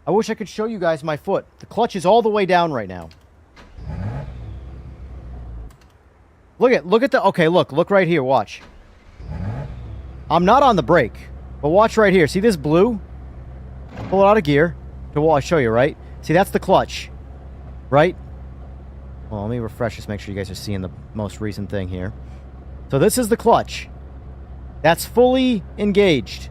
I wish I could show you guys my foot. The clutch is all the way down right now. Look at the... Okay, look right here. Watch. I'm not on the brake. But watch right here. See this blue? Pull it out of gear. I'll show you, right? See, that's the clutch. Right? Well, let me refresh this, make sure you guys are seeing the most recent thing here. So this is the clutch. That's fully engaged.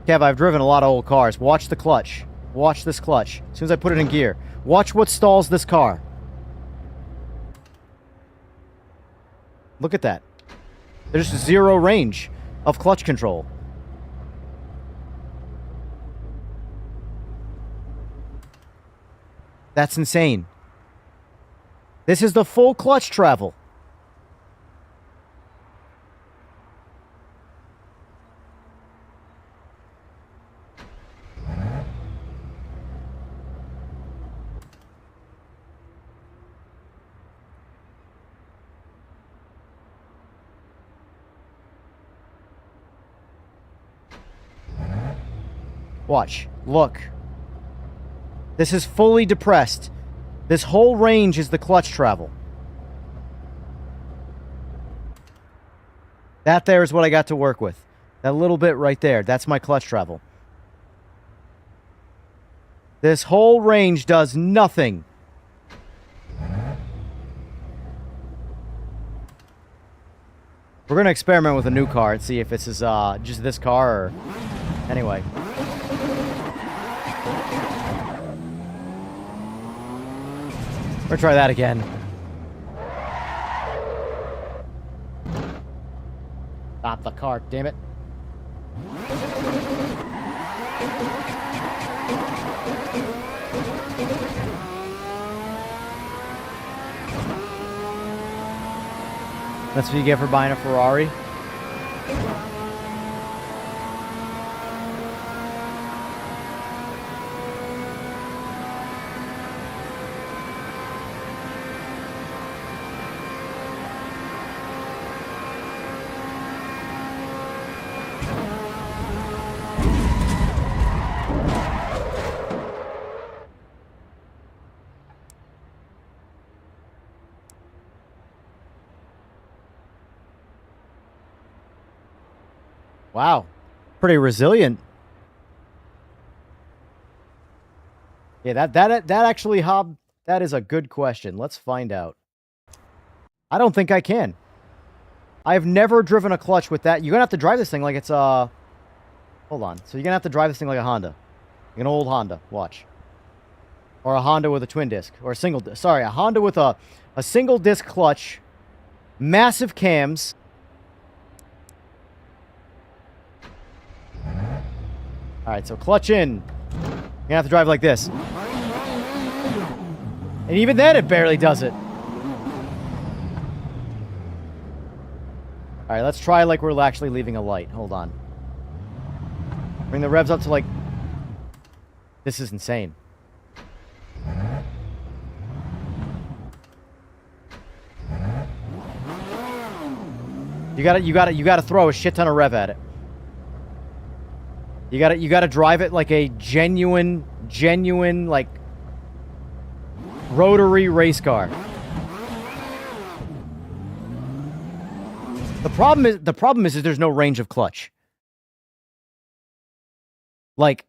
Kev, I've driven a lot of old cars. Watch the clutch. Watch this clutch. As soon as I put it in gear. Watch what stalls this car. Look at that. There's zero range of clutch control. That's insane. This is the full clutch travel. Watch. Look. This is fully depressed. This whole range is the clutch travel. That there is what I got to work with. That little bit right there. That's my clutch travel. This whole range does nothing. We're going to experiment with a new car and see if this is just this car or... Anyway. We're going to try that again. Stop the car, damn it. That's what you get for buying a Ferrari. Wow. Pretty resilient. Yeah, that actually, Hob, that is a good question. Let's find out. I don't think I can. I've never driven a clutch with that. You're going to have to drive this thing like it's a... Hold on. So you're going to have to drive this thing like a Honda. Like an old Honda. Watch. Or a Honda with a twin disc. Or a single... Sorry, a Honda with a single disc clutch. Massive cams. Alright, so clutch in. You're gonna have to drive like this. And even then, it barely does it. Alright, let's try like we're actually leaving a light. Hold on. Bring the revs up to like... This is insane. You gotta throw a shit ton of rev at it. You gotta drive it like a genuine, like, rotary race car. The problem is there's no range of clutch. Like,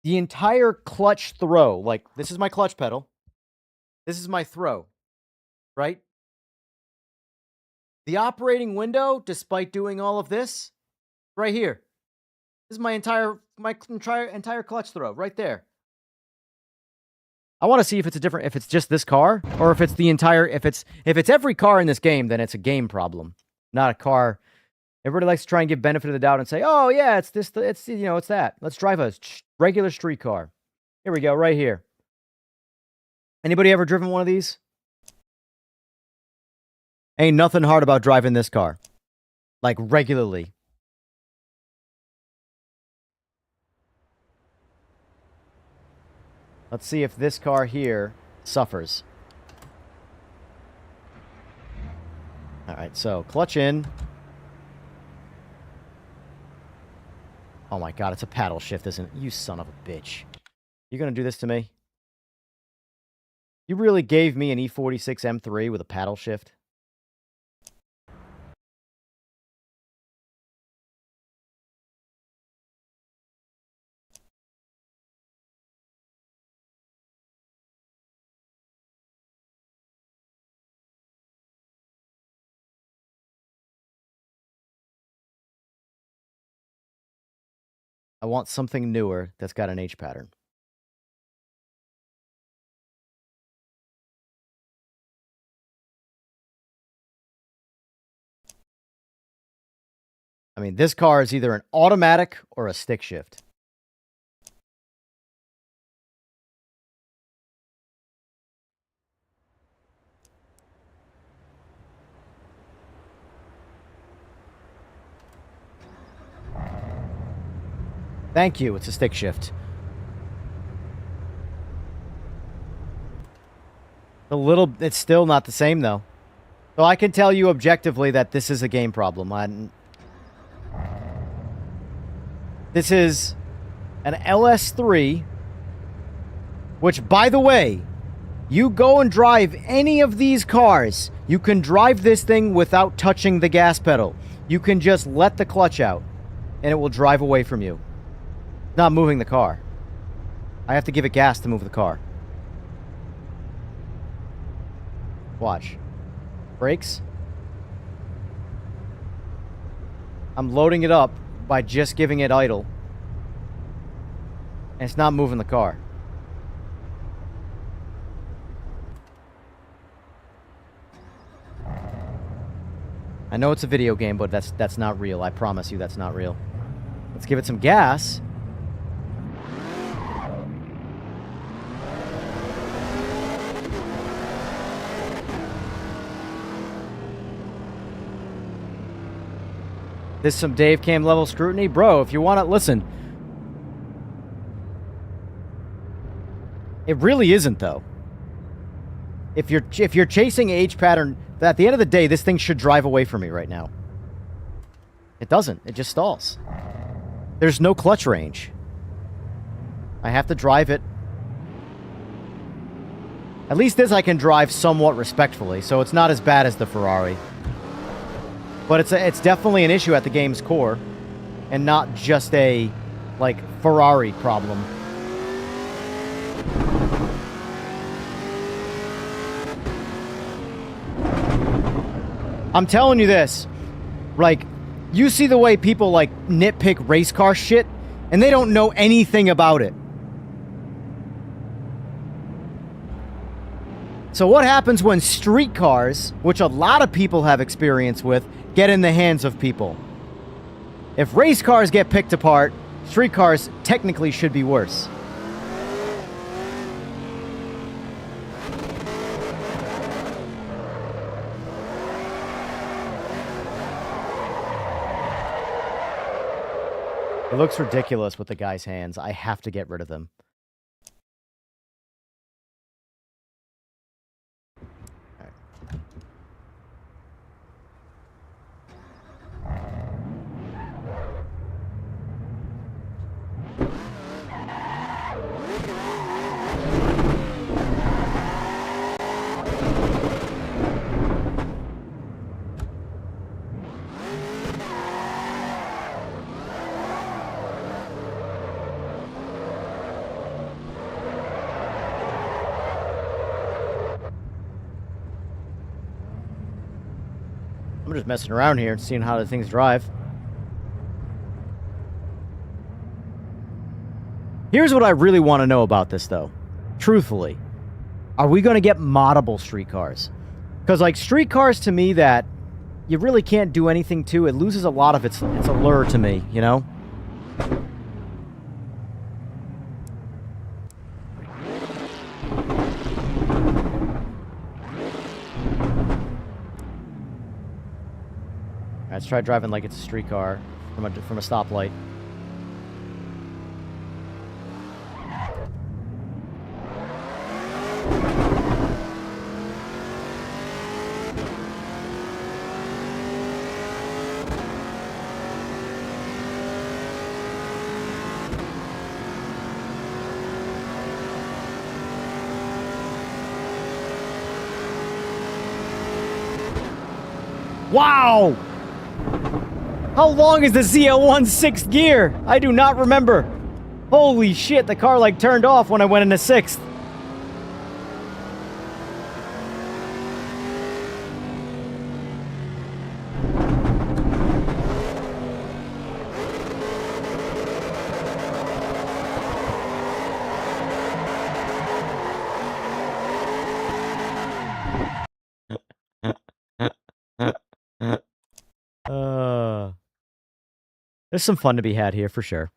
the entire clutch throw, like, this is my clutch pedal. This is my throw, right? The operating window, despite doing all of this, right here. This is my entire clutch throw right there. I want to see if it's if it's just this car or if it's the entire, if it's every car in this game, then it's a game problem, not a car. Everybody likes to try and give benefit of the doubt and say, "Oh yeah, it's this, it's it's that." Let's drive a regular street car. Here we go, right here. Anybody ever driven one of these? Ain't nothing hard about driving this car, like regularly. Let's see if this car here suffers. Alright, so clutch in. Oh my god, it's a paddle shift, isn't it? You son of a bitch. You gonna do this to me? You really gave me an E46 M3 with a paddle shift? I want something newer that's got an H pattern. I mean, this car is either an automatic or a stick shift. Thank you. It's a stick shift. It's still not the same, though. So I can tell you objectively that this is a game problem. This is an LS3, which, by the way, you go and drive any of these cars, you can drive this thing without touching the gas pedal. You can just let the clutch out, and it will drive away from you. Not moving the car. I have to give it gas to move the car. Watch. Brakes. I'm loading it up by just giving it idle. And it's not moving the car. I know it's a video game, but that's not real. I promise you that's not real. Let's give it some gas. This some Dave Cam level scrutiny? Bro, if you want to listen. It really isn't, though. If you're chasing H pattern, at the end of the day, this thing should drive away from me right now. It doesn't. It just stalls. There's no clutch range. I have to drive it. At least this I can drive somewhat respectfully, so it's not as bad as the Ferrari. But it's definitely an issue at the game's core, and not just a, like, Ferrari problem. I'm telling you this, like, you see the way people, like, nitpick race car shit, and they don't know anything about it. So what happens when street cars, which a lot of people have experience with, get in the hands of people? If race cars get picked apart, street cars technically should be worse. It looks ridiculous with the guy's hands. I have to get rid of them. I'm just messing around here and seeing how the things drive. Here's what I really want to know about this, though. Truthfully. Are we going to get moddable street cars? Because, like, street cars to me that you really can't do anything to, it loses a lot of its allure to me, you know? Let's try driving like it's a street car from a stoplight. Wow! How long is the ZL1 sixth gear? I do not remember. Holy shit, the car like turned off when I went into sixth. There's some fun to be had here for sure.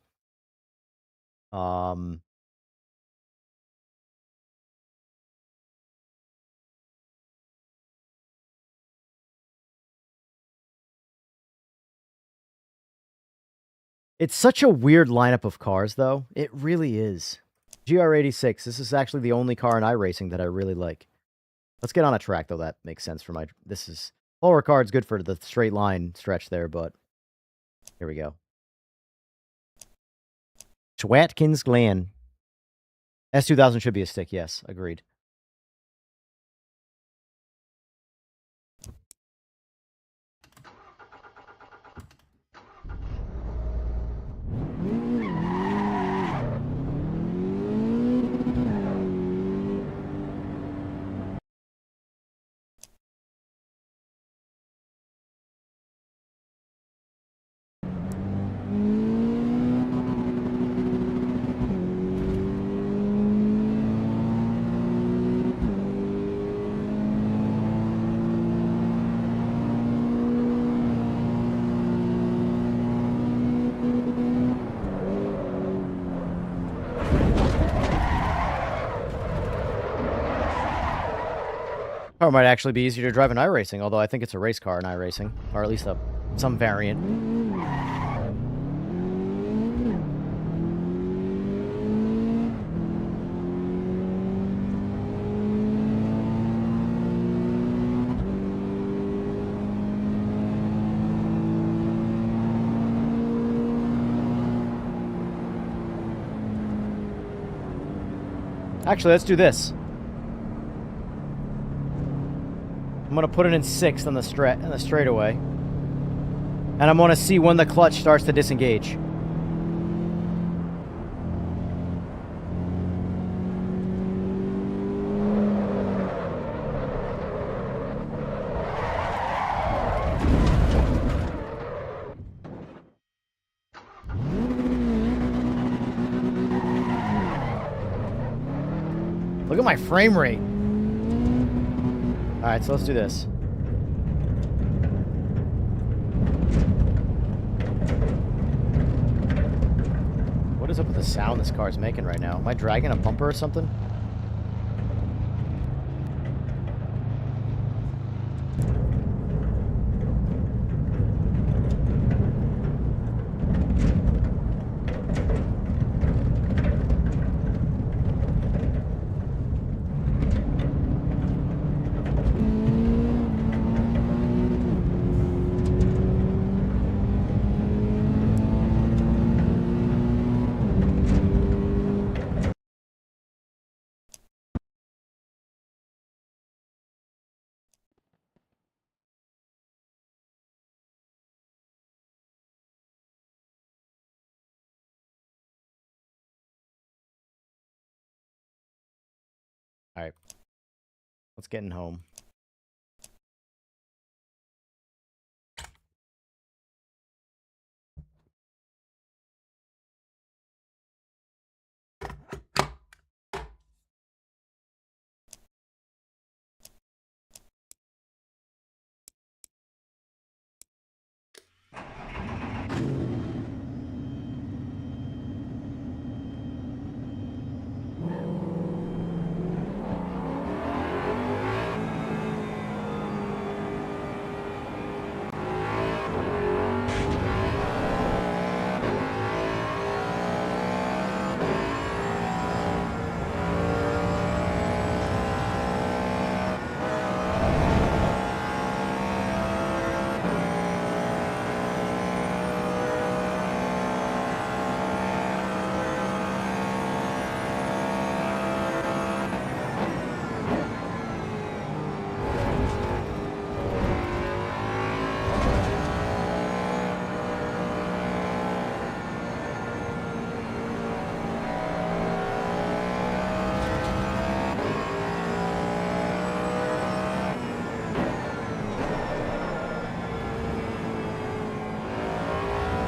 It's such a weird lineup of cars, though. It really is. GR86. This is actually the only car in iRacing that I really like. Let's get on a track, though. That makes sense for my... This is... Paul Ricard's good for the straight line stretch there, but... Here we go. Watkins Glen. S2000 should be a stick, yes. Agreed. Car might actually be easier to drive in iRacing, although I think it's a race car in iRacing, or at least some variant. Actually, let's do this. I'm gonna put it in 6th on the straightaway, and I'm gonna see when the clutch starts to disengage. Look at my frame rate. Alright, so let's do this. What is up with the sound this car's making right now? Am I dragging a bumper or something? Alright. Let's get in home.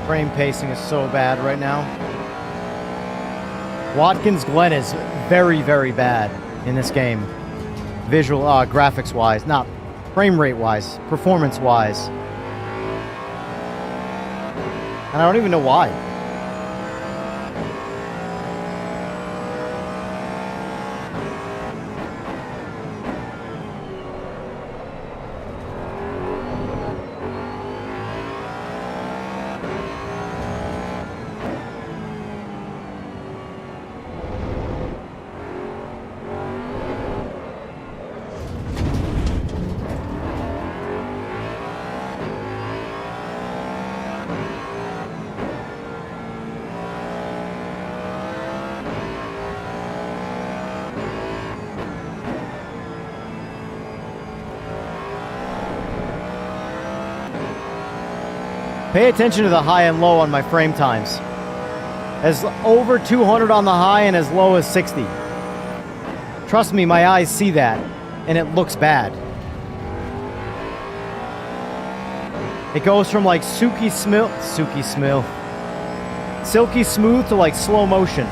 Frame pacing is so bad right now. Watkins Glen is very, very bad in this game. Visual, graphics wise, not frame rate wise, performance wise. And I don't even know why. Pay attention to the high and low on my frame times. As over 200 on the high and as low as 60. Trust me, my eyes see that, and it looks bad. It goes from like silky smooth to like slow motion.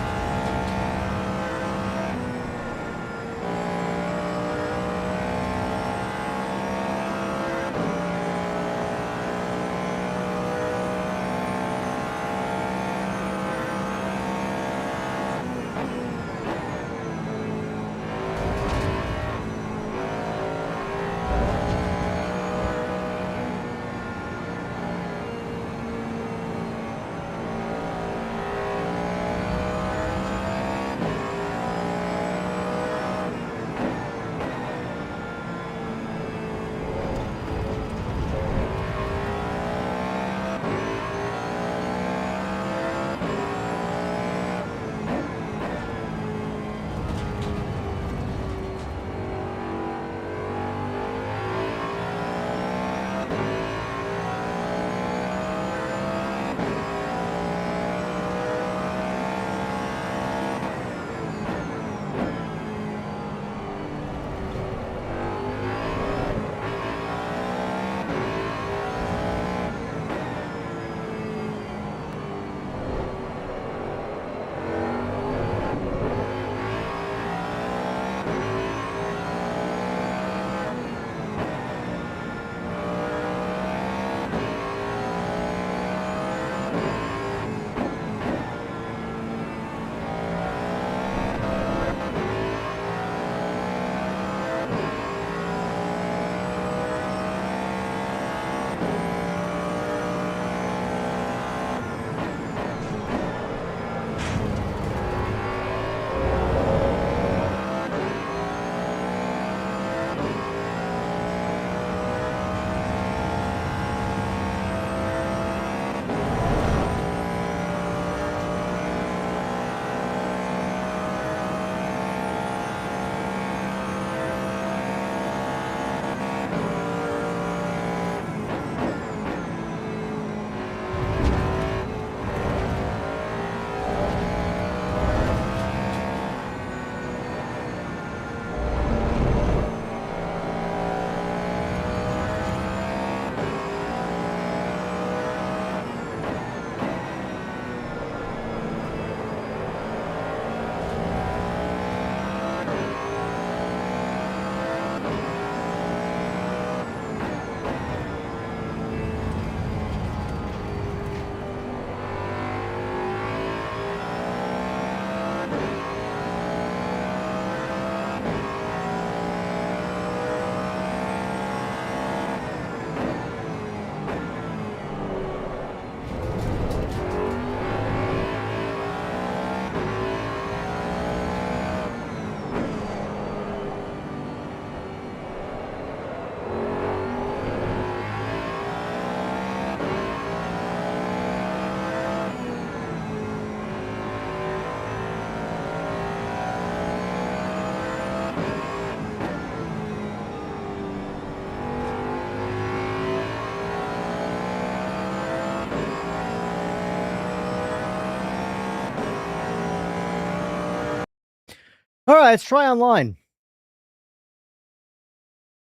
All right, let's try online.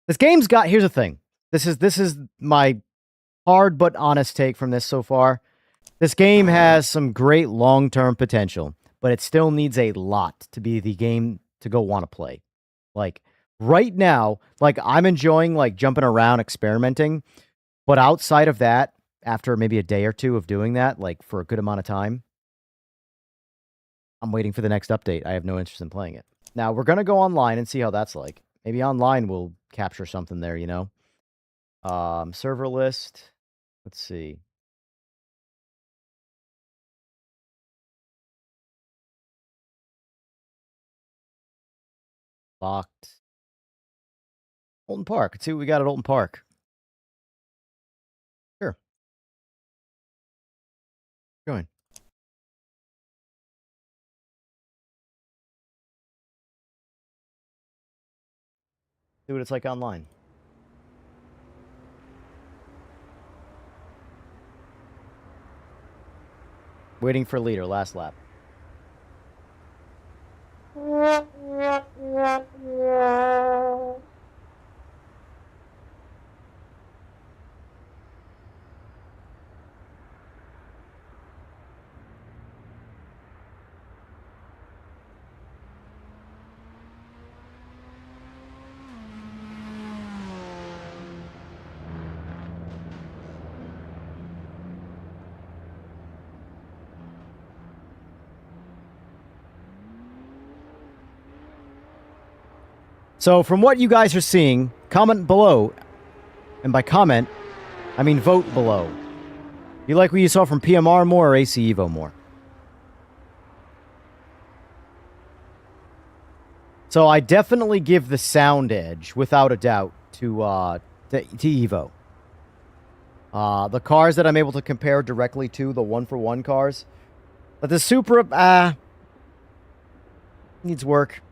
This game's got, here's the thing. This is my hard but honest take from this so far. This game has some great long-term potential, but it still needs a lot to be the game to go want to play. Like right now, like I'm enjoying like jumping around, experimenting, but outside of that, after maybe a day or two of doing that, like for a good amount of time, I'm waiting for the next update. I have no interest in playing it. Now, we're going to go online and see how that's like. Maybe online will capture something there, you know? Server list. Let's see. Locked. Alton Park. Let's see what we got at Alton Park. Sure. Join. See what it's like online. Waiting for leader, last lap. So, from what you guys are seeing, comment below. And by comment, I mean vote below. You like what you saw from PMR more or AC Evo more? So, I definitely give the sound edge, without a doubt, to Evo. The cars that I'm able to compare directly to, the one-for-one cars. But the Supra, needs work.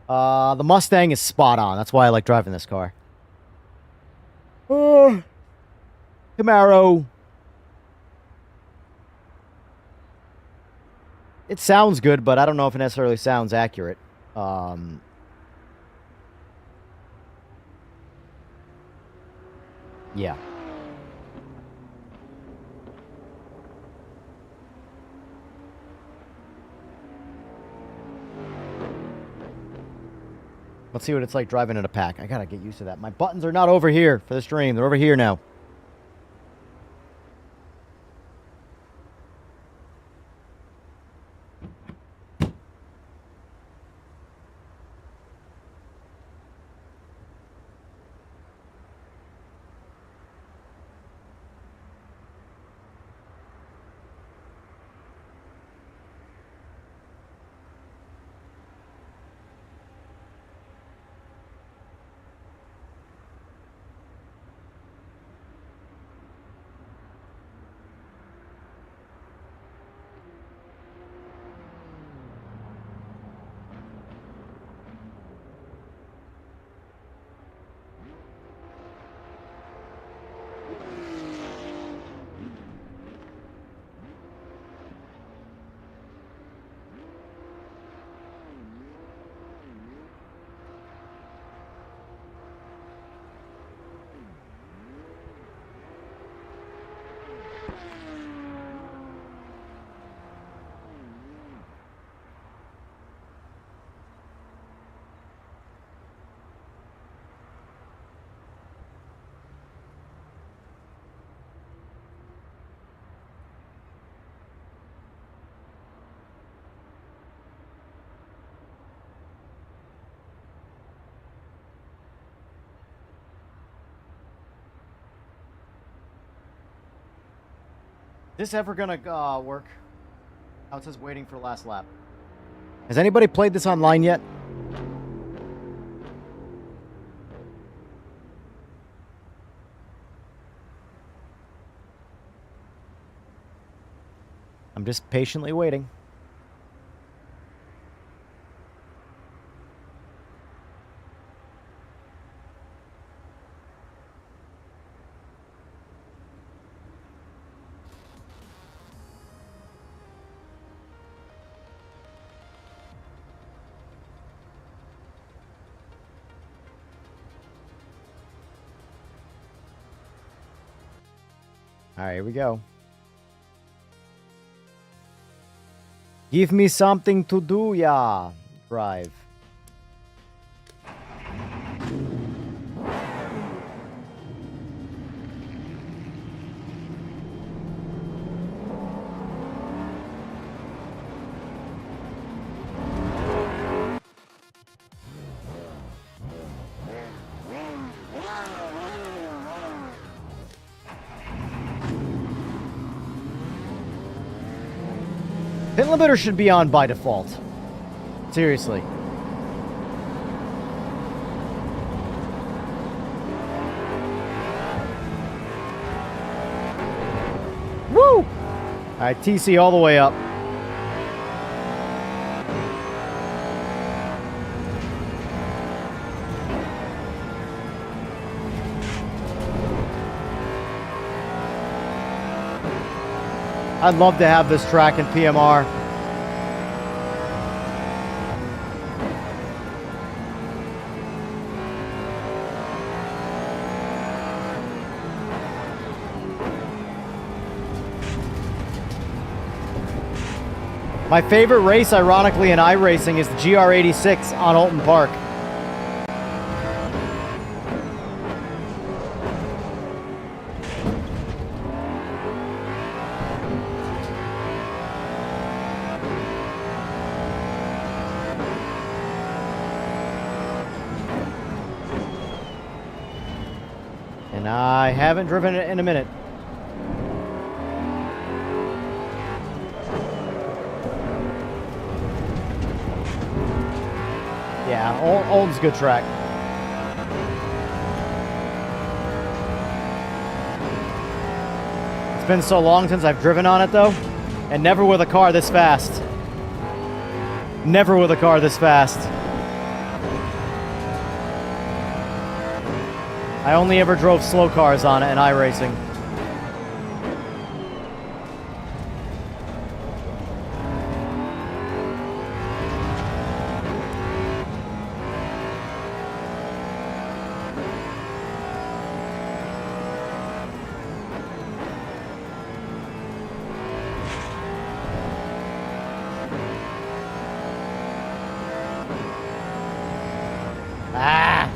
The Mustang is spot on. That's why I like driving this car. Camaro. It sounds good, but I don't know if it necessarily sounds accurate. Yeah. Let's see what it's like driving in a pack. I gotta get used to that. My buttons are not over here for the stream. They're over here now. This ever gonna work? How it says waiting for last lap. Has anybody played this online yet? I'm just patiently waiting. All right, here we go. Give me something to do, yeah. Drive. Pit limiter should be on by default. Seriously. Woo! Alright, TC all the way up. I'd love to have this track in PMR. My favorite race, ironically, in iRacing is the GR86 on Alton Park. And I haven't driven it in a minute. Yeah, Alton's a good track. It's been so long since I've driven on it, though, and never with a car this fast. Never with a car this fast. I only ever drove slow cars on it in iRacing. Ah!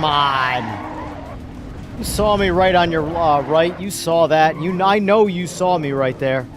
Come on. You saw me right on your right. You saw that. I know you saw me right there.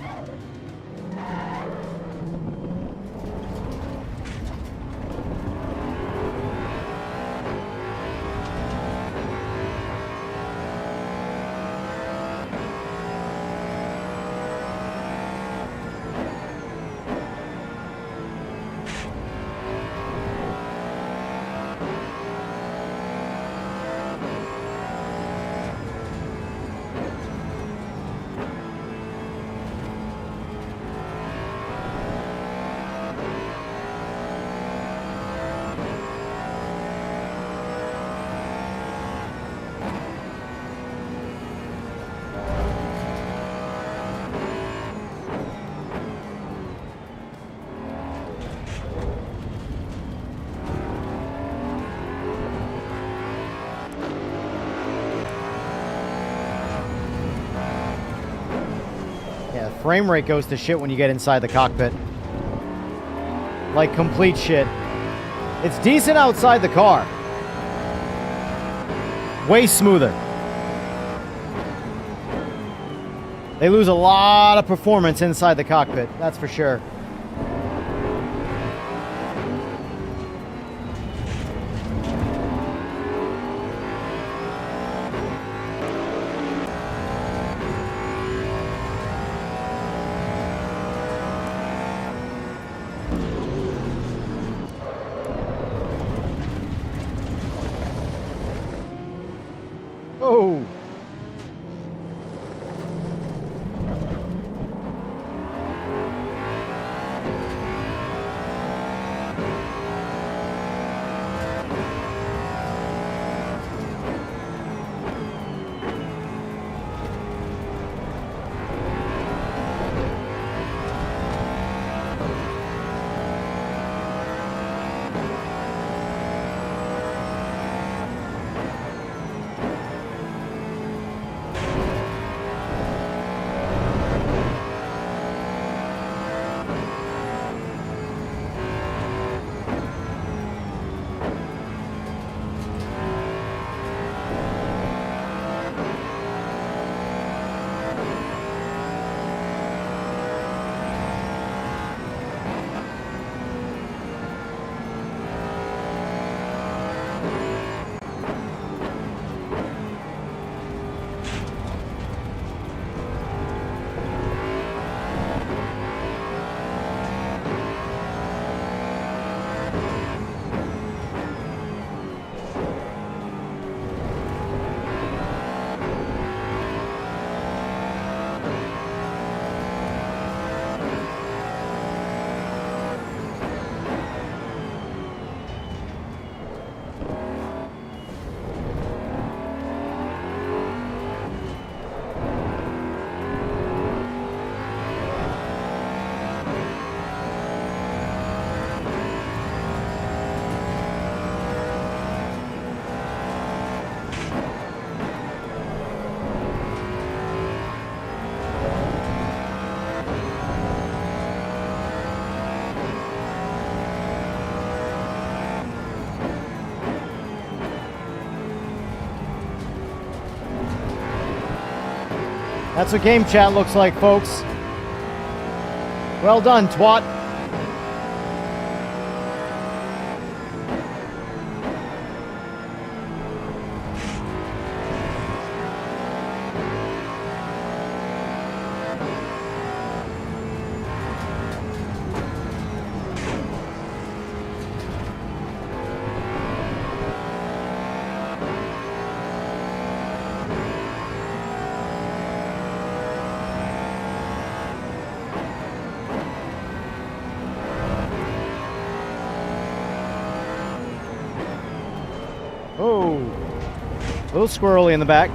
Frame rate goes to shit when you get inside the cockpit. Like complete shit. It's decent outside the car. Way smoother. They lose a lot of performance inside the cockpit, that's for sure. That's what game chat looks like, folks. Well done, twat. Oh, a little squirrely in the back.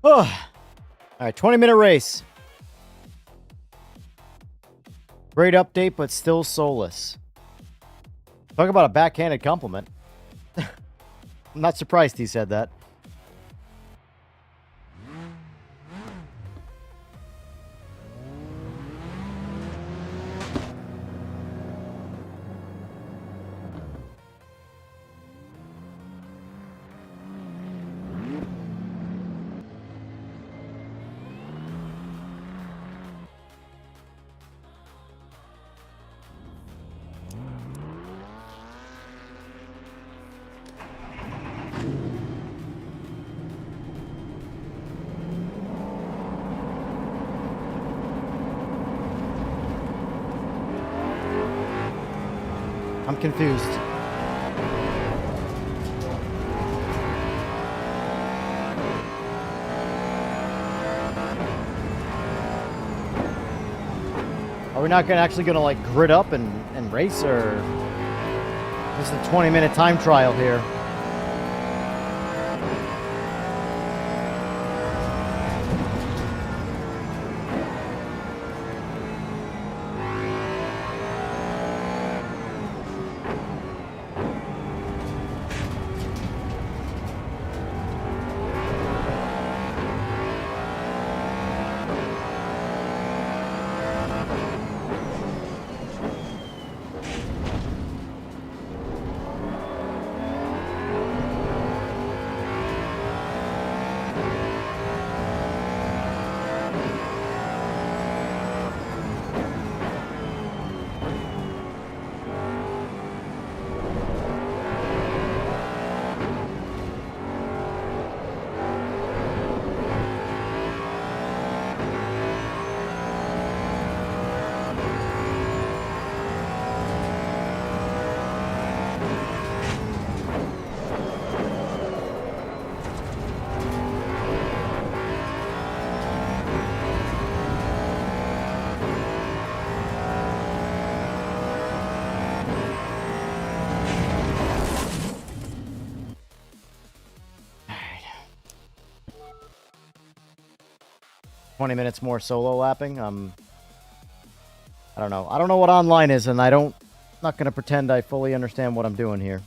Oh. All right, 20-minute race. Great update, but still soulless. Talk about a backhanded compliment. I'm not surprised he said that. I'm confused. Are we not actually gonna like grid up and race, or this is a 20-minute time trial here? All right. 20 minutes more solo lapping. I don't know. I don't know what online is, and I'm not going to pretend I fully understand what I'm doing here.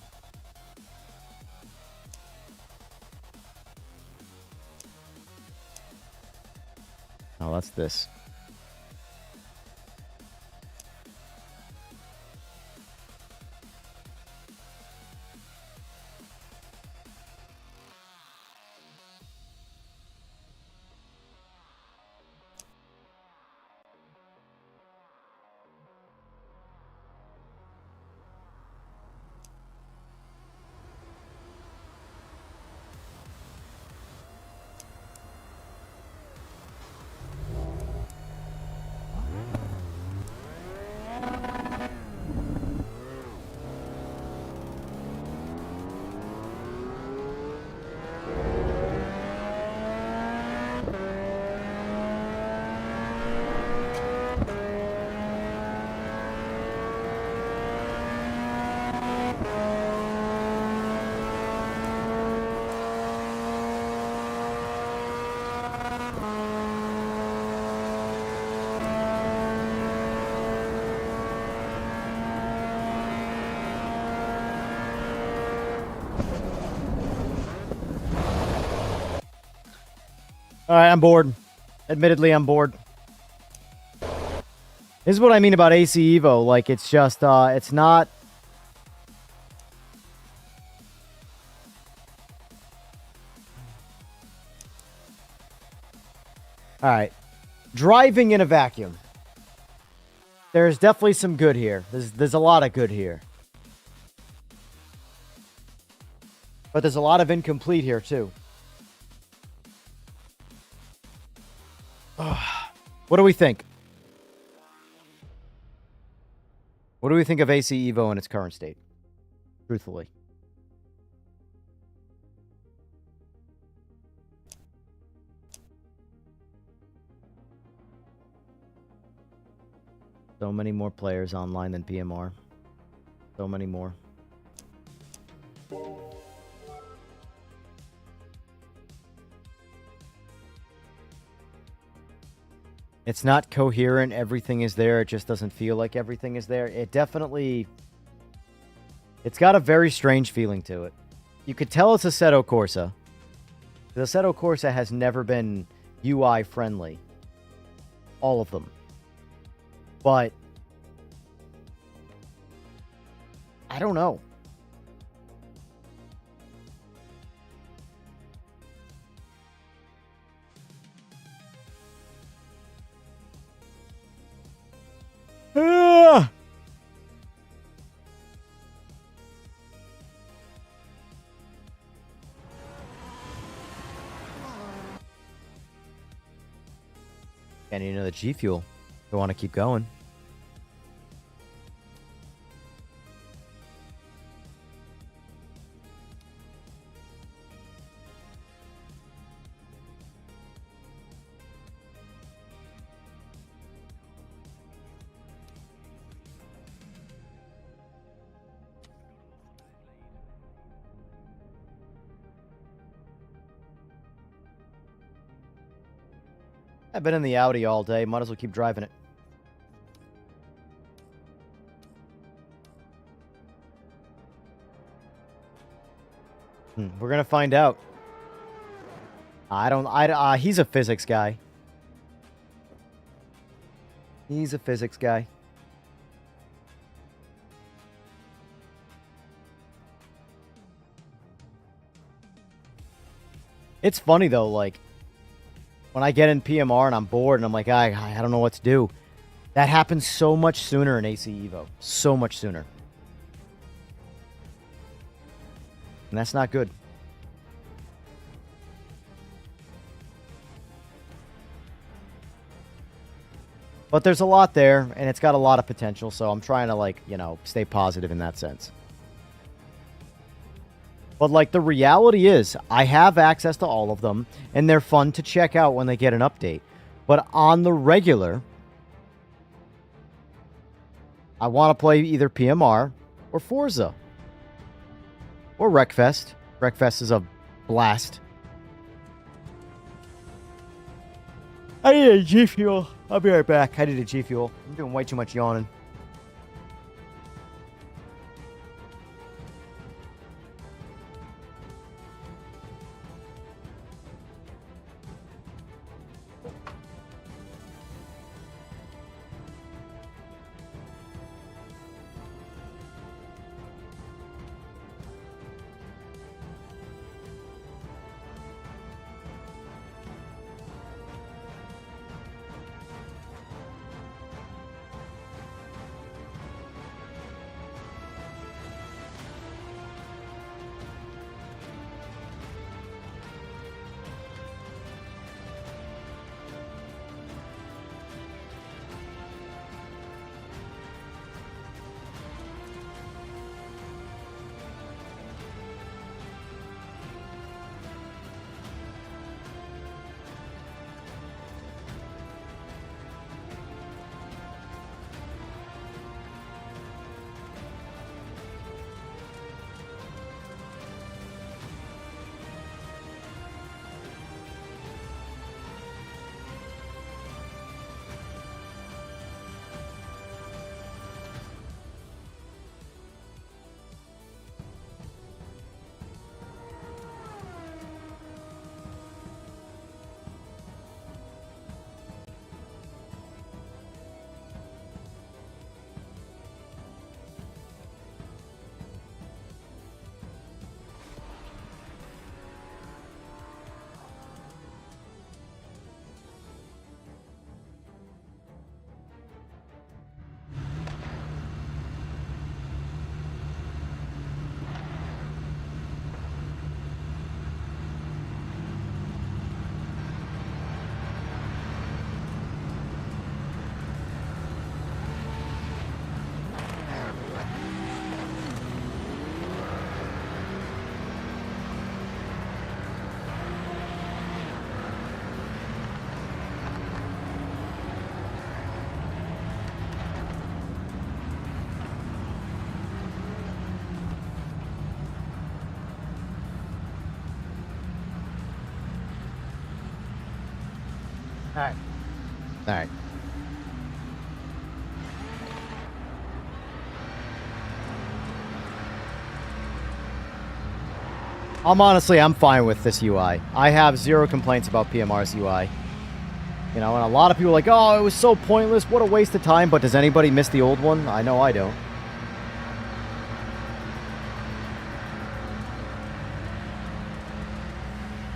Oh, that's this. All right, I'm bored. Admittedly, I'm bored. This is what I mean about AC Evo. Like, it's just, it's not... All right. Driving in a vacuum. There's definitely some good here. There's a lot of good here. But there's a lot of incomplete here, too. What do we think? What do we think of AC Evo in its current state? Truthfully. So many more players online than PMR. So many more. It's not coherent. Everything is there. It just doesn't feel like everything is there. It definitely... It's got a very strange feeling to it. You could tell it's Assetto Corsa. The Assetto Corsa has never been UI friendly. All of them. But... I don't know. I need another G Fuel. If I want to keep going. I've been in the Audi all day. Might as well keep driving it. We're gonna find out. He's a physics guy. He's a physics guy. It's funny though, like, when I get in PMR and I'm bored and I'm like, I don't know what to do. That happens so much sooner in AC Evo. So much sooner. And that's not good. But there's a lot there, and it's got a lot of potential, so I'm trying to, like, you know, stay positive in that sense. But, like, the reality is, I have access to all of them, and they're fun to check out when they get an update. But on the regular, I want to play either PMR or Forza. Or Wreckfest. Wreckfest is a blast. I need a G Fuel. I'll be right back. I need a G Fuel. I'm doing way too much yawning. Alright. Alright. I'm fine with this UI. I have zero complaints about PMR's UI. You know, and a lot of people are like, oh, it was so pointless, what a waste of time, but does anybody miss the old one? I know I don't.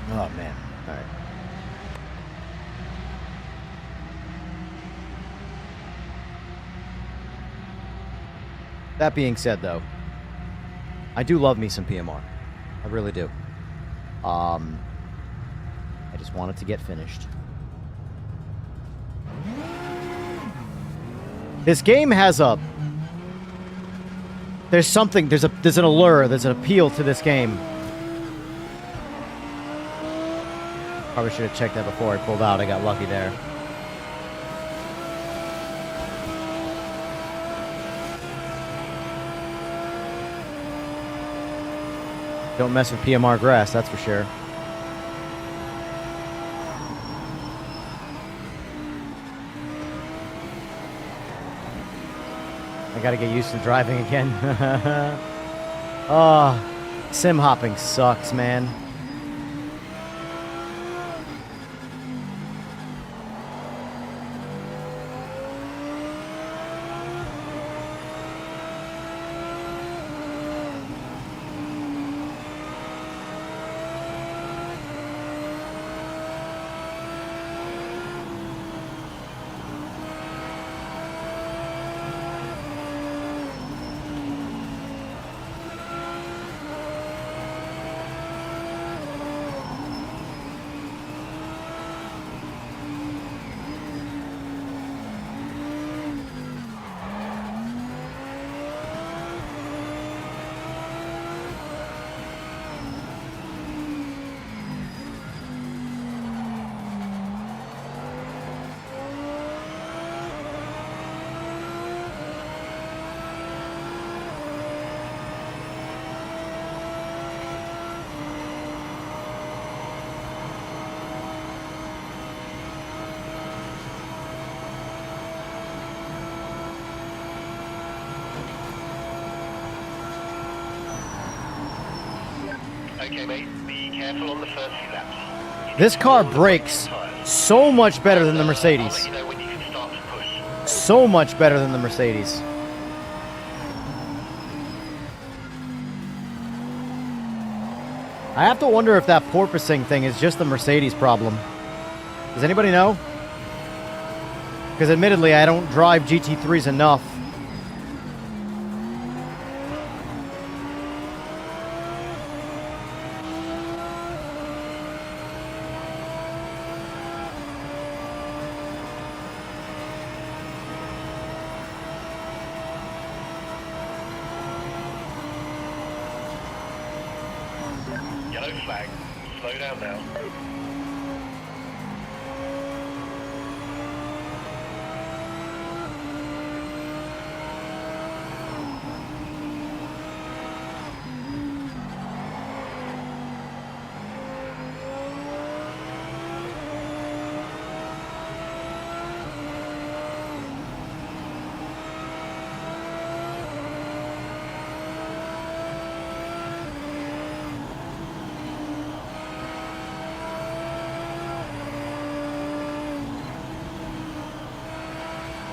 Oh, man. All right. That being said, though, I do love me some PMR. I really do. I just want it to get finished. This game has a... There's something... There's an allure. There's an appeal to this game. Probably should have checked that before I pulled out. I got lucky there. Don't mess with PMR grass, that's for sure. I gotta get used to driving again. Oh, sim hopping sucks, man. Okay, mate, be careful on the first few laps. This car brakes so much better than the Mercedes. I'll let you know when you can start to push. So much better than the Mercedes. I have to wonder if that porpoising thing is just the Mercedes problem. Does anybody know? Because admittedly, I don't drive GT3s enough. Yellow flag. Slow down now.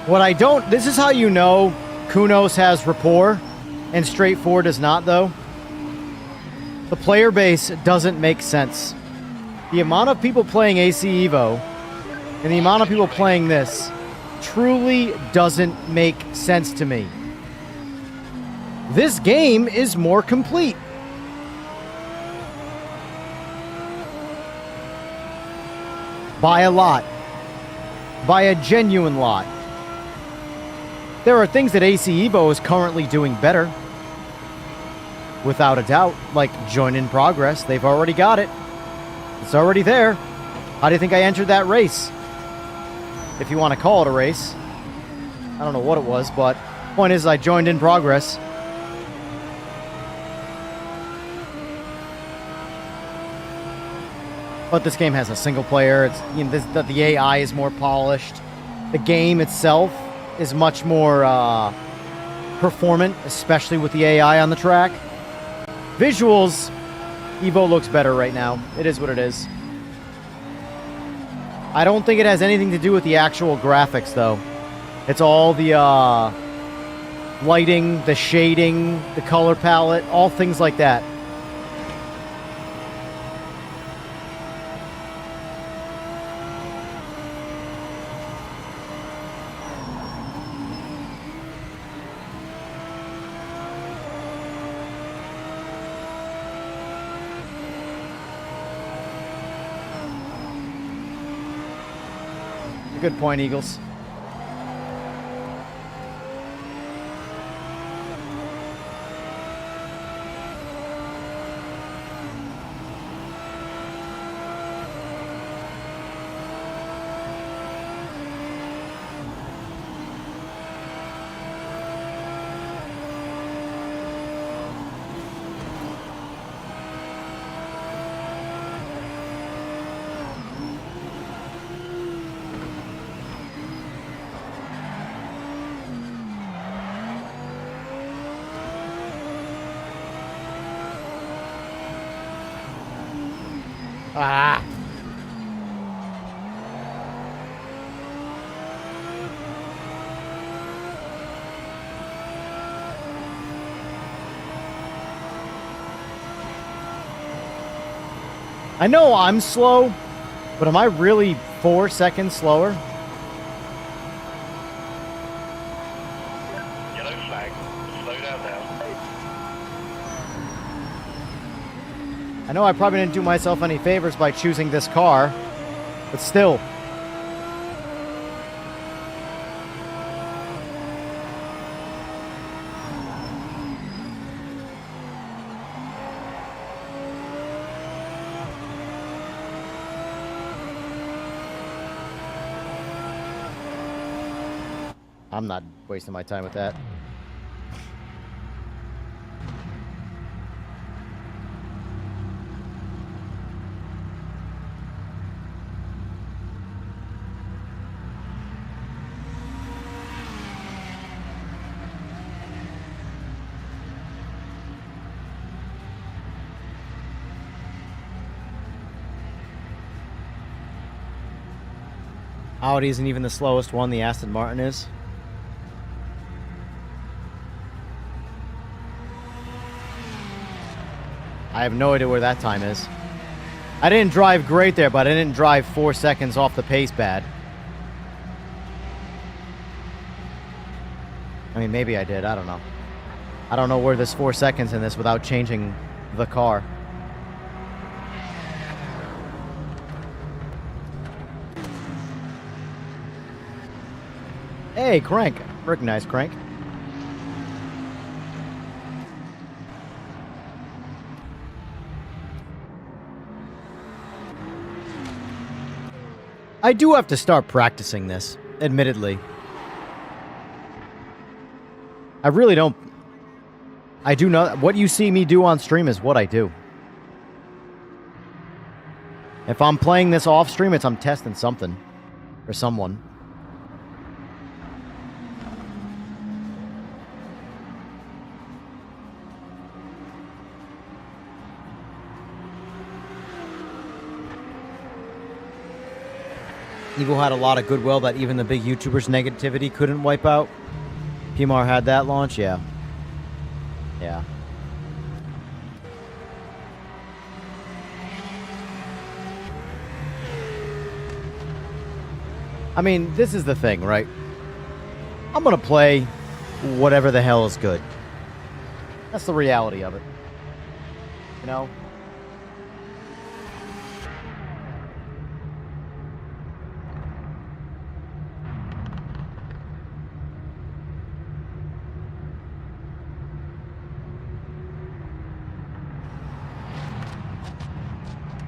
What I don't... This is how you know Kunos has rapport and Straightforward does not, though. The player base doesn't make sense. The amount of people playing AC Evo and the amount of people playing this truly doesn't make sense to me. This game is more complete. By a lot. By a genuine lot. There are things that AC Evo is currently doing better. Without a doubt. Like join in progress. They've already got it. It's already there. How do you think I entered that race? If you want to call it a race. I don't know what it was, but point is I joined in progress. But this game has a single player. It's, you know, the AI is more polished. The game itself is much more performant, especially with the AI on the track. Visuals, Evo looks better right now. It is what it is. I don't think it has anything to do with the actual graphics, though. It's all the lighting, the shading, the color palette, all things like that. Good point, Eagles. Ah. I know I'm slow, but am I really 4 seconds slower? Yellow flag. Slow down now. I know I probably didn't do myself any favors by choosing this car, but still. I'm not wasting my time with that. Audi isn't even the slowest one, the Aston Martin is. I have no idea where that time is. I didn't drive great there, but I didn't drive 4 seconds off the pace bad. I mean, maybe I did. I don't know. I don't know where there's 4 seconds in this without changing the car. Hey, Crank. Recognize Crank. I do have to start practicing this, admittedly. I really don't. I do not. What you see me do on stream is what I do. If I'm playing this off stream, it's I'm testing something or someone. Evo had a lot of goodwill that even the big YouTubers' negativity couldn't wipe out. PMR had that launch, yeah. Yeah. I mean, this is the thing, right? I'm gonna play whatever the hell is good. That's the reality of it. You know?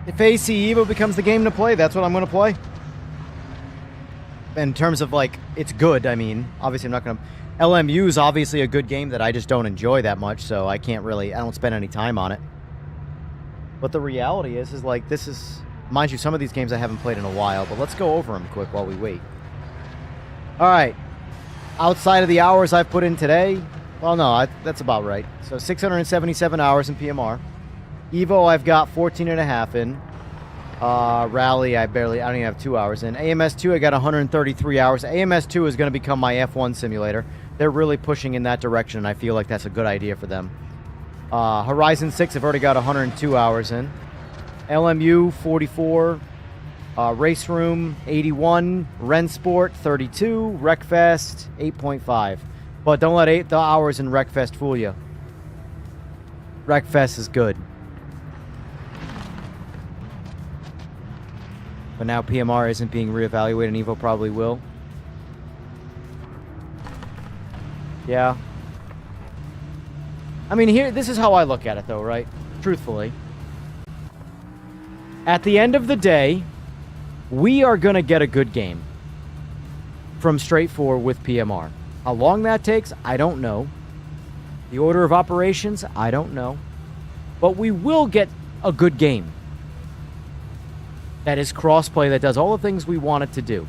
If AC Evo becomes the game to play, that's what I'm going to play. In terms of, like, it's good, I mean. Obviously, I'm not going to... LMU is obviously a good game that I just don't enjoy that much, so I can't really... I don't spend any time on it. But the reality is like, this is... Mind you, some of these games I haven't played in a while, but let's go over them quick while we wait. All right. Outside of the hours I've put in today, well, no, that's about right. So 677 hours in PMR. Evo, I've got 14 and a half in. Rally, I don't even have 2 hours in. AMS2, I got 133 hours. AMS2 is going to become my F1 simulator. They're really pushing in that direction, and I feel like that's a good idea for them. Horizon 6, I've already got 102 hours in. LMU, 44. Race Room, 81. Rensport, 32. Wreckfest, 8.5. But don't let the hours in Wreckfest fool you. Wreckfest is good. But now PMR isn't being reevaluated, and Evo probably will. Yeah. I mean, this is how I look at it, though, right? Truthfully. At the end of the day, we are going to get a good game from Straight 4 with PMR. How long that takes, I don't know. The order of operations, I don't know. But we will get a good game that is crossplay, that does all the things we want it to do.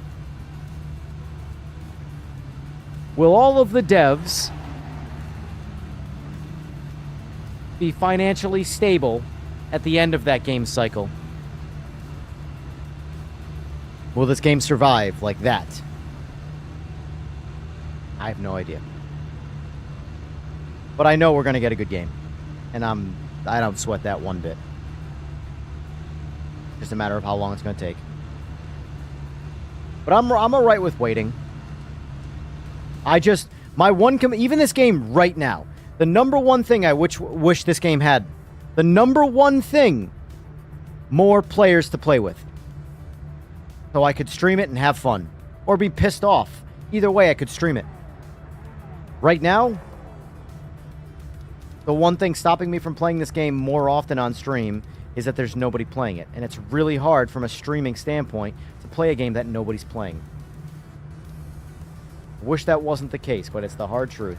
Will all of the devs be financially stable at the end of that game cycle? Will this game survive like that? I have no idea. But I know we're going to get a good game. And I don't sweat that one bit. Just a matter of how long it's going to take. But I'm all right with waiting. Even this game right now, the number one thing I wish this game had, the number one thing, more players to play with. So I could stream it and have fun. Or be pissed off. Either way, I could stream it. Right now, the one thing stopping me from playing this game more often on stream is that there's nobody playing it. And it's really hard from a streaming standpoint to play a game that nobody's playing. Wish that wasn't the case, but it's the hard truth.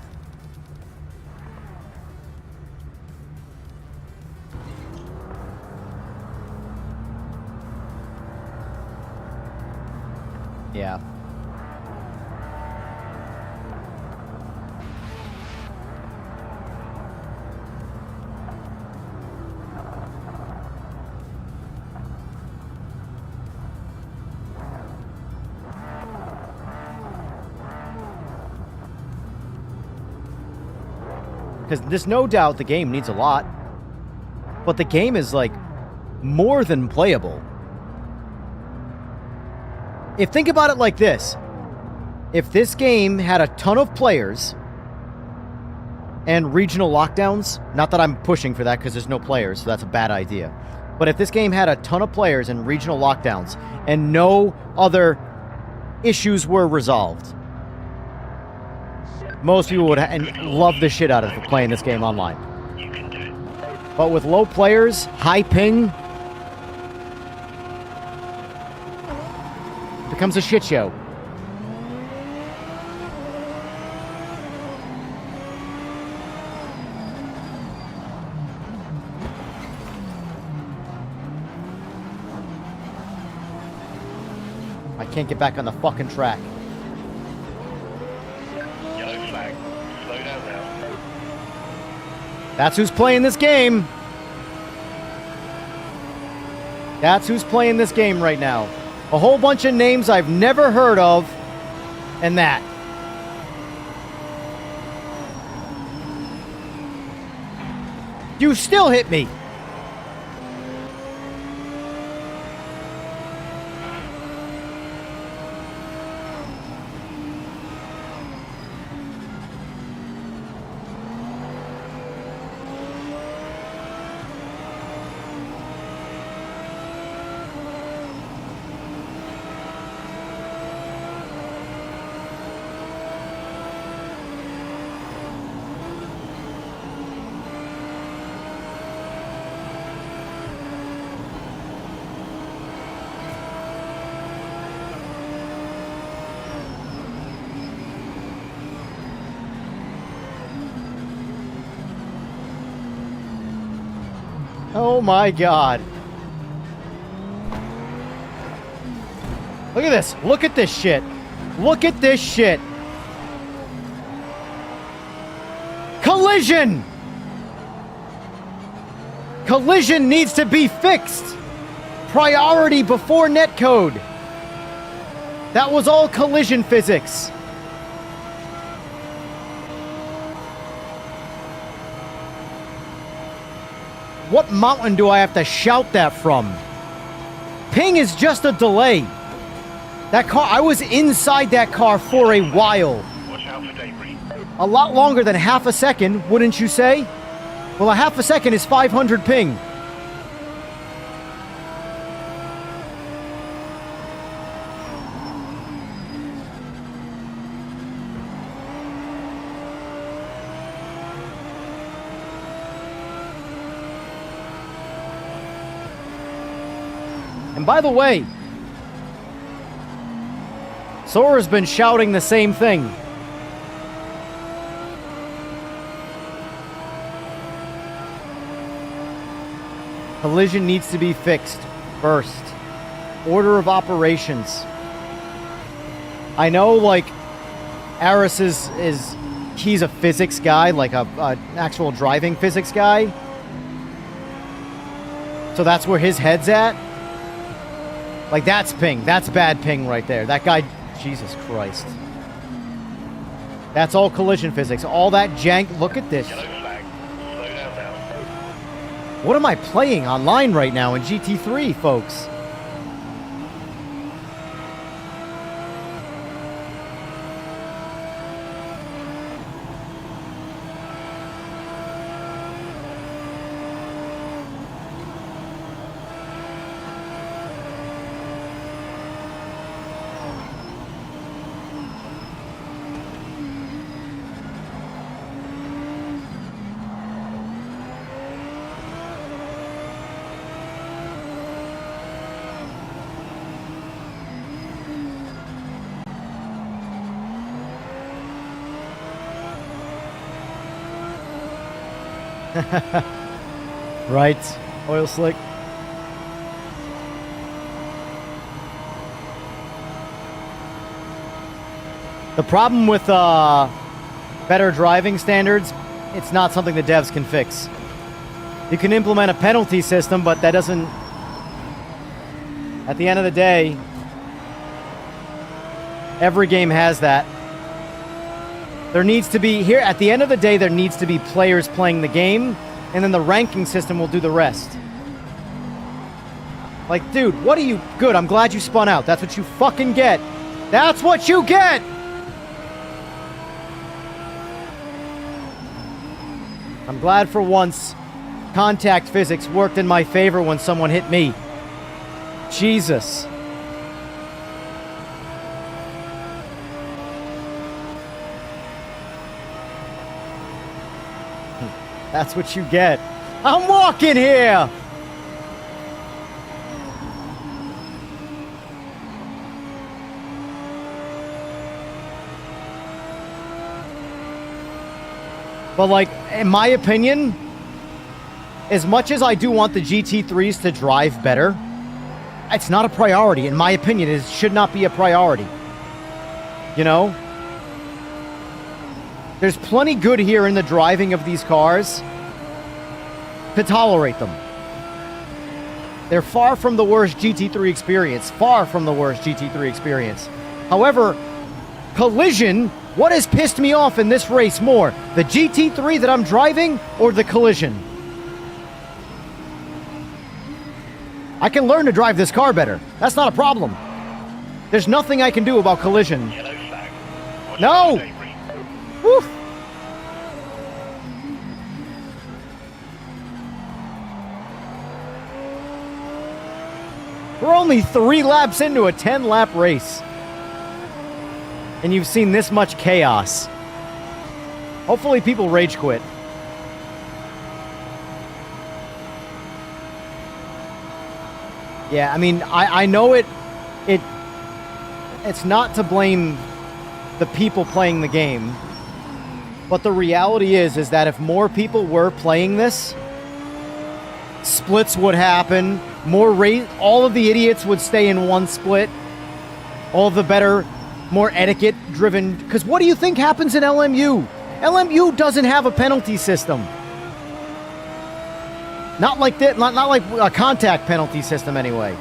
Yeah. Because there's no doubt the game needs a lot. But the game is, like, more than playable. Think about it like this. If this game had a ton of players and regional lockdowns, not that I'm pushing for that because there's no players, so that's a bad idea. But if this game had a ton of players and regional lockdowns and no other issues were resolved, most people would love the shit out of playing this game online. But with low players, high ping, it becomes a shit show. I can't get back on the fucking track. Yellow flag. Slow down now. That's who's playing this game. That's who's playing this game right now. A whole bunch of names I've never heard of, and that. You still hit me. Oh my God. Look at this. Look at this shit. Look at this shit. Collision! Collision needs to be fixed. Priority before netcode. That was all collision physics. What mountain do I have to shout that from? Ping is just a delay. That car, I was inside that car for a while. Watch out for debris. A lot longer than half a second, wouldn't you say? Well, a half a second is 500 ping. And by the way, Sora's been shouting the same thing. Collision needs to be fixed first. Order of operations. I know, like, Aris is he's a physics guy, like a actual driving physics guy. So that's where his head's at. Like, that's ping. That's bad ping right there. That guy, Jesus Christ. That's all collision physics. All that jank. Look at this. Yellow flag. Slow down now. What am I playing online right now in GT3, folks? Right, oil slick. The problem with better driving standards, it's not something the devs can fix. You can implement a penalty system, but that doesn't... At the end of the day, every game has that. There needs to be, here, at the end of the day, there needs to be players playing the game, and then the ranking system will do the rest. Like, dude, what are you... Good, I'm glad you spun out. That's what you fucking get. That's what you get! I'm glad for once contact physics worked in my favor when someone hit me. Jesus. That's what you get. I'm walking here! But, like, in my opinion, as much as I do want the GT3s to drive better, it's not a priority. In my opinion, it should not be a priority. You know? There's plenty good here in the driving of these cars to tolerate them. They're far from the worst GT3 experience. Far from the worst GT3 experience. However, collision, what has pissed me off in this race more? The GT3 that I'm driving or the collision? I can learn to drive this car better. That's not a problem. There's nothing I can do about collision. Yellow flag. Watch No! out for debris. Woof. We're only 3 laps into a 10-lap race. And you've seen this much chaos. Hopefully people rage quit. Yeah, I mean, I know it's not to blame the people playing the game. But the reality is that if more people were playing this, splits would happen. All of the idiots would stay in one split. all the better, more etiquette-driven... Because what do you think happens in LMU? LMU doesn't have a penalty system. Not like that, not like a contact penalty system, anyway.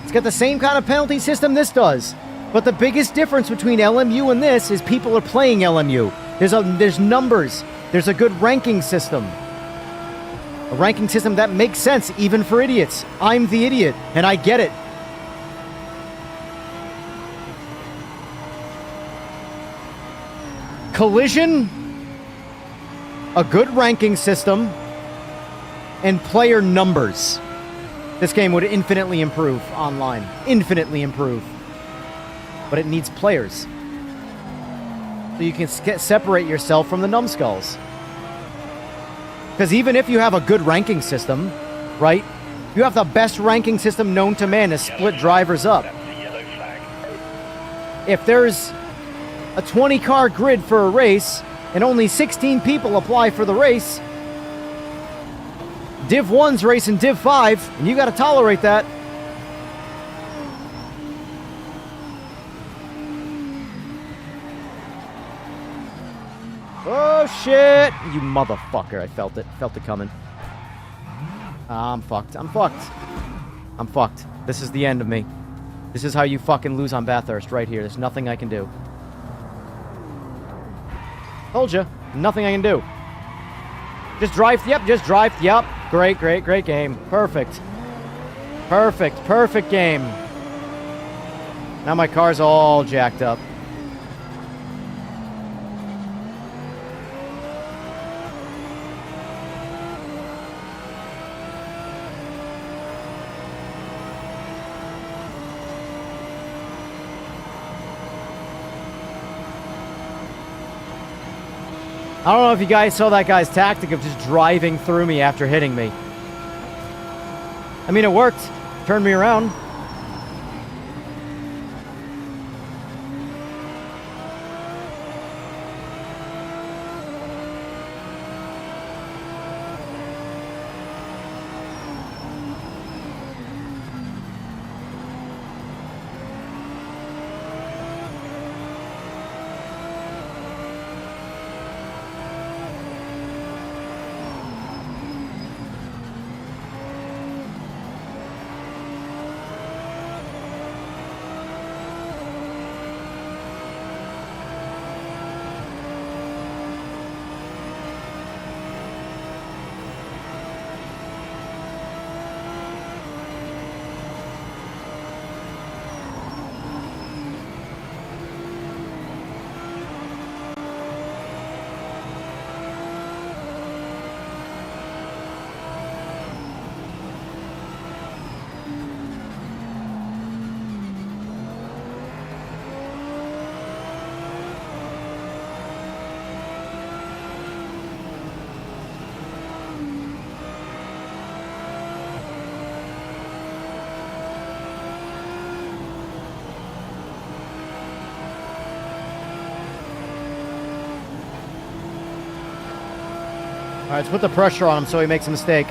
It's got the same kind of penalty system this does. But the biggest difference between LMU and this is people are playing LMU. There's numbers. There's a good ranking system. A ranking system that makes sense, even for idiots. I'm the idiot, and I get it. Collision, a good ranking system, and player numbers. This game would infinitely improve online. Infinitely improve. But it needs players. So you can separate yourself from the numbskulls. Because even if you have a good ranking system, right? You have the best ranking system known to man to split drivers up. If there's a 20-car grid for a race, and only 16 people apply for the race, Div 1's racing Div 5, and you gotta tolerate that. Oh shit! You motherfucker, I felt it. Felt it coming. I'm fucked. I'm fucked. I'm fucked. This is the end of me. This is how you fucking lose on Bathurst, right here. There's nothing I can do. Told you. Nothing I can do. Just drive. Yep, just drive. Yep. Great, great, great game. Perfect. Perfect, perfect game. Now my car's all jacked up. I don't know if you guys saw that guy's tactic of just driving through me after hitting me. I mean, it worked. Turned me around. All right, let's put the pressure on him so he makes a mistake.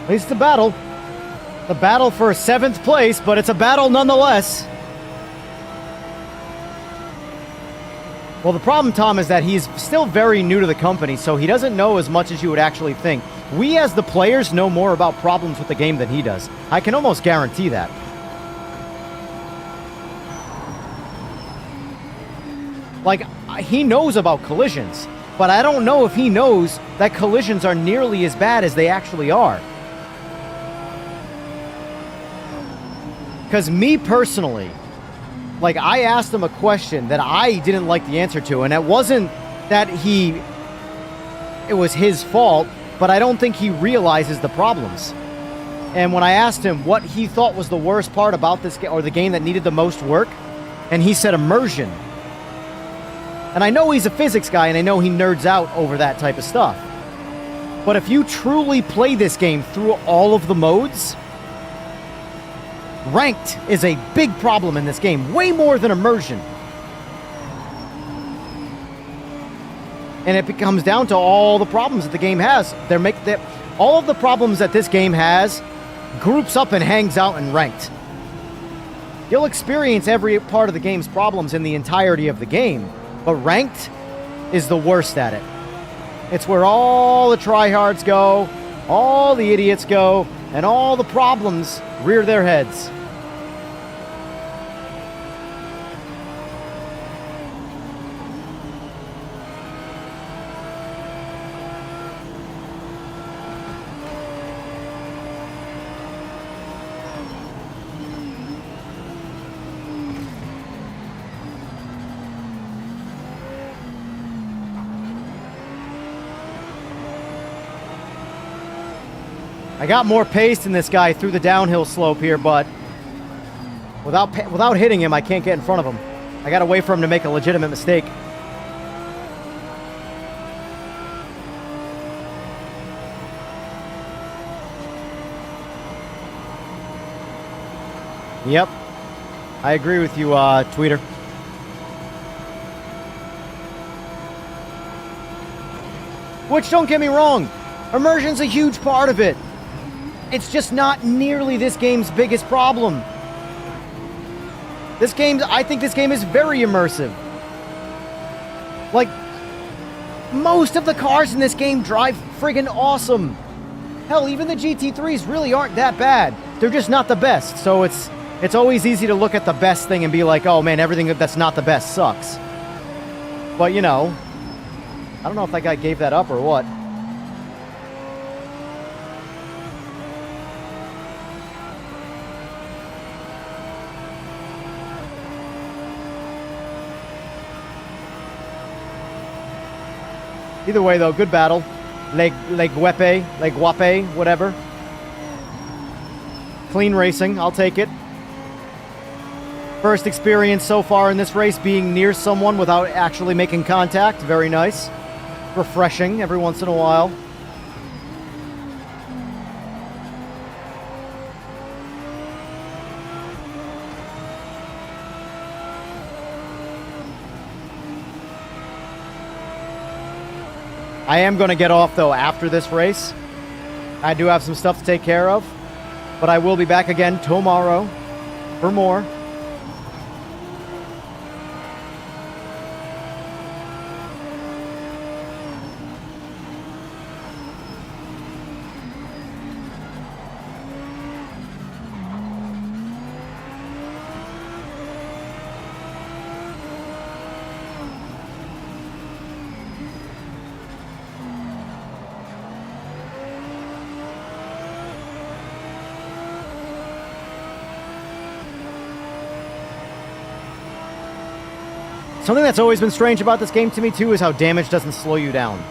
At least the battle. The battle for 7th place, but it's a battle nonetheless. Well, the problem, Tom, is that he's still very new to the company, so he doesn't know as much as you would actually think. We, as the players, know more about problems with the game than he does. I can almost guarantee that. Like, he knows about collisions, but I don't know if he knows that collisions are nearly as bad as they actually are. Because me personally, like, I asked him a question that I didn't like the answer to, and it wasn't that it was his fault, but I don't think he realizes the problems. And when I asked him what he thought was the worst part about this game, or the game that needed the most work, and he said immersion. And I know he's a physics guy, and I know he nerds out over that type of stuff. But if you truly play this game through all of the modes, ranked is a big problem in this game, way more than immersion. And it comes down to all the problems that the game has. All of the problems that this game has groups up and hangs out in ranked. You'll experience every part of the game's problems in the entirety of the game, but ranked is the worst at it. It's where all the tryhards go, all the idiots go, and all the problems rear their heads. I got more pace than this guy through the downhill slope here, but without hitting him, I can't get in front of him. I got to wait for him to make a legitimate mistake. Yep. I agree with you, Tweeter. Which, don't get me wrong, immersion's a huge part of it. It's just not nearly this game's biggest problem. I think this game is very immersive. Like, most of the cars in this game drive friggin' awesome. Hell, even the GT3s really aren't that bad. They're just not the best, so it's always easy to look at the best thing and be like, oh man, everything that's not the best sucks. But, you know, I don't know if that guy gave that up or what. Either way, though, good battle. Le guape, whatever. Clean racing, I'll take it. First experience so far in this race being near someone without actually making contact. Very nice. Refreshing every once in a while. I am going to get off, though, after this race. I do have some stuff to take care of. But I will be back again tomorrow for more. Something that's always been strange about this game to me, too, is how damage doesn't slow you down.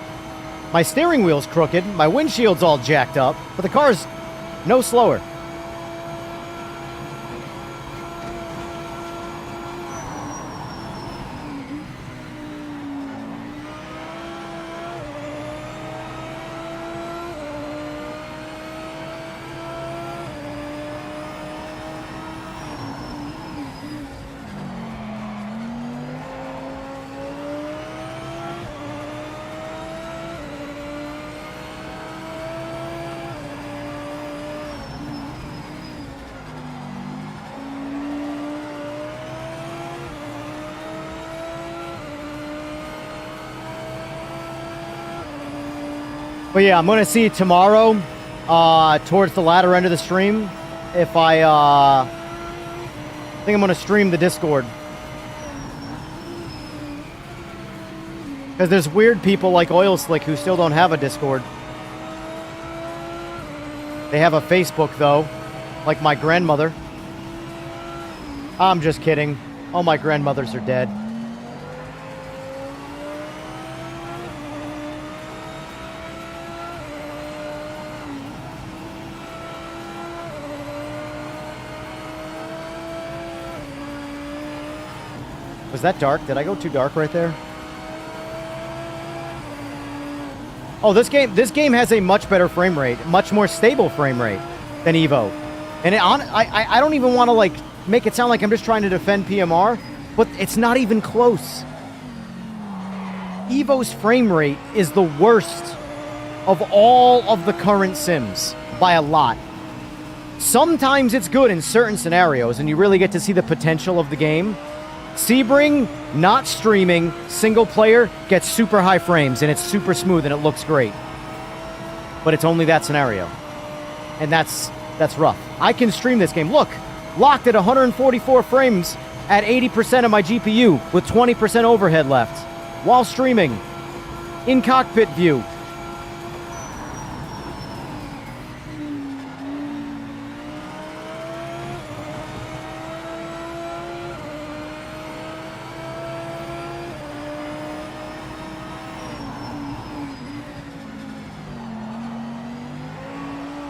My steering wheel's crooked, my windshield's all jacked up, but the car's no slower. But yeah, I'm going to see tomorrow, towards the latter end of the stream, if I think I'm going to stream the Discord. Because there's weird people like Oil Slick who still don't have a Discord. They have a Facebook, though, like my grandmother. I'm just kidding. All my grandmothers are dead. Was that dark? Did I go too dark right there? Oh, this game has a much better frame rate, much more stable frame rate than Evo. And I don't even want to like make it sound like I'm just trying to defend PMR, but it's not even close. Evo's frame rate is the worst of all of the current sims by a lot. Sometimes it's good in certain scenarios and you really get to see the potential of the game. Sebring, not streaming, single player, gets super high frames and it's super smooth and it looks great. But it's only that scenario. And that's rough. I can stream this game. Look, locked at 144 frames at 80% of my GPU with 20% overhead left while streaming in cockpit view.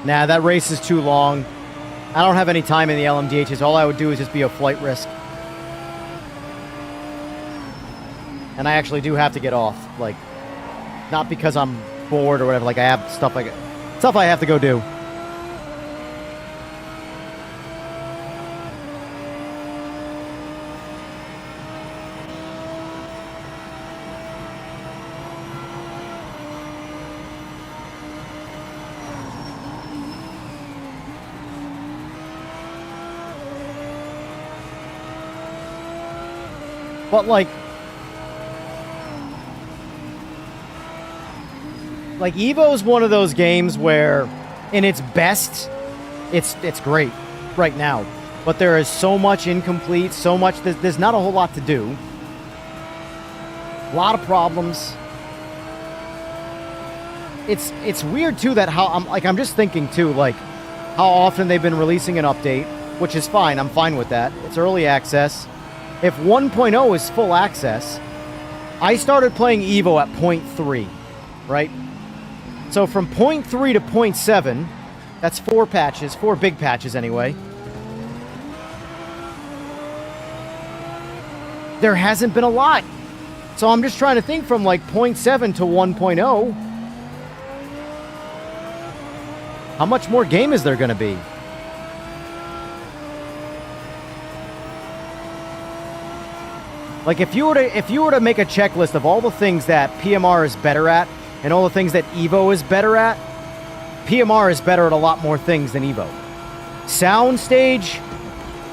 Nah, that race is too long. I don't have any time in the LMDHs. All I would do is just be a flight risk. And I actually do have to get off. Like, not because I'm bored or whatever. Like, I have stuff I have to go do. But like Evo's one of those games where in its best, it's great right now. But there is so much incomplete, so much there's not a whole lot to do. A lot of problems. It's weird too that how I'm just thinking too, like how often they've been releasing an update, which is fine. I'm fine with that. It's early access. If 1.0 is full access, I started playing Evo at 0.3, right? So from 0.3 to 0.7, that's 4 patches, 4 big patches anyway. There hasn't been a lot. So I'm just trying to think from like 0.7 to 1.0. How much more game is there going to be? Like if you were to make a checklist of all the things that PMR is better at and all the things that Evo is better at, PMR is better at a lot more things than Evo. Soundstage,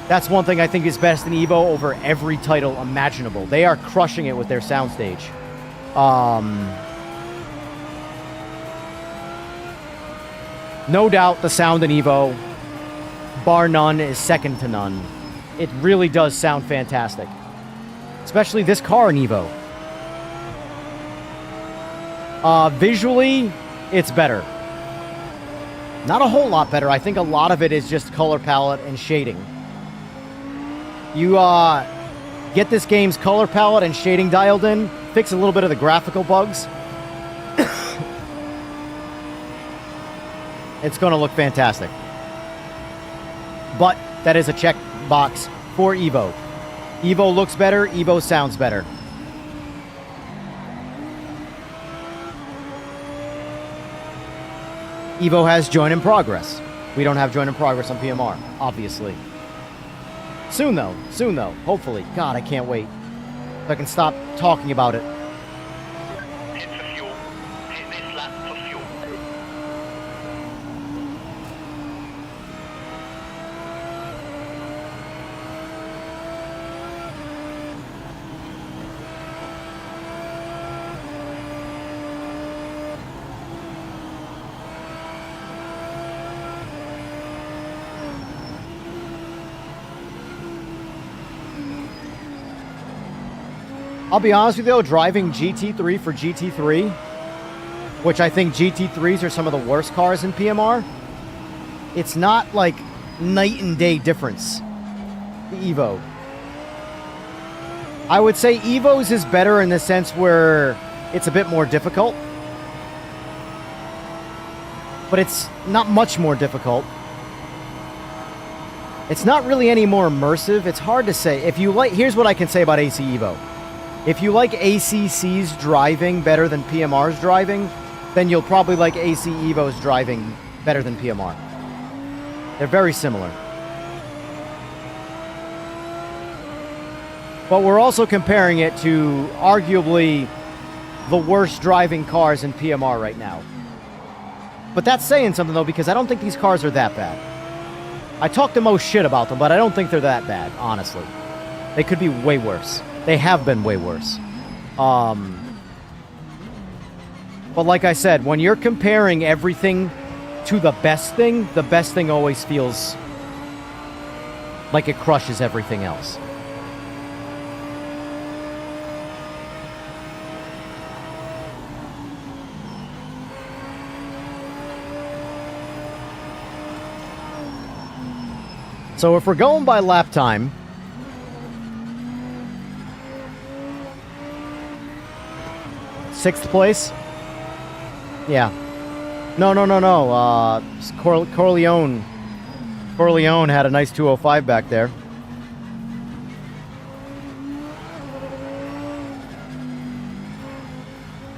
that's one thing I think is best in Evo over every title imaginable. They are crushing it with their soundstage. No doubt the sound in Evo, bar none, is second to none. It really does sound fantastic. Especially this car in Evo. Visually, it's better. Not a whole lot better. I think a lot of it is just color palette and shading. You get this game's color palette and shading dialed in, fix a little bit of the graphical bugs. It's going to look fantastic. But that is a check box for Evo. Evo looks better, Evo sounds better. Evo has join in progress. We don't have join in progress on PMR, obviously. Soon though, hopefully. God, I can't wait. If I can stop talking about it. Hit for fuel. Hit this lap for fuel. I'll be honest with you though, driving GT3 for GT3, which I think GT3s are some of the worst cars in PMR, it's not like night and day difference. The Evo. I would say Evo's is better in the sense where it's a bit more difficult. But it's not much more difficult. It's not really any more immersive. It's hard to say. If you like, here's what I can say about AC Evo. If you like ACC's driving better than PMR's driving, then you'll probably like AC Evo's driving better than PMR. They're very similar. But we're also comparing it to arguably the worst driving cars in PMR right now. But that's saying something, though, because I don't think these cars are that bad. I talk the most shit about them, but I don't think they're that bad, honestly. They could be way worse. They have been way worse. But like I said, when you're comparing everything to the best thing always feels like it crushes everything else. So if we're going by lap time, sixth place? Yeah. No. Corleone had a nice 205 back there.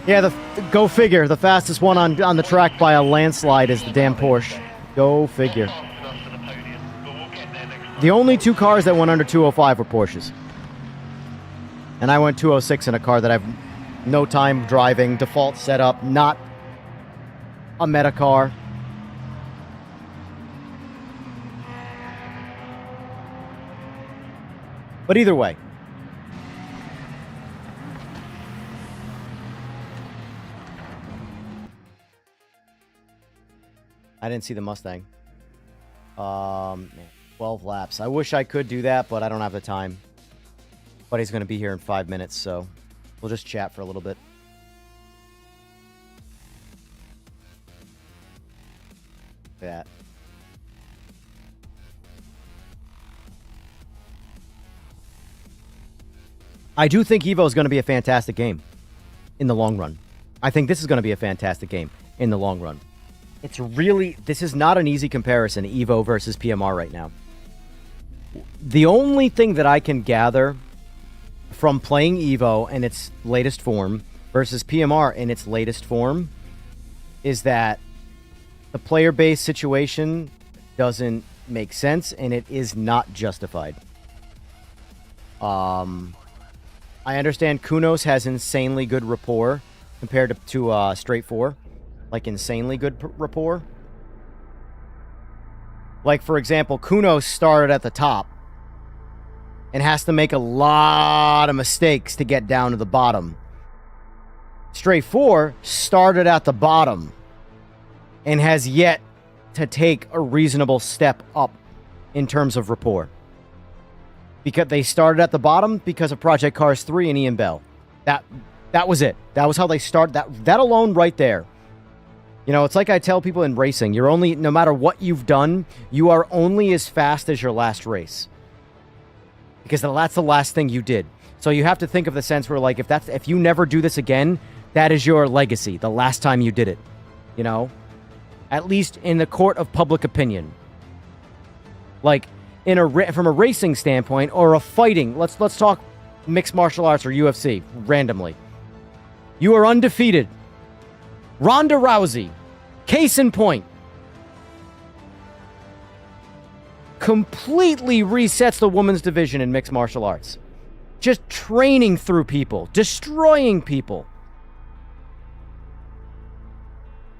Yeah, go figure. The fastest one on the track by a landslide is the damn Porsche. Go figure. The only two cars that went under 205 were Porsches. And I went 206 in a car that I've no time driving, default setup, not a meta car. But either way. I didn't see the Mustang. Man. 12 laps. I wish I could do that, but I don't have the time. But he's going to be here in 5 minutes, so we'll just chat for a little bit. That. I do think EVO is going to be a fantastic game in the long run. I think this is going to be a fantastic game in the long run. It's really... This is not an easy comparison, EVO versus PMR right now. The only thing that I can gather from playing EVO in its latest form versus PMR in its latest form is that the player-based situation doesn't make sense and it is not justified. I understand Kunos has insanely good rapport compared to Straight 4. Like, insanely good rapport. Like, for example, Kunos started at the top and has to make a lot of mistakes to get down to the bottom. Straight 4 started at the bottom and has yet to take a reasonable step up in terms of rapport. Because they started at the bottom because of Project Cars 3 and Ian Bell. That was it. That was how they started. That alone right there. You know, it's like I tell people in racing, you're only, no matter what you've done, you are only as fast as your last race. Because that's the last thing you did. So you have to think of the sense where, like, if you never do this again, that is your legacy, the last time you did it. You know? At least in the court of public opinion. Like, from a racing standpoint, or a fighting, let's talk mixed martial arts or UFC, randomly. You are undefeated. Ronda Rousey, case in point, completely resets the women's division in mixed martial arts. Just training through people, destroying people.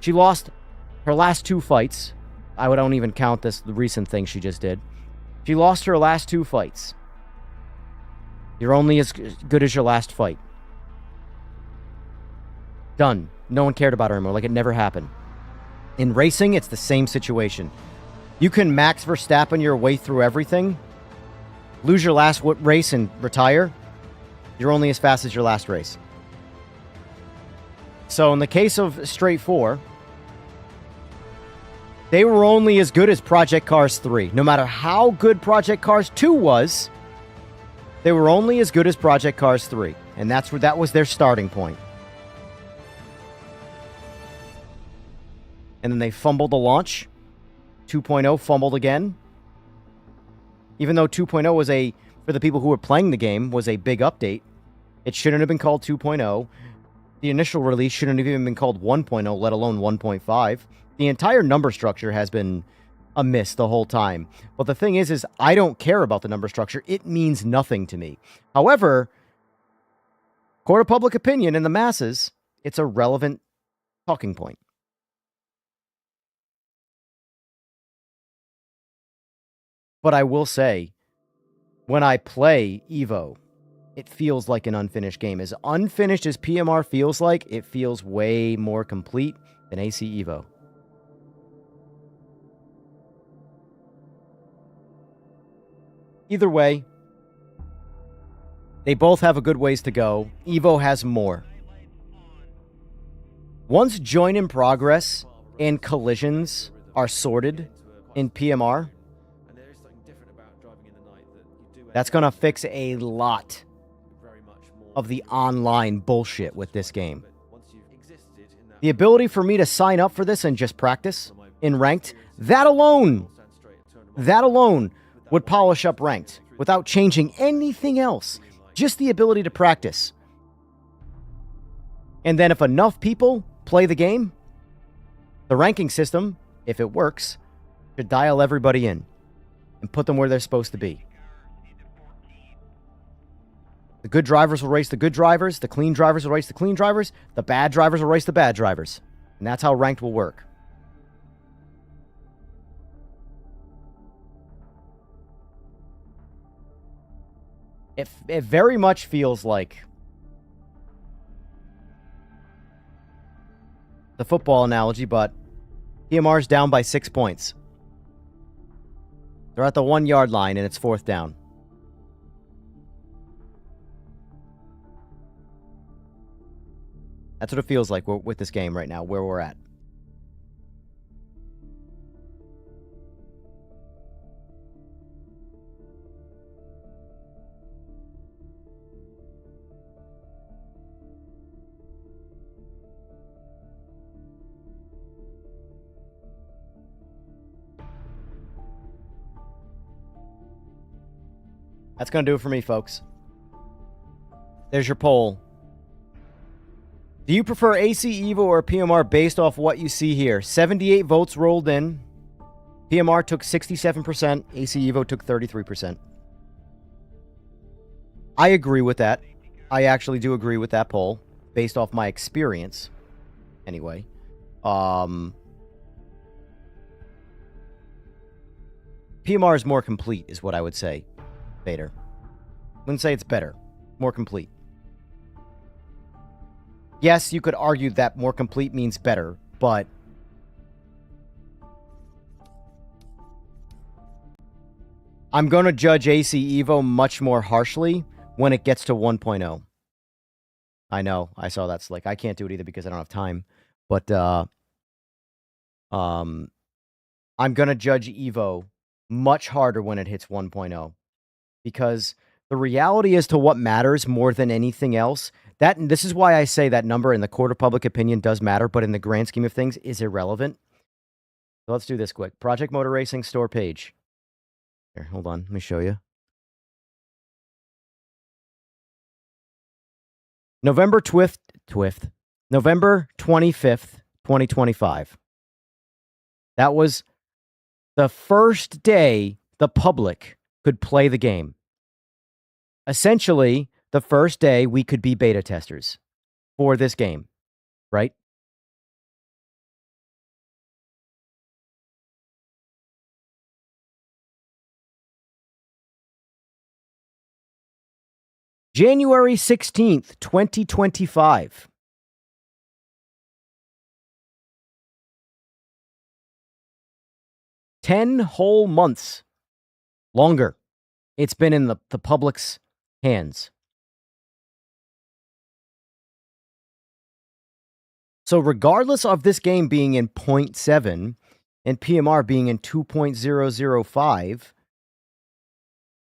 She lost her last 2 fights. I don't even count the recent thing she just did. She lost her last 2 fights. You're only as good as your last fight. Done. No one cared about her anymore, like it never happened. In racing, it's the same situation. You can Max Verstappen your way through everything, lose your last race and retire. You're only as fast as your last race. So in the case of Straight 4, they were only as good as Project Cars 3. No matter how good Project Cars 2 was, they were only as good as Project Cars 3. And that was their starting point. And then they fumbled the launch. 2.0 fumbled again. Even though 2.0 was for the people who were playing the game, was a big update. It shouldn't have been called 2.0. The initial release shouldn't have even been called 1.0, let alone 1.5. The entire number structure has been amiss the whole time. But the thing is I don't care about the number structure. It means nothing to me. However, court of public opinion in the masses, it's a relevant talking point. But I will say, when I play EVO, it feels like an unfinished game. As unfinished as PMR feels like, it feels way more complete than AC EVO. Either way, they both have a good ways to go. EVO has more. Once join in progress and collisions are sorted in PMR, that's going to fix a lot of the online bullshit with this game. The ability for me to sign up for this and just practice in ranked, that alone would polish up ranked without changing anything else. Just the ability to practice. And then if enough people play the game, the ranking system, if it works, should dial everybody in and put them where they're supposed to be. The good drivers will race the good drivers, the clean drivers will race the clean drivers, the bad drivers will race the bad drivers. And that's how ranked will work. It very much feels like the football analogy, but PMR's down by 6 points. They're at the 1 yard line and it's 4th down. That's what it feels like with this game right now, where we're at. That's going to do it for me, folks. There's your poll. Do you prefer AC EVO or PMR based off what you see here? 78 votes rolled in. PMR took 67%. AC EVO took 33%. I agree with that. I actually do agree with that poll based off my experience. Anyway. PMR is more complete, is what I would say. Vader. Wouldn't say it's better. More complete. Yes, you could argue that more complete means better, but I'm going to judge AC EVO much more harshly when it gets to 1.0. I know, I saw that slick. I can't do it either because I don't have time, but I'm going to judge EVO much harder when it hits 1.0 because the reality as to what matters more than anything else, this is why I say that number in the court of public opinion does matter, but in the grand scheme of things is irrelevant. So let's do this quick. Project Motor Racing store page. Here, hold on. Let me show you. November 25th, 2025. That was the first day the public could play the game. Essentially, the first day we could be beta testers for this game, right? January 16th, 2025. Ten whole months longer. It's been in the public's hands. So regardless of this game being in 0.7 and PMR being in 2.005,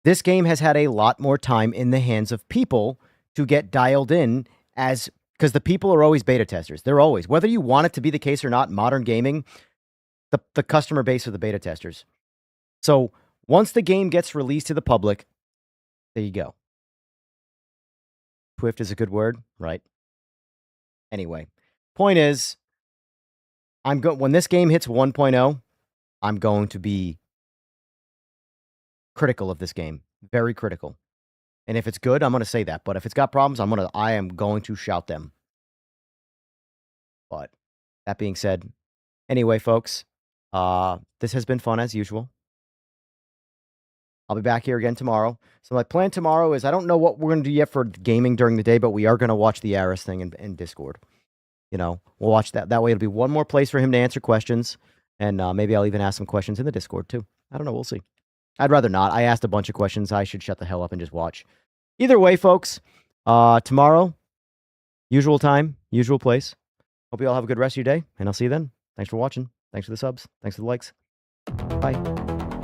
this game has had a lot more time in the hands of people to get dialed in because the people are always beta testers. They're always, whether you want it to be the case or not, modern gaming, the customer base are the beta testers. So once the game gets released to the public, there you go. Swift is a good word, right? Anyway, point is, when this game hits 1.0, I'm going to be critical of this game. Very critical. And if it's good, I'm going to say that. But if it's got problems, I am going to shout them. But that being said, anyway, folks, this has been fun as usual. I'll be back here again tomorrow. So my plan tomorrow is, I don't know what we're going to do yet for gaming during the day, but we are going to watch the Aris thing in Discord. You know, we'll watch that. That way it'll be one more place for him to answer questions. And maybe I'll even ask some questions in the Discord too. I don't know. We'll see. I'd rather not. I asked a bunch of questions. I should shut the hell up and just watch. Either way, folks, tomorrow, usual time, usual place. Hope you all have a good rest of your day, and I'll see you then. Thanks for watching. Thanks for the subs. Thanks for the likes. Bye.